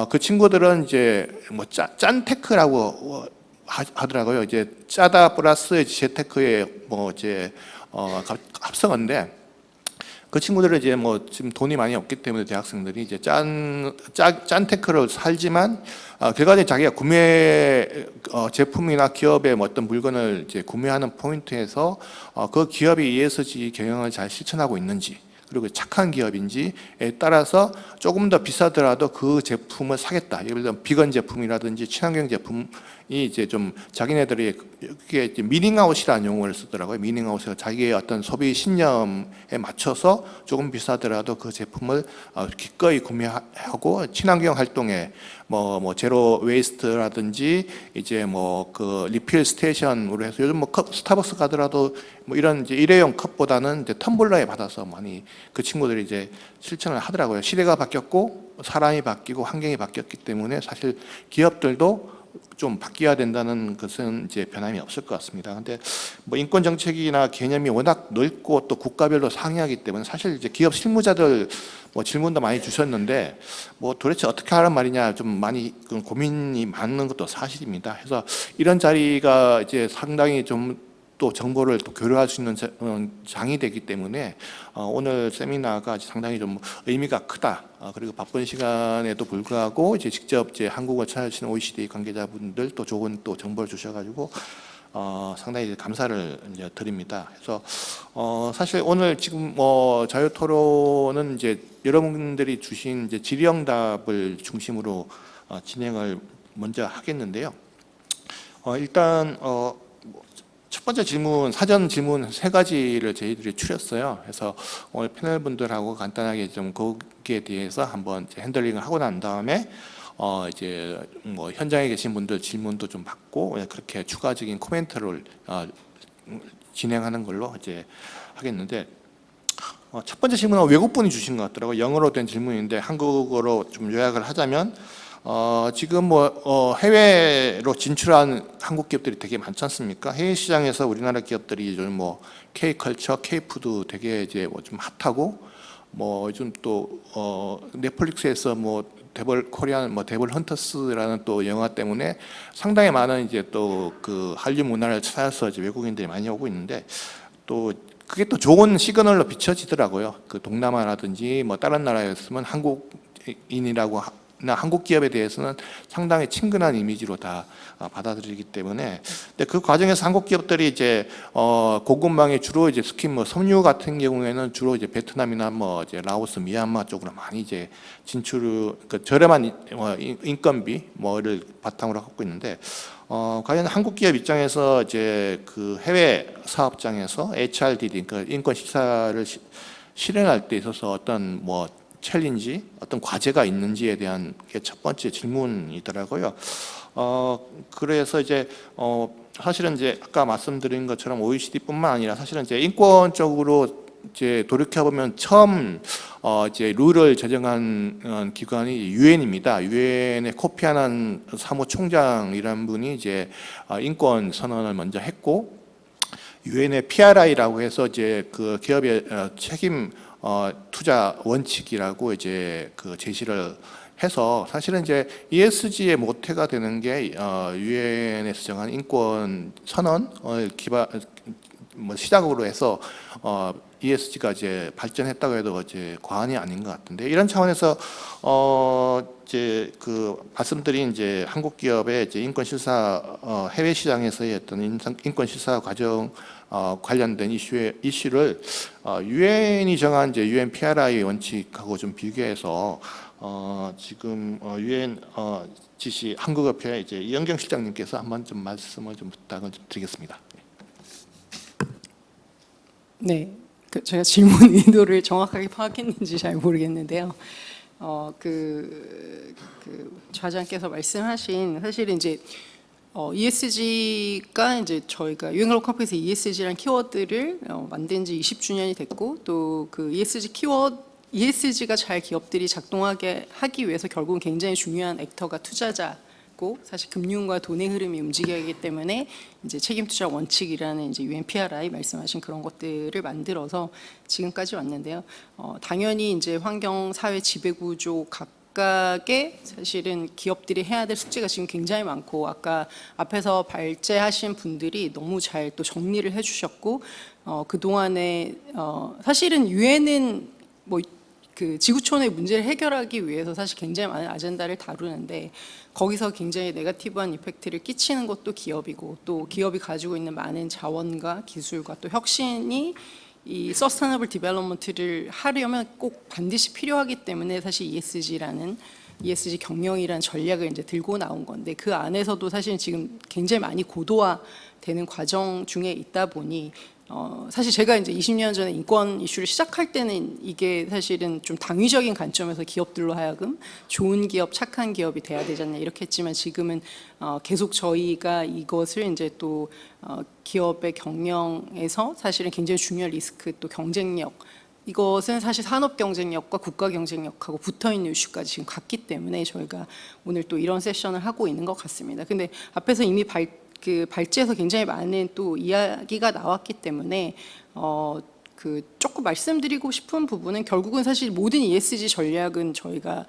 그 친구들은 이제 뭐 짠테크라고 하더라고요. 이제 짜다 플러스 재테크의 뭐 이제 합성어인데 그 친구들은 이제 뭐 지금 돈이 많이 없기 때문에 대학생들이 이제 짠 테크를 살지만 결과적으로 자기가 구매 제품이나 기업의 뭐 어떤 물건을 이제 구매하는 포인트에서 그 기업이 ESG 경영을 잘 실천하고 있는지 그리고 착한 기업인지에 따라서 조금 더 비싸더라도 그 제품을 사겠다. 예를 들면 비건 제품이라든지 친환경 제품이 이제 좀 자기네들이 이게 이제 미닝아웃이라는 용어를 쓰더라고요. 미닝아웃은 자기의 어떤 소비 신념에 맞춰서 조금 비싸더라도 그 제품을 기꺼이 구매하고 친환경 활동에 뭐 제로 웨이스트라든지 이제 뭐 그 리필 스테이션으로 해서 요즘 뭐 컵 스타벅스 가더라도 뭐 이런 이제 일회용 컵보다는 이제 텀블러에 받아서 많이 그 친구들이 이제 실천을 하더라고요. 시대가 바뀌었고 사람이 바뀌고 환경이 바뀌었기 때문에 사실 기업들도 좀 바뀌어야 된다는 것은 이제 변함이 없을 것 같습니다. 근데 뭐 인권 정책이나 개념이 워낙 넓고 또 국가별로 상이하기 때문에 사실 이제 기업 실무자들 뭐 질문도 많이 주셨는데 뭐 도대체 어떻게 하란 말이냐 좀 많이 고민이 많은 것도 사실입니다. 그래서 이런 자리가 이제 상당히 좀 또 정보를 또 교류할 수 있는 장이 되기 때문에 오늘 세미나가 상당히 좀 의미가 크다. 그리고 바쁜 시간에도 불구하고 이제 직접 이제 한국을 찾아주신 OECD 관계자분들 또 좋은 또 정보를 주셔가지고 상당히 이제 감사를 이제 드립니다. 그래서 사실 오늘 지금 뭐 자유 토론은 이제 여러분들이 주신 이제 질의응답을 중심으로 진행을 먼저 하겠는데요. 일단 첫 번째 질문, 사전 질문 3가지를 저희들이 추렸어요. 그래서 오늘 패널 분들하고 간단하게 좀 거기에 대해서 한번 핸들링을 하고 난 다음에 이제 뭐 현장에 계신 분들 질문도 좀 받고 그렇게 추가적인 코멘트를 진행하는 걸로 이제 하겠는데 첫 번째 질문은 외국분이 주신 것 같더라고요. 영어로 된 질문인데 한국어로 좀 요약을 하자면 지금 뭐 해외로 진출한 한국 기업들이 되게 많지 않습니까? 해외 시장에서 우리나라 기업들이 요즘 뭐 K컬처, K푸드 되게 이제 뭐 좀 핫하고 뭐 요즘 또 넷플릭스에서 뭐 데블 코리안 뭐 데블 헌터스라는 또 영화 때문에 상당히 많은 이제 또 그 한류 문화를 찾아서 이제 외국인들이 많이 오고 있는데 또 그게 또 좋은 시그널로 비춰지더라고요. 그 동남아라든지 뭐 다른 나라였으면 한국인이라고 나 한국 기업에 대해서는 상당히 친근한 이미지로 다 받아들이기 때문에 근데 그 과정에서 한국 기업들이 이제 공급망에 주로 이제 스킨 뭐 섬유 같은 경우에는 주로 이제 베트남이나 뭐 이제 라오스, 미얀마 쪽으로 많이 이제 진출을 그 저렴한 인건비 뭐를 바탕으로 하고 있는데 과연 한국 기업 입장에서 이제 그 해외 사업장에서 HRDD 그러니까 인권 실사를 실현할 때 있어서 어떤 뭐 챌린지, 어떤 과제가 있는지에 대한 게 첫 번째 질문이더라고요. 그래서 이제 사실은 이제 아까 말씀드린 것처럼 OECD뿐만 아니라 사실은 이제 인권적으로 이제 돌이켜 보면 처음 이제 룰을 제정한 기관이 유엔입니다. 유엔의 코피아난 사무총장이라는 분이 이제 인권 선언을 먼저 했고 유엔의 PRI라고 해서 이제 그 기업의 책임 투자 원칙이라고 이제 그 제시를 해서 사실은 이제 ESG의 모태가 되는 게 유엔에서 정한 인권 선언을 기반 뭐 시작으로 해서 ESG가 이제 발전했다고 해도 이제 과언이 아닌 것 같은데 이런 차원에서 이제 그 말씀드린 이제 한국 기업의 이제 인권 실사 해외 시장에서의 어떤 인권 실사 과정 관련된 이슈를 유엔이 정한 이제 UN PRI 원칙하고 좀 비교해서 지금 유엔 지시 한국협회 이제 이영경 실장님께서 한번 좀 말씀을 좀 부탁을 좀 드리겠습니다. 네, 제가 질문 의도를 정확하게 파악했는지 잘 모르겠는데요. 좌장께서 말씀하신 사실은 이제 ESG가 이제 저희가 유엔글로벌 컴퍼니에서 ESG라는 키워드를 만든 지 20주년이 됐고 또 그 ESG가 잘 기업들이 작동하게 하기 위해서 결국은 굉장히 중요한 액터가 투자자고 사실 금융과 돈의 흐름이 움직여야 하기 때문에 이제 책임 투자 원칙이라는 이제 UN PRI 말씀하신 그런 것들을 만들어서 지금까지 왔는데요. 당연히 이제 환경, 사회, 지배 구조 각 각각의 사실은 기업들이 해야 될 숙제가 지금 굉장히 많고 아까 앞에서 발제하신 분들이 너무 잘 또 정리를 해주셨고 그 동안에 사실은 유엔은 뭐 그 지구촌의 문제를 해결하기 위해서 사실 굉장히 많은 아젠다를 다루는데 거기서 굉장히 네거티브한 이펙트를 끼치는 것도 기업이고 또 기업이 가지고 있는 많은 자원과 기술과 또 혁신이 이 서스테너블 디벨롭먼트를 하려면 꼭 반드시 필요하기 때문에 사실 ESG라는 ESG 경영이라는 전략을 이제 들고 나온 건데 그 안에서도 사실 지금 굉장히 많이 고도화되는 과정 중에 있다 보니 사실 제가 이제 20년 전에 인권 이슈를 시작할 때는 이게 사실은 좀 당위적인 관점에서 기업들로 하여금 좋은 기업, 착한 기업이 돼야 되지 않냐 이렇게 했지만 지금은 계속 저희가 이것을 이제 또 기업의 경영에서 사실은 굉장히 중요한 리스크 또 경쟁력 이것은 사실 산업 경쟁력과 국가 경쟁력하고 붙어 있는 이슈까지 지금 같기 때문에 저희가 오늘 또 이런 세션을 하고 있는 것 같습니다. 근데 앞에서 이미 발제에서 굉장히 많은 또 이야기가 나왔기 때문에 그 조금 말씀드리고 싶은 부분은 결국은 사실 모든 ESG 전략은 저희가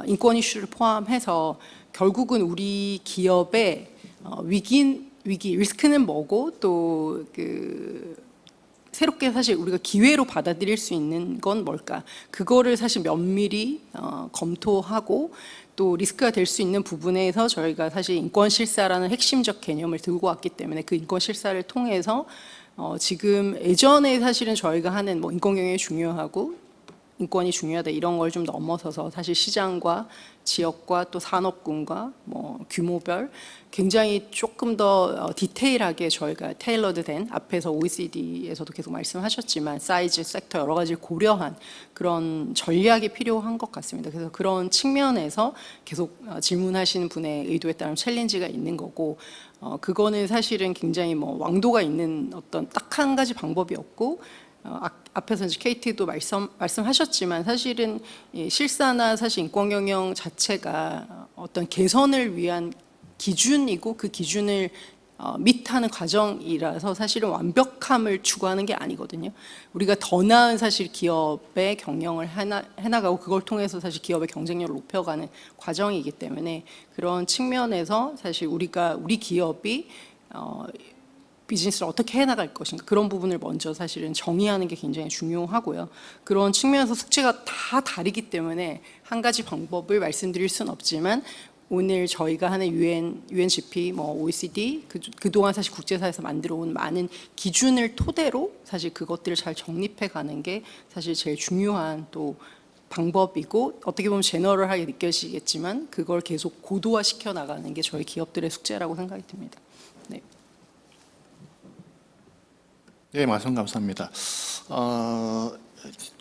인권 이슈를 포함해서 결국은 우리 기업의 위기 리스크는 뭐고 또 그 새롭게 사실 우리가 기회로 받아들일 수 있는 건 뭘까? 그거를 사실 면밀히 검토하고 또 리스크가 될 수 있는 부분에서 저희가 사실 인권 실사라는 핵심적 개념을 들고 왔기 때문에 그 인권 실사를 통해서 지금 예전에 사실은 저희가 하는 뭐 인권 경영이 중요하고 인권이 중요하다 이런 걸 좀 넘어서서 사실 시장과 지역과 또 산업군과 뭐 규모별 굉장히 조금 더 디테일하게 저희가 테일러드된 앞에서 OECD에서도 계속 말씀하셨지만 사이즈, 섹터 여러 가지를 고려한 그런 전략이 필요한 것 같습니다. 그래서 그런 측면에서 계속 질문하시는 분의 의도에 따른 챌린지가 있는 거고 그거는 사실은 굉장히 뭐 왕도가 있는 어떤 딱 한 가지 방법이 없고 앞에서 이제 KT도 말씀하셨지만 사실은 실사나 사실 인권 경영 자체가 어떤 개선을 위한 기준이고 그 기준을 밑하는 과정이라서 사실은 완벽함을 추구하는 게 아니거든요. 우리가 더 나은 사실 기업의 경영을 해나가고 그걸 통해서 사실 기업의 경쟁력을 높여가는 과정이기 때문에 그런 측면에서 사실 우리 기업이 비즈니스를 어떻게 해나갈 것인가 그런 부분을 먼저 사실은 정의하는 게 굉장히 중요하고요. 그런 측면에서 숙제가 다 다르기 때문에 한 가지 방법을 말씀드릴 수는 없지만 오늘 저희가 하는 UNGP, 뭐 OECD 그동안 사실 국제사회에서 만들어온 많은 기준을 토대로 사실 그것들을 잘 정립해 가는 게 사실 제일 중요한 또 방법이고 어떻게 보면 제너럴하게 느껴지겠지만 그걸 계속 고도화시켜 나가는 게 저희 기업들의 숙제라고 생각이 듭니다. 네. 네, 말씀 감사합니다.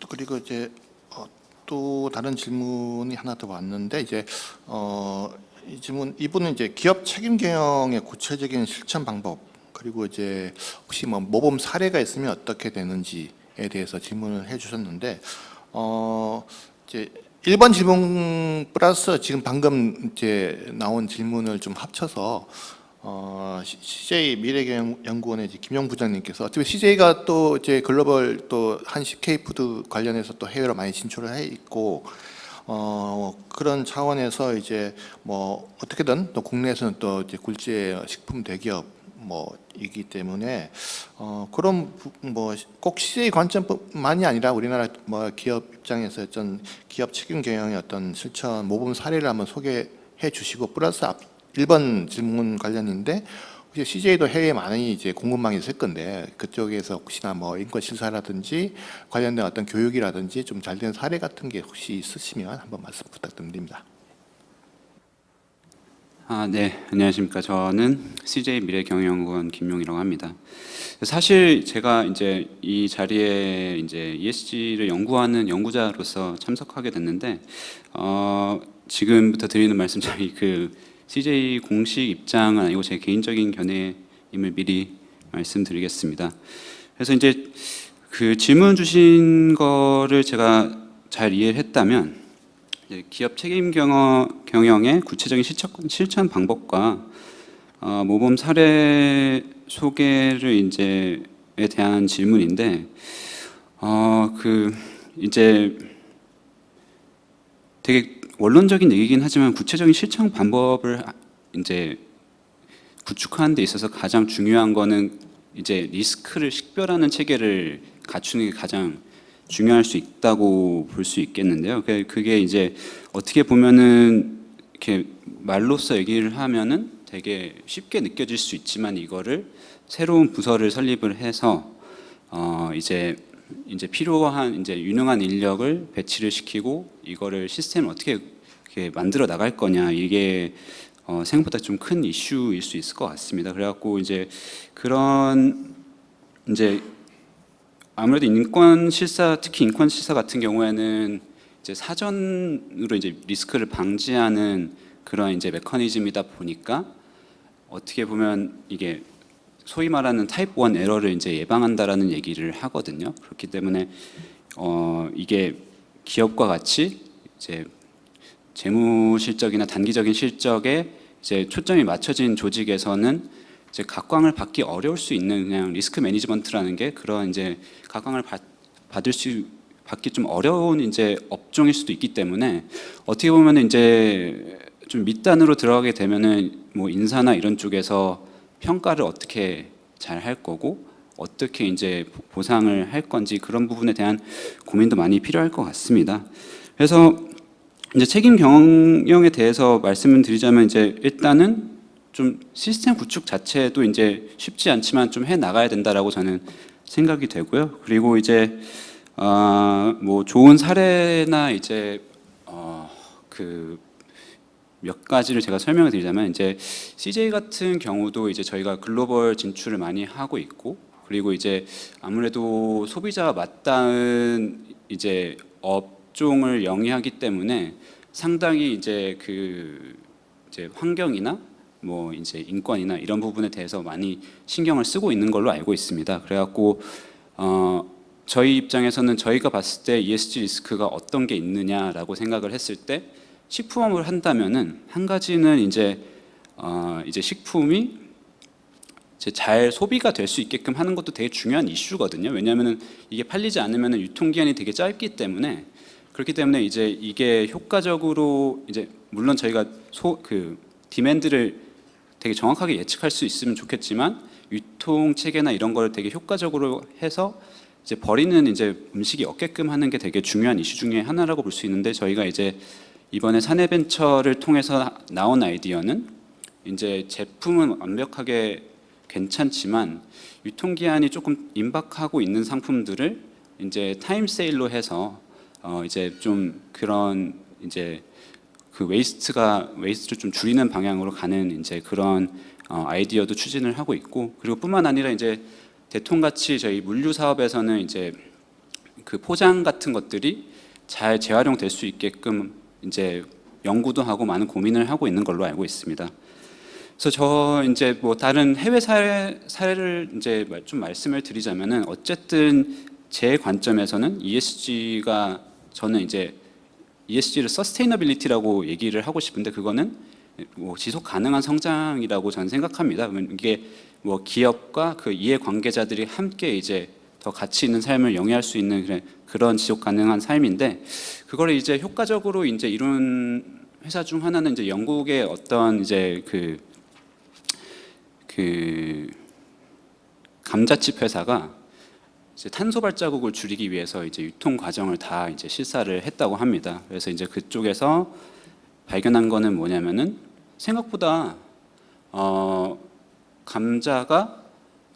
그리고 이제 또 다른 질문이 하나 더 왔는데 이제 이 질문 이분은 이제 기업 책임 경영의 구체적인 실천 방법 그리고 이제 혹시 뭐 모범 사례가 있으면 어떻게 되는지에 대해서 질문을 해주셨는데 이제 1번 질문 플러스 지금 방금 이제 나온 질문을 좀 합쳐서 CJ 미래경영연구원의 김용 부장님께서 어차피 CJ가 또 이제 글로벌 또 한식 K푸드 관련해서 또 해외로 많이 진출을 해 있고 그런 차원에서 이제 뭐 어떻게든 또 국내에서는 또 이제 굴지의 식품 대기업 뭐이기 때문에 그런 뭐 꼭 CJ 관점만이 아니라 우리나라 뭐 기업 입장에서 어떤 기업 책임 경영의 어떤 실천 모범 사례를 한번 소개해 주시고 플러스 1번 질문 관련인데 혹시 CJ도 해외에 많이 이제 공급망이 있을 건데 그쪽에서 혹시나 뭐 인권 실사라든지 관련된 어떤 교육이라든지 좀 잘 된 사례 같은 게 혹시 있으시면 한번 말씀 부탁드립니다. 네, 안녕하십니까. 저는 CJ 미래경영연구원 김용이라고 합니다. 사실 제가 이제 이 자리에 이제 ESG를 연구하는 연구자로서 참석하게 됐는데 지금부터 드리는 말씀 저희 그 CJ 공식 입장은 아니고 제 개인적인 견해임을 미리 말씀드리겠습니다. 그래서 이제 그 질문 주신 거를 제가 잘 이해를 했다면 기업 책임 경영의 구체적인 실천 방법과 모범 사례 소개를 이제에 대한 질문인데 그 이제 되게 원론적인 얘기긴 하지만 구체적인 실천 방법을 이제 구축하는 데 있어서 가장 중요한 거는 이제 리스크를 식별하는 체계를 갖추는 게 가장 중요할 수 있다고 볼 수 있겠는데요. 그게 이제 어떻게 보면은 이렇게 말로써 얘기를 하면은 되게 쉽게 느껴질 수 있지만 이거를 새로운 부서를 설립을 해서 이제 필요한 이제 유능한 인력을 배치를 시키고 이거를 시스템을 어떻게 이렇게 만들어 나갈 거냐 이게 생각보다 좀 큰 이슈일 수 있을 것 같습니다. 그래갖고 이제 그런 이제 아무래도 인권 실사 특히 인권 실사 같은 경우에는 이제 사전으로 이제 리스크를 방지하는 그런 이제 메커니즘이다 보니까 어떻게 보면 이게 소위 말하는 타입 1 에러를 이제 예방한다라는 얘기를 하거든요. 그렇기 때문에 이게 기업과 같이 이제 재무 실적이나 단기적인 실적에 이제 초점이 맞춰진 조직에서는 이제 각광을 받기 어려울 수 있는 그냥 리스크 매니지먼트라는 게 그런 이제 각광을 받기 좀 어려운 이제 업종일 수도 있기 때문에 어떻게 보면 이제 좀 밑단으로 들어가게 되면은 뭐 인사나 이런 쪽에서 평가를 어떻게 잘 할 거고 어떻게 이제 보상을 할 건지 그런 부분에 대한 고민도 많이 필요할 것 같습니다. 그래서 이제 책임 경영에 대해서 말씀을 드리자면 이제 일단은 좀 시스템 구축 자체도 이제 쉽지 않지만 좀 해 나가야 된다라고 저는 생각이 되고요. 그리고 이제 뭐 좋은 사례나 이제 그 몇 가지를 제가 설명을 드리자면 이제 CJ 같은 경우도 이제 저희가 글로벌 진출을 많이 하고 있고 그리고 이제 아무래도 소비자와 맞닿은 이제 업종을 영위하기 때문에 상당히 이제 그 이제 환경이나 뭐 이제 인권이나 이런 부분에 대해서 많이 신경을 쓰고 있는 걸로 알고 있습니다. 그래갖고 저희 입장에서는 저희가 봤을 때 ESG 리스크가 어떤 게 있느냐라고 생각을 했을 때 식품업을 한다면은 한 가지는 이제 식품이 이제 잘 소비가 될 수 있게끔 하는 것도 되게 중요한 이슈거든요. 왜냐하면은 이게 팔리지 않으면은 유통기한이 되게 짧기 때문에 그렇기 때문에 이제 이게 효과적으로 이제 물론 저희가 디맨드를 되게 정확하게 예측할 수 있으면 좋겠지만 유통 체계나 이런 걸 되게 효과적으로 해서 이제 버리는 이제 음식이 없게끔 하는 게 되게 중요한 이슈 중에 하나라고 볼 수 있는데 저희가 이제 이번에 사내벤처를 통해서 나온 아이디어는 이제 제품은 완벽하게 괜찮지만 유통기한이 조금 임박하고 있는 상품들을 이제 타임 세일로 해서 이제 좀 그런 이제 그 웨이스트를 좀 줄이는 방향으로 가는 이제 그런 아이디어도 추진을 하고 있고 그리고 뿐만 아니라 이제 대통같이 저희 물류 사업에서는 이제 그 포장 같은 것들이 잘 재활용될 수 있게끔 이제 연구도 하고 많은 고민을 하고 있는 걸로 알고 있습니다. 그래서 저 이제 뭐 다른 해외 사례를 이제 좀 말씀을 드리자면은 어쨌든 제 관점에서는 ESG가 저는 이제 ESG를 서스테이너빌리티라고 얘기를 하고 싶은데 그거는 뭐 지속 가능한 성장이라고 저는 생각합니다. 이게 뭐 기업과 그 이해 관계자들이 함께 이제 더 가치 있는 삶을 영위할 수 있는 그런 지속 가능한 삶인데 그거를 이제 효과적으로 이제 이룬 회사 중 하나는 이제 영국의 어떤 이제 그 감자칩 회사가 이제 탄소 발자국을 줄이기 위해서 이제 유통 과정을 다 이제 실사를 했다고 합니다. 그래서 이제 그쪽에서 발견한 거는 뭐냐면은 생각보다 감자가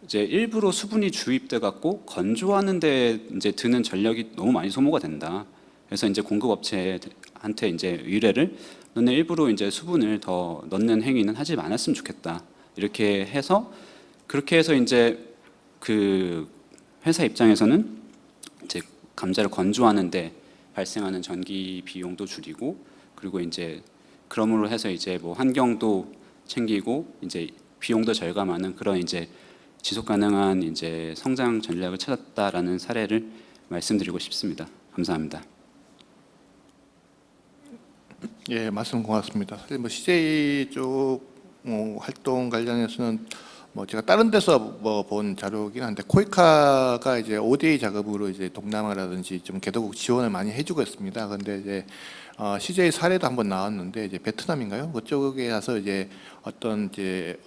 이제 일부러 수분이 주입돼 갖고 건조하는 데 이제 드는 전력이 너무 많이 소모가 된다. 그래서 이제 공급업체한테 이제 의뢰를 너네 일부러 이제 수분을 더 넣는 행위는 하지 않았으면 좋겠다. 이렇게 해서 그렇게 해서 이제 그 회사 입장에서는 이제 감자를 건조하는데 발생하는 전기 비용도 줄이고 그리고 이제 그러므로 해서 이제 뭐 환경도 챙기고 이제 비용도 절감하는 그런 이제 지속 가능한 이제 성장 전략을 찾았다라는 사례를 말씀드리고 싶습니다. 감사합니다. 예, 말씀 고맙습니다. 사실 뭐 CJ 쪽 활동 관련해서는 뭐 제가 다른 데서 뭐 본 자료긴 한데 코이카가 이제 ODA 작업으로 이제 동남아라든지 좀 개도국 지원을 많이 해주고 있습니다. 그런데 이제 CJ 사례도 한번 나왔는데 이제 베트남인가요? 그쪽에 가서 이제 어떤 이제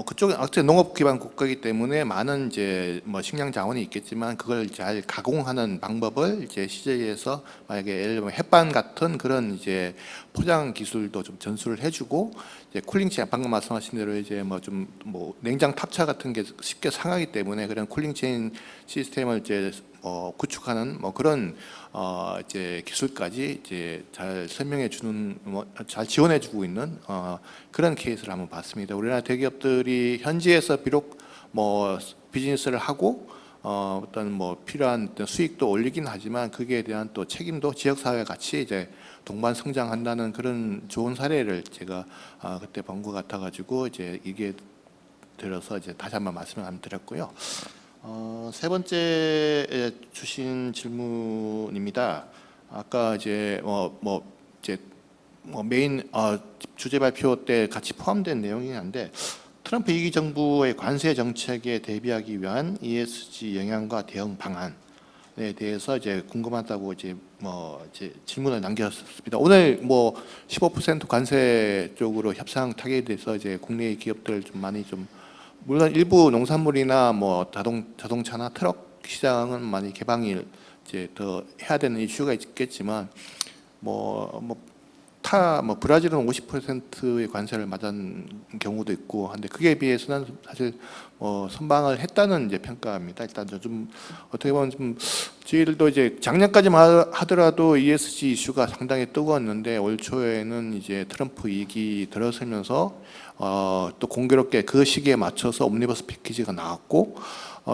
그쪽은 어쨌든 농업 기반 국가이기 때문에 많은 이제 뭐 식량 자원이 있겠지만 그걸 잘 가공하는 방법을 이제 CJ에서 만약에 예를 들면 햇반 같은 그런 이제 포장 기술도 좀 전수를 해주고 이제 쿨링체인 방금 말씀하신 대로 이제 뭐 좀 뭐 냉장 탑차 같은 게 쉽게 상하기 때문에 그런 쿨링체인 시스템을 이제 구축하는 뭐 그런 이제 기술까지 이제 잘 설명해 주는 뭐 잘 지원해 주고 있는 그런 케이스를 한번 봤습니다. 우리나라 대기업들이 현지에서 비록 뭐 비즈니스를 하고 어떤 뭐 필요한 어떤 수익도 올리긴 하지만 거기에 대한 또 책임도 지역 사회와 같이 이제 동반 성장한다는 그런 좋은 사례를 제가 그때 본 것 같아가지고 이제 이게 들어서 이제 다시 한번 말씀을 한번 드렸고요. 세 번째 주신 질문입니다. 아까 이제 메인 주제 발표 때 같이 포함된 내용이 한데 트럼프 2기 정부의 관세 정책에 대비하기 위한 ESG 영향과 대응 방안에 대해서 이제 궁금하다고 이제 질문을 남겼습니다. 오늘 15% 관세 쪽으로 협상 타결에 대해서 이제 국내 기업들 좀 많이 좀 물론 일부 농산물이나 자동차나 트럭 시장은 많이 개방이 이제 더 해야 되는 이슈가 있겠지만 브라질은 50%의 관세를 맞은 경우도 있고 한데 그게 비해서는 사실 선방을 했다는 이제 평가입니다. 일단 좀 어떻게 보면 좀 저희들도 이제 작년까지만 하더라도 ESG 이슈가 상당히 뜨거웠는데 올 초에는 이제 트럼프 2기 들어서면서 또 공교롭게 그 시기에 맞춰서 옴니버스 패키지가 나왔고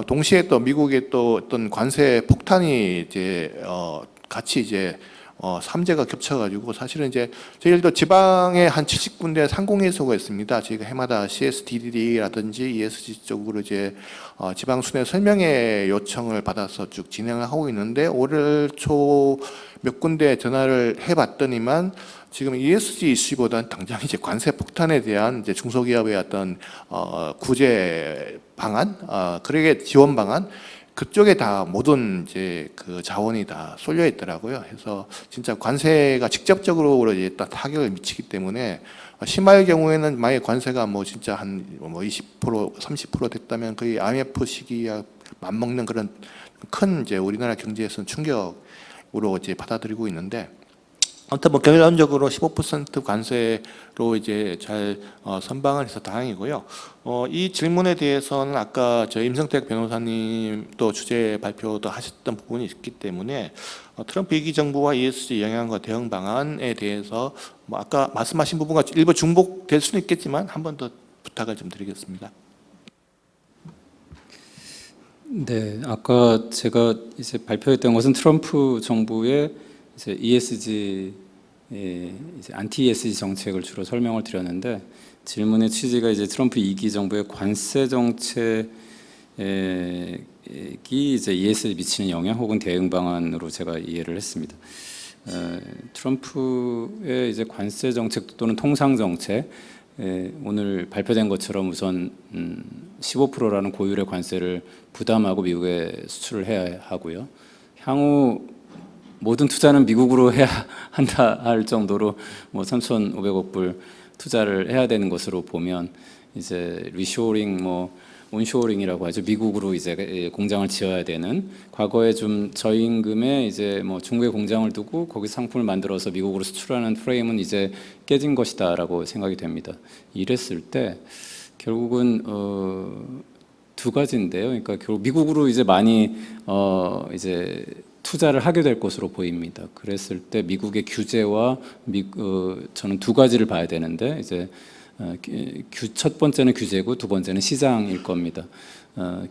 동시에 또 미국의 또 어떤 관세 폭탄이 이제 같이 이제 삼재가 겹쳐가지고 사실은 이제 저희들도 지방에 한 70군데 상공회의소가 있습니다. 저희가 해마다 CSDD라든지 ESG 쪽으로 이제 지방 순회 설명회 요청을 받아서 쭉 진행을 하고 있는데 올 초 몇 군데 전화를 해봤더니만 지금 ESG 이슈보다는 당장 이제 관세 폭탄에 대한 이제 중소기업의 어떤 구제 방안, 그러게 지원 방안. 그쪽에 다 모든 이제 그 자원이 다 쏠려 있더라고요. 그래서 진짜 관세가 직접적으로 이제 딱 타격을 미치기 때문에 심할 경우에는 만약 관세가 진짜 한 20% 30% 됐다면 거의 IMF 시기와 맞먹는 그런 큰 이제 우리나라 경제에서는 충격으로 이제 받아들이고 있는데. 아무튼 결론적으로 15% 관세로 이제 잘 선방을 해서 다행이고요. 이 질문에 대해서는 아까 저 임성택 변호사님 또 주제 발표도 하셨던 부분이 있기 때문에 트럼프 2기 정부와 ESG 영향과 대응 방안에 대해서 아까 말씀하신 부분과 일부 중복될 수는 있겠지만 한 번 더 부탁을 좀 드리겠습니다. 네, 아까 제가 이제 발표했던 것은 트럼프 정부의 이제 ESG, 이제 안티 ESG 정책을 주로 설명을 드렸는데 질문의 취지가 이제 트럼프 2기 정부의 관세 정책이 이제 ESG에 미치는 영향 혹은 대응 방안으로 제가 이해를 했습니다. 트럼프의 이제 관세 정책 또는 통상 정책, 오늘 발표된 것처럼 우선 15%라는 고율의 관세를 부담하고 미국에 수출을 해야 하고요. 향후 모든 투자는 미국으로 해야 한다 할 정도로 3,500억 불 투자를 해야 되는 것으로 보면 이제 리쇼링 온쇼링이라고 하죠. 미국으로 이제 공장을 지어야 되는 과거에 좀 저임금에 이제 중국에 공장을 두고 거기 상품을 만들어서 미국으로 수출하는 프레임은 이제 깨진 것이다라고 생각이 됩니다. 이랬을 때 결국은 두 가지인데요. 그러니까 결국 미국으로 이제 많이 이제 투자를 하게 될 것으로 보입니다. 그랬을 때 미국의 규제와 저는 두 가지를 봐야 되는데 이제 첫 번째는 규제고 두 번째는 시장일 겁니다.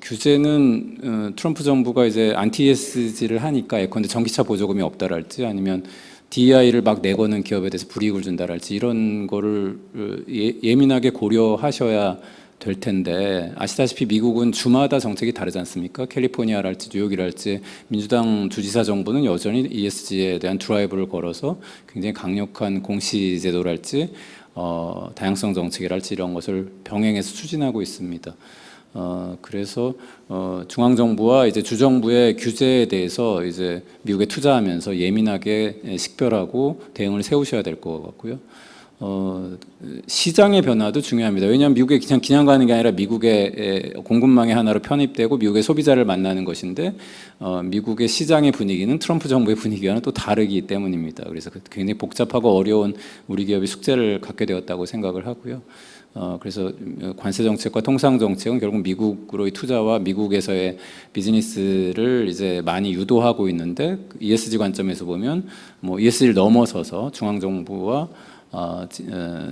규제는 트럼프 정부가 이제 안티 ESG를 하니까 예컨대 전기차 보조금이 없다랄지 아니면 DEI를 막 내거는 기업에 대해서 불이익을 준다랄지 이런 거를 예민하게 고려하셔야 될 텐데 아시다시피 미국은 주마다 정책이 다르지 않습니까? 캘리포니아랄지 뉴욕이랄지 민주당 주지사 정부는 여전히 ESG에 대한 드라이브를 걸어서 굉장히 강력한 공시 제도랄지 다양성 정책이랄지 이런 것을 병행해서 추진하고 있습니다. 그래서 중앙정부와 이제 주정부의 규제에 대해서 이제 미국에 투자하면서 예민하게 식별하고 대응을 세우셔야 될 것 같고요. 시장의 변화도 중요합니다. 왜냐하면 미국에 그냥 가는 게 아니라 미국의 공급망의 하나로 편입되고 미국의 소비자를 만나는 것인데 미국의 시장의 분위기는 트럼프 정부의 분위기와는 또 다르기 때문입니다. 그래서 굉장히 복잡하고 어려운 우리 기업이 숙제를 갖게 되었다고 생각을 하고요. 그래서 관세 정책과 통상 정책은 결국 미국으로의 투자와 미국에서의 비즈니스를 이제 많이 유도하고 있는데 ESG 관점에서 보면 뭐 ESG를 넘어서서 중앙 정부와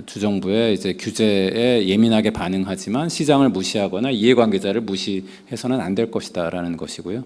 주정부의 이제 규제에 예민하게 반응하지만 시장을 무시하거나 이해관계자를 무시해서는 안 될 것이다라는 것이고요.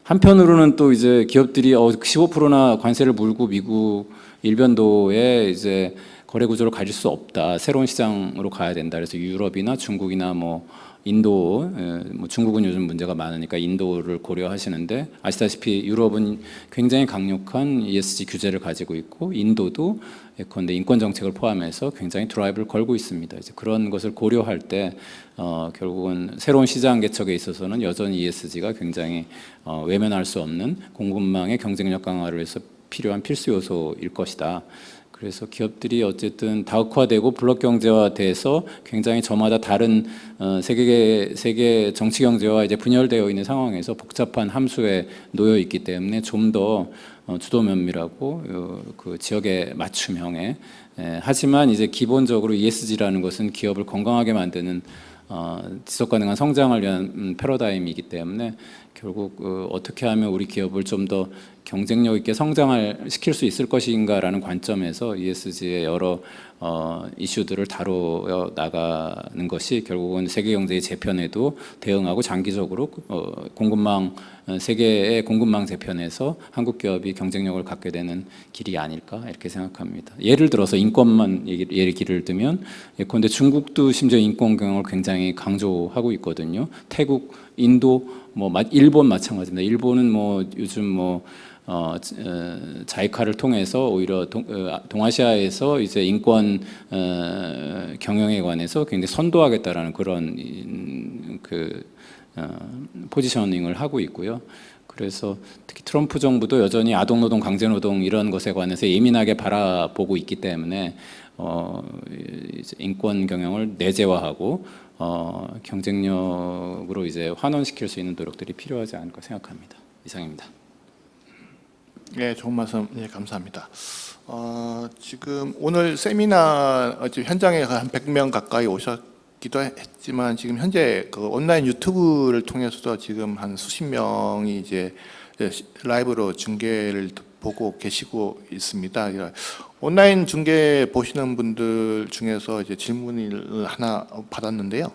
한편으로는 또 이제 기업들이 15%나 관세를 물고 미국 일변도에 이제 거래 구조를 가질 수 없다. 새로운 시장으로 가야 된다. 그래서 유럽이나 중국이나 뭐 인도, 뭐 중국은 요즘 문제가 많으니까 인도를 고려하시는데 아시다시피 유럽은 굉장히 강력한 ESG 규제를 가지고 있고 인도도 예컨대 인권 정책을 포함해서 굉장히 드라이브를 걸고 있습니다. 이제 그런 것을 고려할 때 결국은 새로운 시장 개척에 있어서는 여전히 ESG가 굉장히 외면할 수 없는 공급망의 경쟁력 강화를 위해서 필요한 필수 요소일 것이다. 그래서 기업들이 어쨌든 다각화되고 블록 경제화돼서 굉장히 저마다 다른 세계 정치 경제와 이제 분열되어 있는 상황에서 복잡한 함수에 놓여 있기 때문에 좀 더 주도 면밀하고 그 지역에 맞춤형의 하지만 이제 기본적으로 ESG라는 것은 기업을 건강하게 만드는 지속 가능한 성장을 위한 패러다임이기 때문에 결국 어떻게 하면 우리 기업을 좀 더 경쟁력 있게 성장을 시킬 수 있을 것인가라는 관점에서 ESG의 여러 이슈들을 다루어 나가는 것이 결국은 세계 경제의 재편에도 대응하고 장기적으로 세계의 공급망 재편에서 한국 기업이 경쟁력을 갖게 되는 길이 아닐까 이렇게 생각합니다. 예를 들어서 인권만 예를 들면 예컨대 중국도 심지어 인권 경영을 굉장히 강조하고 있거든요. 태국, 인도, 뭐 일본 마찬가지입니다. 일본은 뭐 요즘 자이카를 통해서 오히려 동아시아에서 이제 인권 경영에 관해서 굉장히 선도하겠다라는 그런 포지셔닝을 하고 있고요. 그래서 특히 트럼프 정부도 여전히 아동노동, 강제노동 이런 것에 관해서 예민하게 바라보고 있기 때문에 이제 인권 경영을 내재화하고 경쟁력으로 이제 환원시킬 수 있는 노력들이 필요하지 않을까 생각합니다. 이상입니다. 네, 좋은 말씀 감사합니다. 지금 오늘 세미나 현장에 한 100명 가까이 오셨기도 했지만 지금 현재 그 온라인 유튜브를 통해서도 지금 한 수십 명이 이제 라이브로 중계를 보고 계시고 있습니다. 온라인 중계 보시는 분들 중에서 이제 질문을 하나 받았는데요.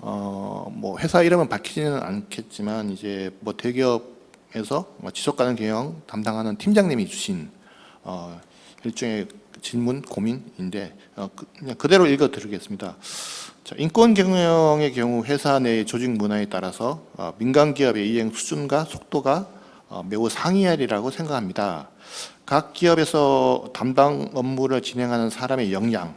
뭐 회사 이름은 밝히지는 않겠지만 이제 뭐 대기업에서 지속가능 경영 담당하는 팀장님이 주신 일종의 질문 고민인데 그냥 그대로 읽어드리겠습니다. 자, 인권 경영의 경우 회사 내 조직 문화에 따라서 민간 기업의 이행 수준과 속도가 매우 상이하리라고 생각합니다. 각 기업에서 담당 업무를 진행하는 사람의 역량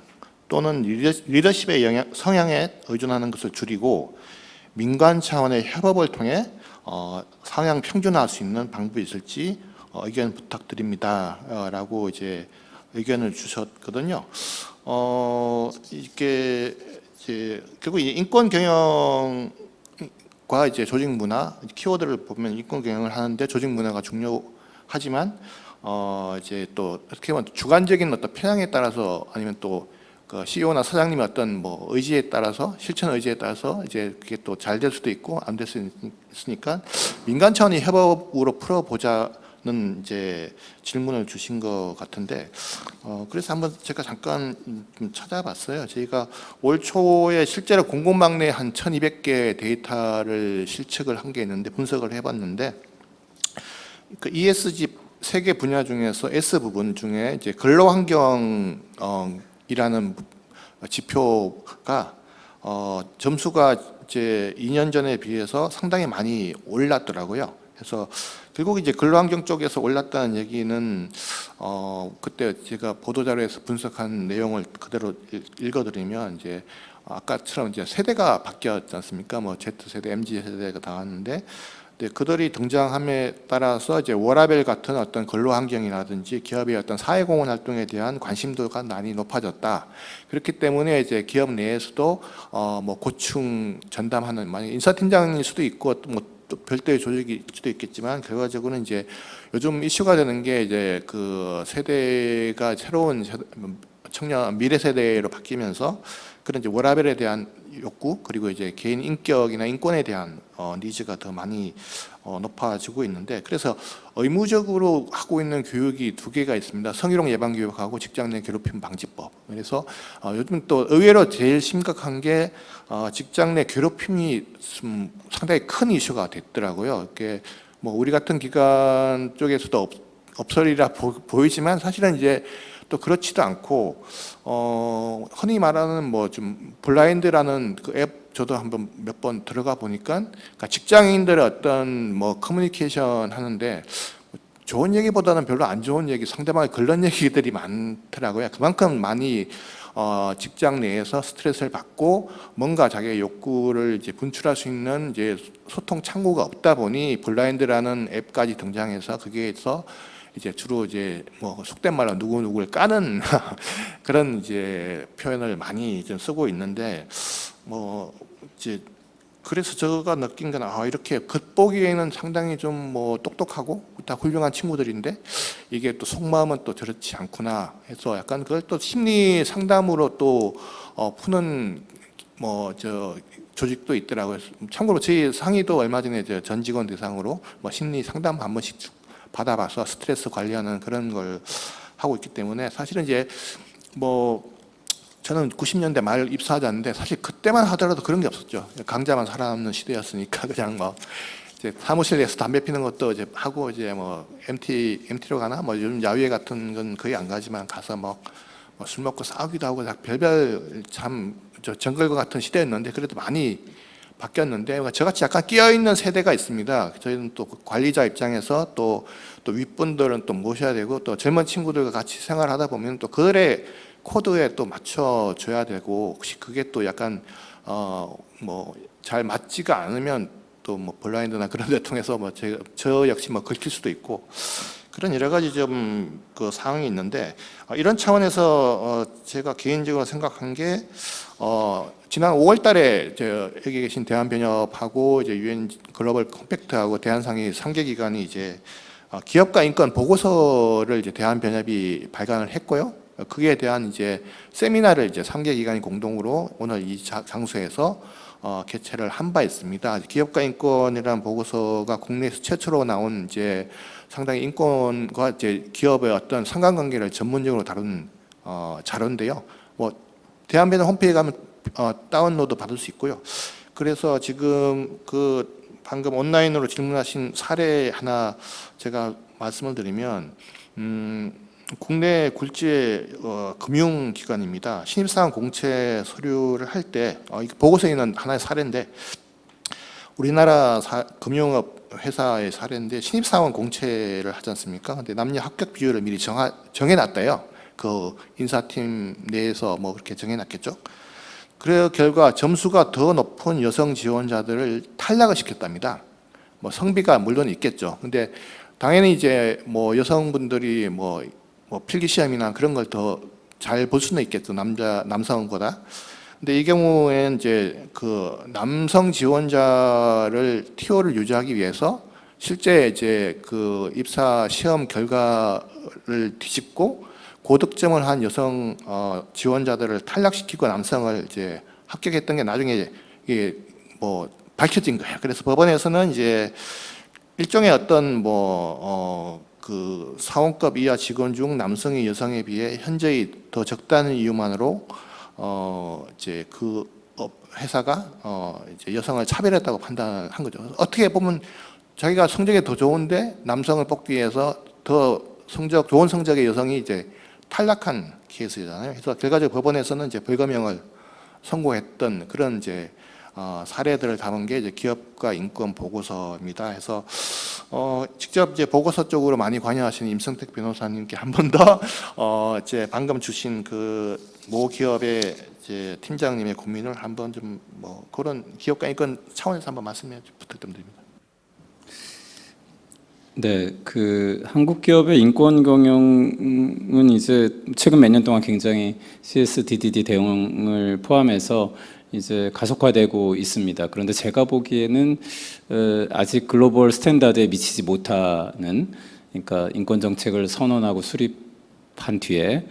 또는 리더십의 성향에 의존하는 것을 줄이고 민간 차원의 협업을 통해 상향 평준화할 수 있는 방법이 있을지 의견 부탁드립니다라고 이제 의견을 주셨거든요. 이게 이제 결국 인권 경영과 이제 조직 문화 키워드를 보면 인권 경영을 하는데 조직 문화가 중요하지만 이제 또 어떻게 보면 주관적인 어떤 편향에 따라서 아니면 또 그 CEO나 사장님의 어떤 뭐 의지에 따라서 실천 의지에 따라서 이제 그게 또 잘 될 수도 있고 안 될 수 있으니까 민간 차원의 협업으로 풀어보자는 이제 질문을 주신 것 같은데 그래서 한번 제가 잠깐 좀 찾아봤어요. 저희가 올 초에 실제로 공급망 내 한 1,200개 데이터를 실측을 한 게 있는데 분석을 해봤는데 그 ESG 세 개 분야 중에서 S 부분 중에 이제 근로환경 이라는 지표가 점수가 이제 2년 전에 비해서 상당히 많이 올랐더라고요. 그래서 결국 이제 근로환경 쪽에서 올랐다는 얘기는 그때 제가 보도자료에서 분석한 내용을 그대로 읽어드리면 이제 아까처럼 이제 세대가 바뀌었지 않습니까? 뭐 Z세대, MZ세대가 나왔는데 그들이 등장함에 따라서 이제 워라밸 같은 어떤 근로 환경이라든지 기업의 어떤 사회공헌 활동에 대한 관심도가 많이 높아졌다. 그렇기 때문에 이제 기업 내에서도 뭐 고충 전담하는 만약 인사팀장일 수도 있고 뭐 또 별도의 조직일 수도 있겠지만 결과적으로는 이제 요즘 이슈가 되는 게 이제 그 세대가 새로운 청년 미래 세대로 바뀌면서 그런 이제 워라밸에 대한 욕구 그리고 이제 개인 인격이나 인권에 대한 니즈가 더 많이 높아지고 있는데 그래서 의무적으로 하고 있는 교육이 두 개가 있습니다. 성희롱 예방 교육하고 직장 내 괴롭힘 방지법. 그래서 요즘 또 의외로 제일 심각한 게 직장 내 괴롭힘이 상당히 큰 이슈가 됐더라고요. 이게 뭐 우리 같은 기관 쪽에서도 없으리라 보이지만 사실은 이제 또 그렇지도 않고 흔히 말하는 뭐 좀 블라인드라는 그 앱 저도 한번 몇 번 들어가 보니까 그러니까 직장인들의 어떤 뭐 커뮤니케이션 하는데 좋은 얘기보다는 별로 안 좋은 얘기, 상대방의 그런 얘기들이 많더라고요. 그만큼 많이 직장 내에서 스트레스를 받고 뭔가 자기의 욕구를 이제 분출할 수 있는 이제 소통 창구가 없다 보니 블라인드라는 앱까지 등장해서 거기에서 이제 주로 이제 뭐 속된 말로 누구누구를 까는 그런 이제 표현을 많이 좀 쓰고 있는데 뭐 이제 그래서 제가 느낀 건 이렇게 겉보기에는 상당히 좀 뭐 똑똑하고 다 훌륭한 친구들인데 이게 또 속마음은 또 저렇지 않구나 해서 약간 그걸 또 심리 상담으로 또 푸는 뭐 저 조직도 있더라고요. 참고로 저희 상의도 얼마 전에 전 직원 대상으로 뭐 심리 상담 한 번씩 받아봐서 스트레스 관리하는 그런 걸 하고 있기 때문에 사실은 이제 뭐 저는 90년대 말 입사하자는데 사실 그때만 하더라도 그런 게 없었죠. 강자만 살아남는 시대였으니까 그냥 뭐 이제 사무실 내에서 담배 피는 것도 이제 하고 이제 뭐 MT로 가나 뭐 요즘 야유회 같은 건 거의 안 가지만 가서 뭐 술 먹고 싸우기도 하고 별별 참 정글과 같은 시대였는데 그래도 많이 바뀌었는데 저같이 약간 끼어있는 세대가 있습니다. 저희는 또 관리자 입장에서 또 윗분들은 또 모셔야 되고 또 젊은 친구들과 같이 생활하다 보면 또 그들의 코드에 또 맞춰줘야 되고 혹시 그게 또 약간 뭐 잘 맞지가 않으면 또 뭐 블라인드나 그런 데 통해서 뭐 저 역시 뭐 긁힐 수도 있고 그런 여러 가지 좀 그 상황이 있는데 이런 차원에서 제가 개인적으로 생각한 게 지난 5월달에 여기 계신 대한변협하고 이제 UN 글로벌 컴팩트하고 대한상의 3개 기관이 이제 기업가 인권 보고서를 이제 대한변협이 발간을 했고요. 그에 대한 이제 세미나를 이제 3개 기관이 공동으로 오늘 이 장소에서 개최를 한 바 있습니다. 기업가 인권이라는 보고서가 국내에서 최초로 나온 이제 상당히 인권과 이제 기업의 어떤 상관관계를 전문적으로 다룬 자료인데요. 뭐 대한변협 홈페이지 가면 다운로드 받을 수 있고요. 그래서 지금 그 방금 온라인으로 질문하신 사례 하나 제가 말씀을 드리면 국내 굴지의 금융기관입니다. 신입사원 공채 서류를 할 때 보고서에 있는 하나의 사례인데 우리나라 금융업 회사의 사례인데 신입사원 공채를 하지 않습니까? 근데 남녀 합격 비율을 미리 정해놨대요. 그 인사팀 내에서 뭐 그렇게 정해놨겠죠. 그 결과 점수가 더 높은 여성 지원자들을 탈락을 시켰답니다. 뭐 성비가 물론 있겠죠. 근데 당연히 이제 뭐 여성분들이 뭐 필기 시험이나 그런 걸 더 잘 볼 수는 있겠죠. 남성보다. 근데 이 경우에는 이제 그 남성 지원자를 TO를 유지하기 위해서 실제 이제 그 입사 시험 결과를 뒤집고 고득점을 한 여성 지원자들을 탈락시키고 남성을 이제 합격했던 게 나중에 이게 뭐 밝혀진 거예요. 그래서 법원에서는 이제 일종의 어떤 그 사원급 이하 직원 중 남성이 여성에 비해 현저히 더 적다는 이유만으로 이제 그 회사가 이제 여성을 차별했다고 판단한 거죠. 어떻게 보면 자기가 성적이 더 좋은데 남성을 뽑기 위해서 더 좋은 성적의 여성이 이제 탈락한 케이스잖아요. 그래서 결과적으로 법원에서는 이제 벌금형을 선고했던 그런 이제 사례들을 담은 게 이제 기업가 인권 보고서입니다. 해서 직접 이제 보고서 쪽으로 많이 관여하신 임성택 변호사님께 한 번 더 이제 방금 주신 그 모 기업의 이제 팀장님의 고민을 한번 좀 뭐 그런 기업가 인권 차원에서 한번 말씀해 부탁드립니다. 네, 그 한국 기업의 인권 경영은 이제 최근 몇 년 동안 굉장히 CSDDD 대응을 포함해서 이제 가속화되고 있습니다. 그런데 제가 보기에는 아직 글로벌 스탠다드에 미치지 못하는, 그러니까 인권 정책을 선언하고 수립한 뒤에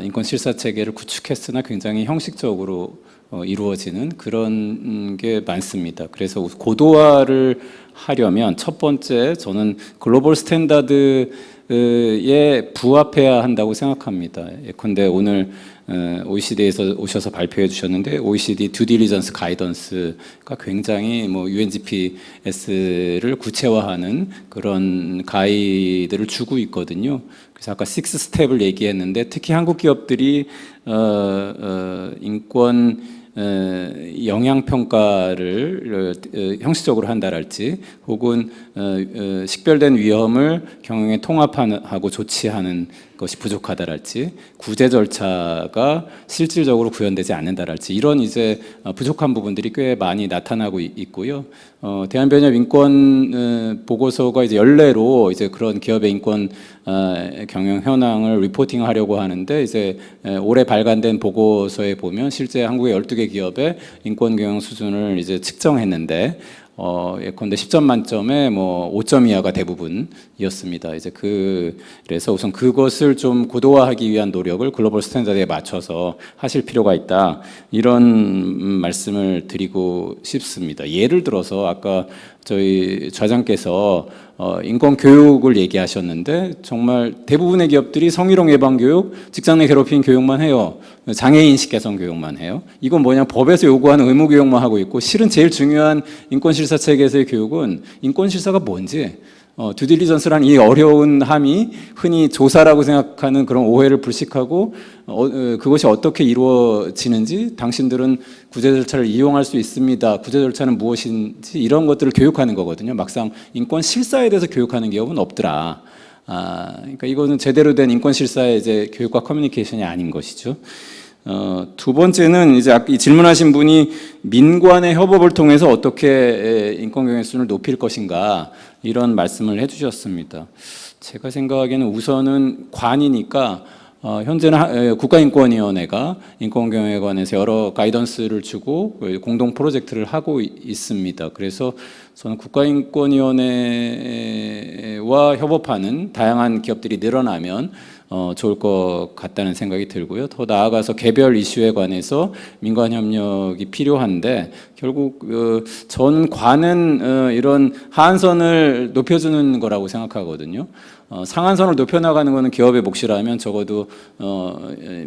인권 실사 체계를 구축했으나 굉장히 형식적으로 이루어지는 그런 게 많습니다. 그래서 고도화를 하려면 첫 번째 저는 글로벌 스탠다드에 부합해야 한다고 생각합니다. 예컨대 오늘 OECD에서 오셔서 발표해 주셨는데 OECD 듀 딜리전스 가이던스가 굉장히 뭐 UNGPS를 구체화하는 그런 가이드를 주고 있거든요. 그래서 아까 6스텝을 얘기했는데 특히 한국 기업들이 인권 영향 평가를 형식적으로 한다랄지 혹은 식별된 위험을 경영에 통합하고 조치하는 것이 부족하다랄지 구제 절차가 실질적으로 구현되지 않는다랄지 이런 이제 부족한 부분들이 꽤 많이 나타나고 있고요. 대한변협 인권 보고서가 이제 연례로 이제 그런 기업의 인권 경영 현황을 리포팅하려고 하는데 이제 올해 발간된 보고서에 보면 실제 한국의 12개 기업의 인권 경영 수준을 이제 측정했는데 예컨대 10점 만점에 뭐 5점 이하가 대부분이었습니다. 이제 그래서 우선 그것을 좀 고도화하기 위한 노력을 글로벌 스탠다드에 맞춰서 하실 필요가 있다. 이런 말씀을 드리고 싶습니다. 예를 들어서 아까 저희 좌장께서 인권 교육을 얘기하셨는데 정말 대부분의 기업들이 성희롱 예방 교육, 직장 내 괴롭힘 교육만 해요. 장애인 식 개선 교육만 해요. 이건 뭐냐, 법에서 요구하는 의무 교육만 하고 있고 실은 제일 중요한 인권 실사 체계에서의 교육은 인권 실사가 뭔지 듀딜리전스라는 이 어려운 함이 흔히 조사라고 생각하는 그런 오해를 불식하고 그것이 어떻게 이루어지는지 당신들은 구제 절차를 이용할 수 있습니다. 구제 절차는 무엇인지 이런 것들을 교육하는 거거든요. 막상 인권 실사에 대해서 교육하는 기업은 없더라. 그러니까 이거는 제대로 된 인권 실사의 이제 교육과 커뮤니케이션이 아닌 것이죠. 두 번째는 이제 이 질문하신 분이 민관의 협업을 통해서 어떻게 인권 경영 수준을 높일 것인가 이런 말씀을 해주셨습니다. 제가 생각하기에는 우선은 관이니까 현재는 국가인권위원회가 인권경영에 관해서 여러 가이던스를 주고 공동 프로젝트를 하고 있습니다. 그래서 저는 국가인권위원회와 협업하는 다양한 기업들이 늘어나면 좋을 것 같다는 생각이 들고요. 더 나아가서 개별 이슈에 관해서 민관 협력이 필요한데 결국 전 관은 이런 하한선을 높여주는 거라고 생각하거든요. 상한선을 높여나가는 것은 기업의 몫이라면 적어도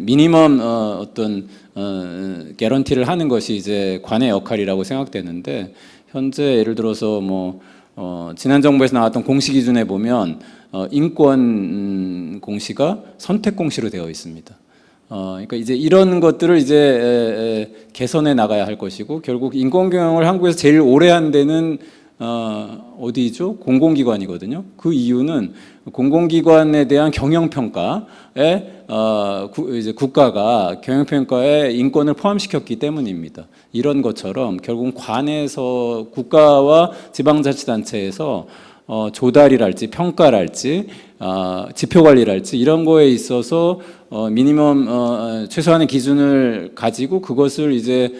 미니멈 어떤 개런티를 하는 것이 이제 관의 역할이라고 생각되는데 현재 예를 들어서 뭐 지난 정부에서 나왔던 공시 기준에 보면 인권 공시가 선택 공시로 되어 있습니다. 그러니까 이제 이런 것들을 이제 개선해 나가야 할 것이고 결국 인권 경영을 한국에서 제일 오래 한 데는 어디죠? 공공기관이거든요. 그 이유는 공공기관에 대한 경영평가에 이제 국가가 경영평가에 인권을 포함시켰기 때문입니다. 이런 것처럼 결국은 관에서 국가와 지방자치단체에서 조달이랄지 평가랄지 지표관리랄지 이런 거에 있어서 미니멈 최소한의 기준을 가지고 그것을 이제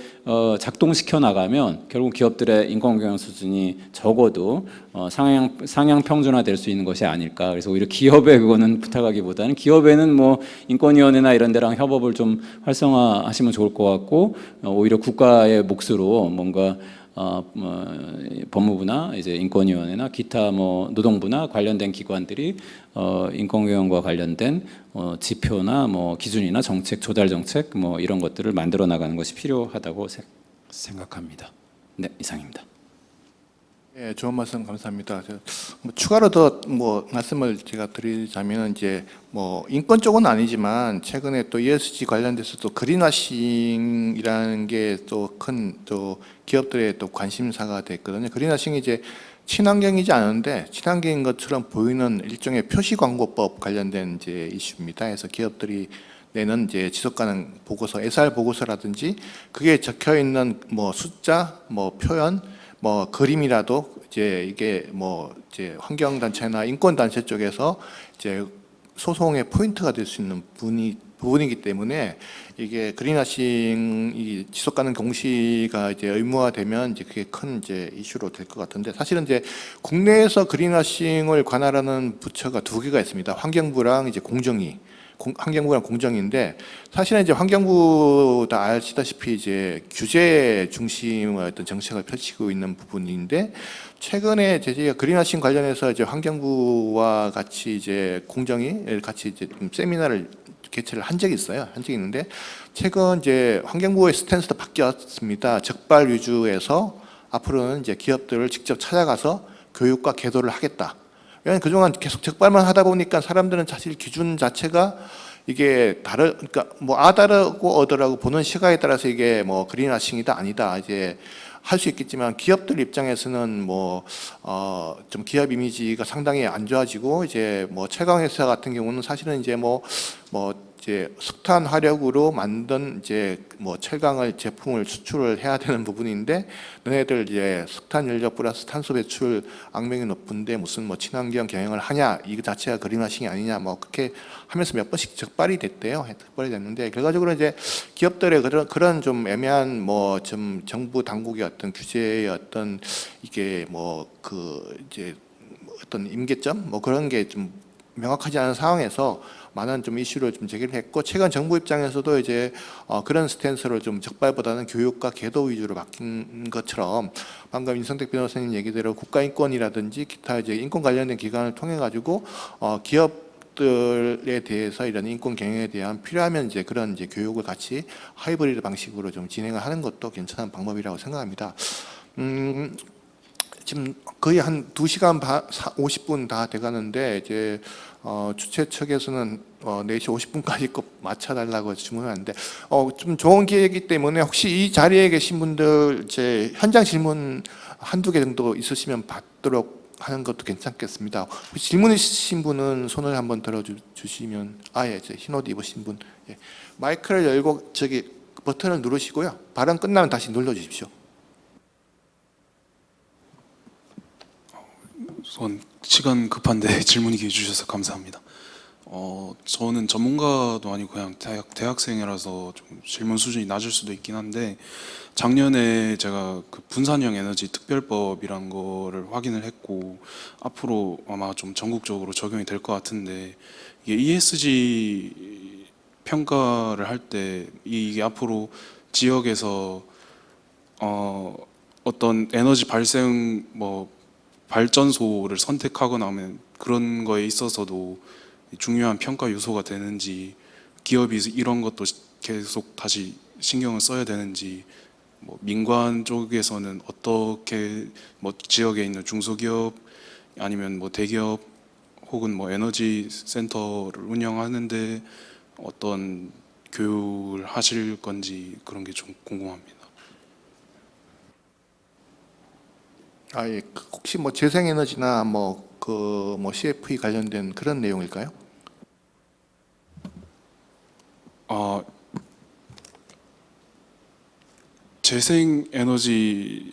작동시켜 나가면 결국 기업들의 인권경영 수준이 적어도 상향 평준화될 수 있는 것이 아닐까. 그래서 오히려 기업에 그거는 부탁하기보다는 기업에는 뭐 인권위원회나 이런 데랑 협업을 좀 활성화하시면 좋을 것 같고 오히려 국가의 몫으로 뭔가 법무부나 이제 인권위원회나 기타 뭐 노동부나 관련된 기관들이 인권경영과 관련된 지표나 뭐 기준이나 정책, 조달 정책 뭐 이런 것들을 만들어 나가는 것이 필요하다고 생각합니다. 네, 이상입니다. 네, 좋은 말씀 감사합니다. 뭐 추가로 더 뭐 말씀을 제가 드리자면 이제 뭐 인권 쪽은 아니지만 최근에 또 ESG 관련돼서 또 그린워싱이라는 게 또 큰 또 기업들의 또 관심사가 됐거든요. 그린워싱이 이제 친환경이지 않은데 친환경인 것처럼 보이는 일종의 표시광고법 관련된 이제 이슈입니다. 그래서 기업들이 내는 이제 지속가능 보고서, SR 보고서라든지 그게 적혀 있는 뭐 숫자, 뭐 표현, 뭐 그림이라도 이제 이게 뭐 이제 환경단체나 인권단체 쪽에서 이제 소송의 포인트가 될 수 있는 부분이기 때문에 이게 그린워싱이 지속가능 공시가 이제 의무화되면 이제 그게 큰 이제 이슈로 될 것 같은데, 사실은 이제 국내에서 그린워싱을 관할하는 부처가 두 개가 있습니다. 환경부랑 이제 공정위. 환경부랑 공정인데, 사실은 이제 환경부 다 아시다시피 이제 규제 중심의 어떤 정책을 펼치고 있는 부분인데, 최근에 제가 그린워싱 관련해서 이제 환경부와 같이 이제 공정위 같이 이제 좀 세미나를 개최를 한 적이 있어요. 한 적이 있는데, 최근 이제 환경부의 스탠스도 바뀌었습니다. 적발 위주에서 앞으로는 이제 기업들을 직접 찾아가서 교육과 계도를 하겠다. 왜냐하면 그동안 계속 적발만 하다 보니까 사람들은 사실 기준 자체가 이게 그러니까 뭐 다르고 어다르고 보는 시각에 따라서 이게 뭐 그린워싱이다 아니다 이제 할 수 있겠지만, 기업들 입장에서는 뭐 좀 기업 이미지가 상당히 안 좋아지고, 이제 뭐 최강회사 같은 경우는 사실은 이제 뭐 이제 석탄 화력으로 만든 이제 뭐 철강을 제품을 수출을 해야 되는 부분인데, 너네들 이제 석탄 연료 플러스 탄소 배출 악명이 높은데 무슨 뭐 친환경 경영을 하냐, 이 자체가 그린워싱이 아니냐, 뭐 그렇게 하면서 몇 번씩 적발이 됐대요. 적발이 됐는데, 결과적으로 이제 기업들의 그런 좀 애매한 뭐 좀 정부 당국의 어떤 규제의 어떤 이게 뭐 그 이제 어떤 임계점 뭐 그런 게 좀 명확하지 않은 상황에서 많은 좀 이슈를 좀 제기를 했고, 최근 정부 입장에서도 이제 그런 스탠스로 좀 적발보다는 교육과 계도 위주로 바뀐 것처럼, 방금 인성택 변호사님 얘기대로 국가인권이라든지 기타 이제 인권 관련된 기관을 통해 가지고 기업들에 대해서 이런 인권 경영에 대한 필요하면 이제 그런 이제 교육을 같이 하이브리드 방식으로 좀 진행을 하는 것도 괜찮은 방법이라고 생각합니다. 지금 거의 한 2시간 50분 다 돼가는데, 이제 주최 측에서는 4시 50분까지 꼭 맞춰달라고 주문하는데, 좀 좋은 기회이기 때문에 혹시 이 자리에 계신 분들 이제 현장 질문 한두 개 정도 있으시면 받도록 하는 것도 괜찮겠습니다. 혹시 질문 있으신 분은 손을 한번 들어주시면, 예, 흰 옷 입으신 분, 예. 마이크를 열고 저기 버튼을 누르시고요. 발언 끝나면 다시 눌러주십시오. 우선 시간 급한데 질문 기회 주셔서 감사합니다. 저는 전문가도 아니고 그냥 대학생이라서 좀 질문 수준이 낮을 수도 있긴 한데, 작년에 제가 그 분산형 에너지 특별법이라는 거를 확인을 했고, 앞으로 아마 좀 전국적으로 적용이 될 것 같은데, 이게 ESG 평가를 할 때 이게 앞으로 지역에서 어떤 에너지 발생 뭐 발전소를 선택하거나 하면 그런 거에 있어서도 중요한 평가 요소가 되는지, 기업이 이런 것도 계속 다시 신경을 써야 되는지, 뭐 민관 쪽에서는 어떻게 뭐 지역에 있는 중소기업 아니면 뭐 대기업 혹은 뭐 에너지 센터를 운영하는데 어떤 교육을 하실 건지, 그런 게 좀 궁금합니다. 예. 혹시 뭐 재생에너지나 뭐 CFE 관련된 그런 내용일까요? 재생에너지는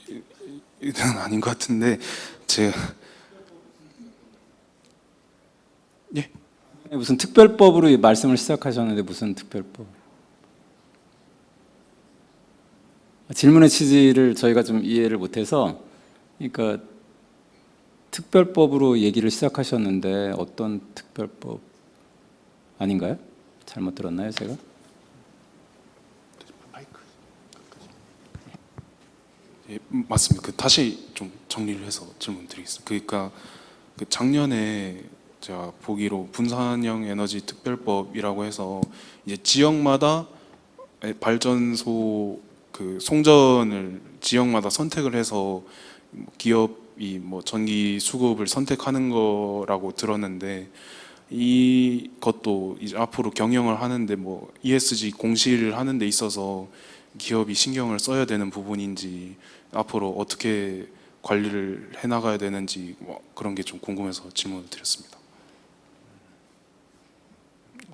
아닌 것 같은데 제가 예? 무슨 특별법으로 말씀을 시작하셨는데 무슨 특별법? 질문의 취지를 저희가 좀 이해를 못해서, 그러니까 특별법으로 얘기를 시작하셨는데 어떤 특별법 아닌가요? 잘못 들었나요, 제가? 예, 맞습니다. 다시 좀 정리를 해서 질문드리겠습니다. 그러니까 그 작년에 제가 보기로 분산형 에너지 특별법이라고 해서 이제 지역마다 발전소 그 송전을 지역마다 선택을 해서 기업이 뭐 전기 수급을 선택하는 거라고 들었는데, 이것도 이제 앞으로 경영을 하는데 뭐 ESG 공시를 하는 데 있어서 기업이 신경을 써야 되는 부분인지, 앞으로 어떻게 관리를 해나가야 되는지 뭐 그런 게 좀 궁금해서 질문을 드렸습니다.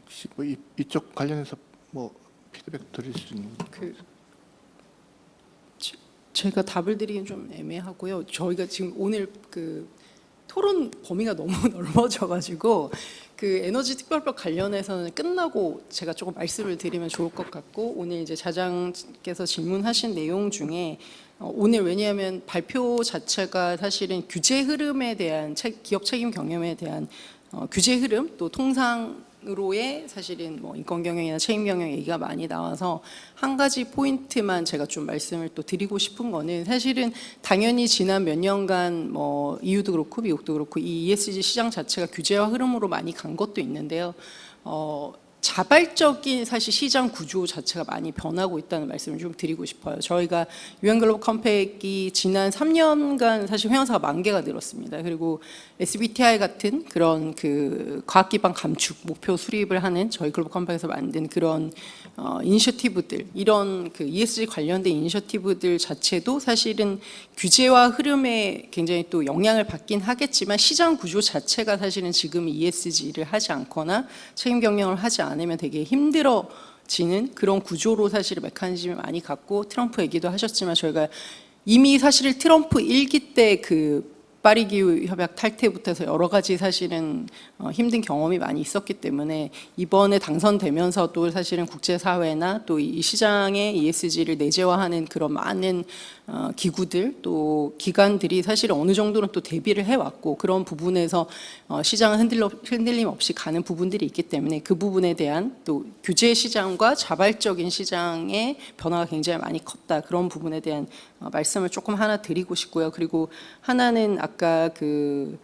혹시 뭐 이쪽 관련해서 뭐 피드백 드릴 수 있는? 제가 답을 드리긴 좀 애매하고요. 저희가 지금 오늘 그 토론 범위가 너무 넓어져가지고 그 에너지 특별법 관련해서는 끝나고 제가 조금 말씀을 드리면 좋을 것 같고, 오늘 이제 차장께서 질문하신 내용 중에 오늘 왜냐하면 발표 자체가 사실은 규제 흐름에 대한 기업 책임 경영에 대한 규제 흐름 또 통상으로의 사실은 뭐 인권 경영이나 책임 경영 얘기가 많이 나와서 한 가지 포인트만 제가 좀 말씀을 또 드리고 싶은 거는, 사실은 당연히 지난 몇 년간 뭐 EU도 그렇고 미국도 그렇고 이 ESG 시장 자체가 규제화 흐름으로 많이 간 것도 있는데요. 자발적인 사실 시장 구조 자체가 많이 변하고 있다는 말씀을 좀 드리고 싶어요. 저희가 UN 글로벌 컴팩이 지난 3년간 사실 회원사가 10,000개가 늘었습니다. 그리고 SBTI 같은 그런 그 과학 기반 감축 목표 수립을 하는 저희 글로벌 컴팩에서 만든 그런 이니셔티브들, 이런 그 ESG 관련된 이니셔티브들 자체도 사실은 규제와 흐름에 굉장히 또 영향을 받긴 하겠지만, 시장 구조 자체가 사실은 지금 ESG를 하지 않거나 책임 경영을 하지 않으면 되게 힘들어지는 그런 구조로 사실 메커니즘을 많이 갖고, 트럼프 얘기도 하셨지만 저희가 이미 사실 트럼프 1기 때 그 파리 기후 협약 탈퇴부터 해서 여러 가지 사실은 힘든 경험이 많이 있었기 때문에 이번에 당선되면서도 사실은 국제사회나 또 이 시장의 ESG를 내재화하는 그런 많은 기구들 또 기관들이 사실 어느 정도는 또 대비를 해왔고, 그런 부분에서 시장은 흔들림 없이 가는 부분들이 있기 때문에 그 부분에 대한 또 규제 시장과 자발적인 시장의 변화가 굉장히 많이 컸다, 그런 부분에 대한 말씀을 조금 하나 드리고 싶고요. 그리고 하나는 아까 그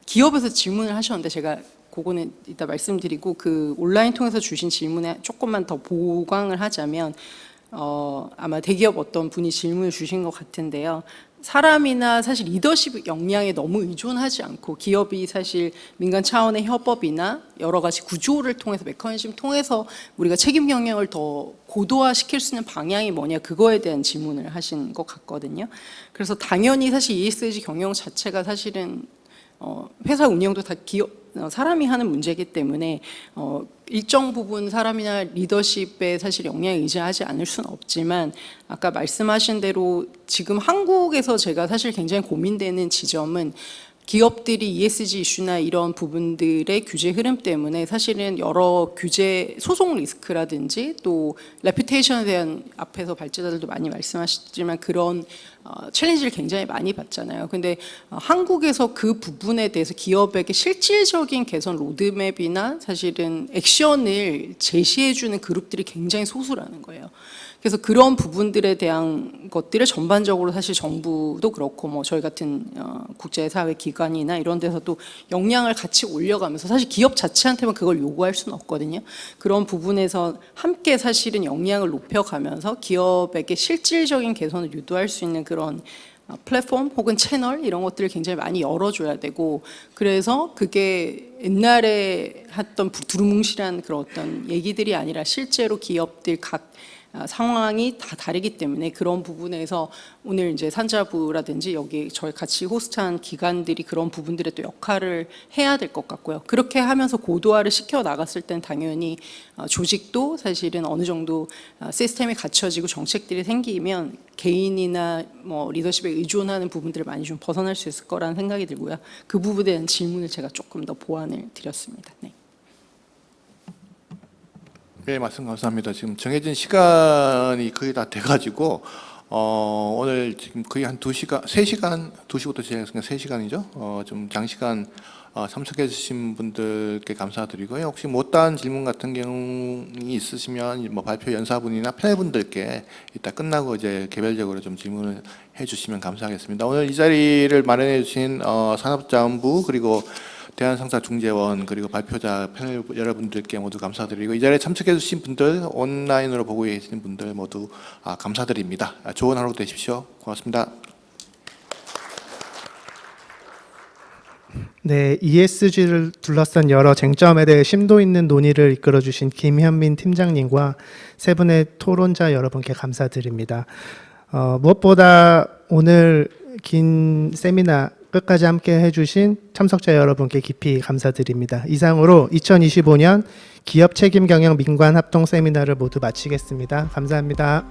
기업에서 질문을 하셨는데 제가 그거는 이따 말씀드리고, 그 온라인 통해서 주신 질문에 조금만 더 보강을 하자면 아마 대기업 어떤 분이 질문을 주신 것 같은데요. 사람이나 사실 리더십 역량에 너무 의존하지 않고 기업이 사실 민간 차원의 협업이나 여러 가지 구조를 통해서 메커니즘 통해서 우리가 책임 경영을 더 고도화시킬 수 있는 방향이 뭐냐, 그거에 대한 질문을 하신 것 같거든요. 그래서 당연히 사실 ESG 경영 자체가 사실은 회사 운영도 다 사람이 하는 문제이기 때문에 일정 부분 사람이나 리더십에 사실 영향에 의지하지 않을 수는 없지만, 아까 말씀하신 대로 지금 한국에서 제가 사실 굉장히 고민되는 지점은 기업들이 ESG 이슈나 이런 부분들의 규제 흐름 때문에 사실은 여러 규제 소송 리스크라든지 또 레퓨테이션에 대한, 앞에서 발제자들도 많이 말씀하셨지만 그런 챌린지를 굉장히 많이 받잖아요. 근데 한국에서 그 부분에 대해서 기업에게 실질적인 개선 로드맵이나 사실은 액션을 제시해주는 그룹들이 굉장히 소수라는 거예요. 그래서 그런 부분들에 대한 것들을 전반적으로 사실 정부도 그렇고 뭐 저희 같은 국제사회 기관이나 이런 데서도 역량을 같이 올려가면서, 사실 기업 자체한테만 그걸 요구할 수는 없거든요. 그런 부분에서 함께 사실은 역량을 높여가면서 기업에게 실질적인 개선을 유도할 수 있는 그런 플랫폼 혹은 채널 이런 것들을 굉장히 많이 열어줘야 되고, 그래서 그게 옛날에 했던 두루뭉실한 그런 어떤 얘기들이 아니라 실제로 기업들 각 상황이 다 다르기 때문에 그런 부분에서 오늘 이제 산자부라든지 여기 저희 같이 호스트한 기관들이 그런 부분들에 또 역할을 해야 될 것 같고요. 그렇게 하면서 고도화를 시켜 나갔을 땐 당연히 조직도 사실은 어느 정도 시스템이 갖춰지고 정책들이 생기면 개인이나 뭐 리더십에 의존하는 부분들을 많이 좀 벗어날 수 있을 거라는 생각이 들고요. 그 부분에 대한 질문을 제가 조금 더 보완을 드렸습니다. 네. 네, 말씀 감사합니다. 지금 정해진 시간이 거의 다 돼가지고 오늘 지금 거의 한 2시간, 3시간, 2시부터 시작했으니까 3시간이죠. 좀 장시간 참석해 주신 분들께 감사드리고요. 혹시 못다한 질문 같은 경우이 있으시면 뭐 발표 연사분이나 패널분들께 이따 끝나고 이제 개별적으로 좀 질문을 해주시면 감사하겠습니다. 오늘 이 자리를 마련해 주신 산업자원부 그리고 대한상사중재원 그리고 발표자 패널 여러분들께 모두 감사드리고, 이 자리에 참석해 주신 분들, 온라인으로 보고 계시는 분들 모두 감사드립니다. 좋은 하루 되십시오. 고맙습니다. 네, ESG를 둘러싼 여러 쟁점에 대해 심도 있는 논의를 이끌어 주신 김현민 팀장님과 세 분의 토론자 여러분께 감사드립니다. 무엇보다 오늘 긴 세미나 끝까지 함께 해주신 참석자 여러분께 깊이 감사드립니다. 이상으로 2025년 기업 책임 경영 민관 합동 세미나를 모두 마치겠습니다. 감사합니다.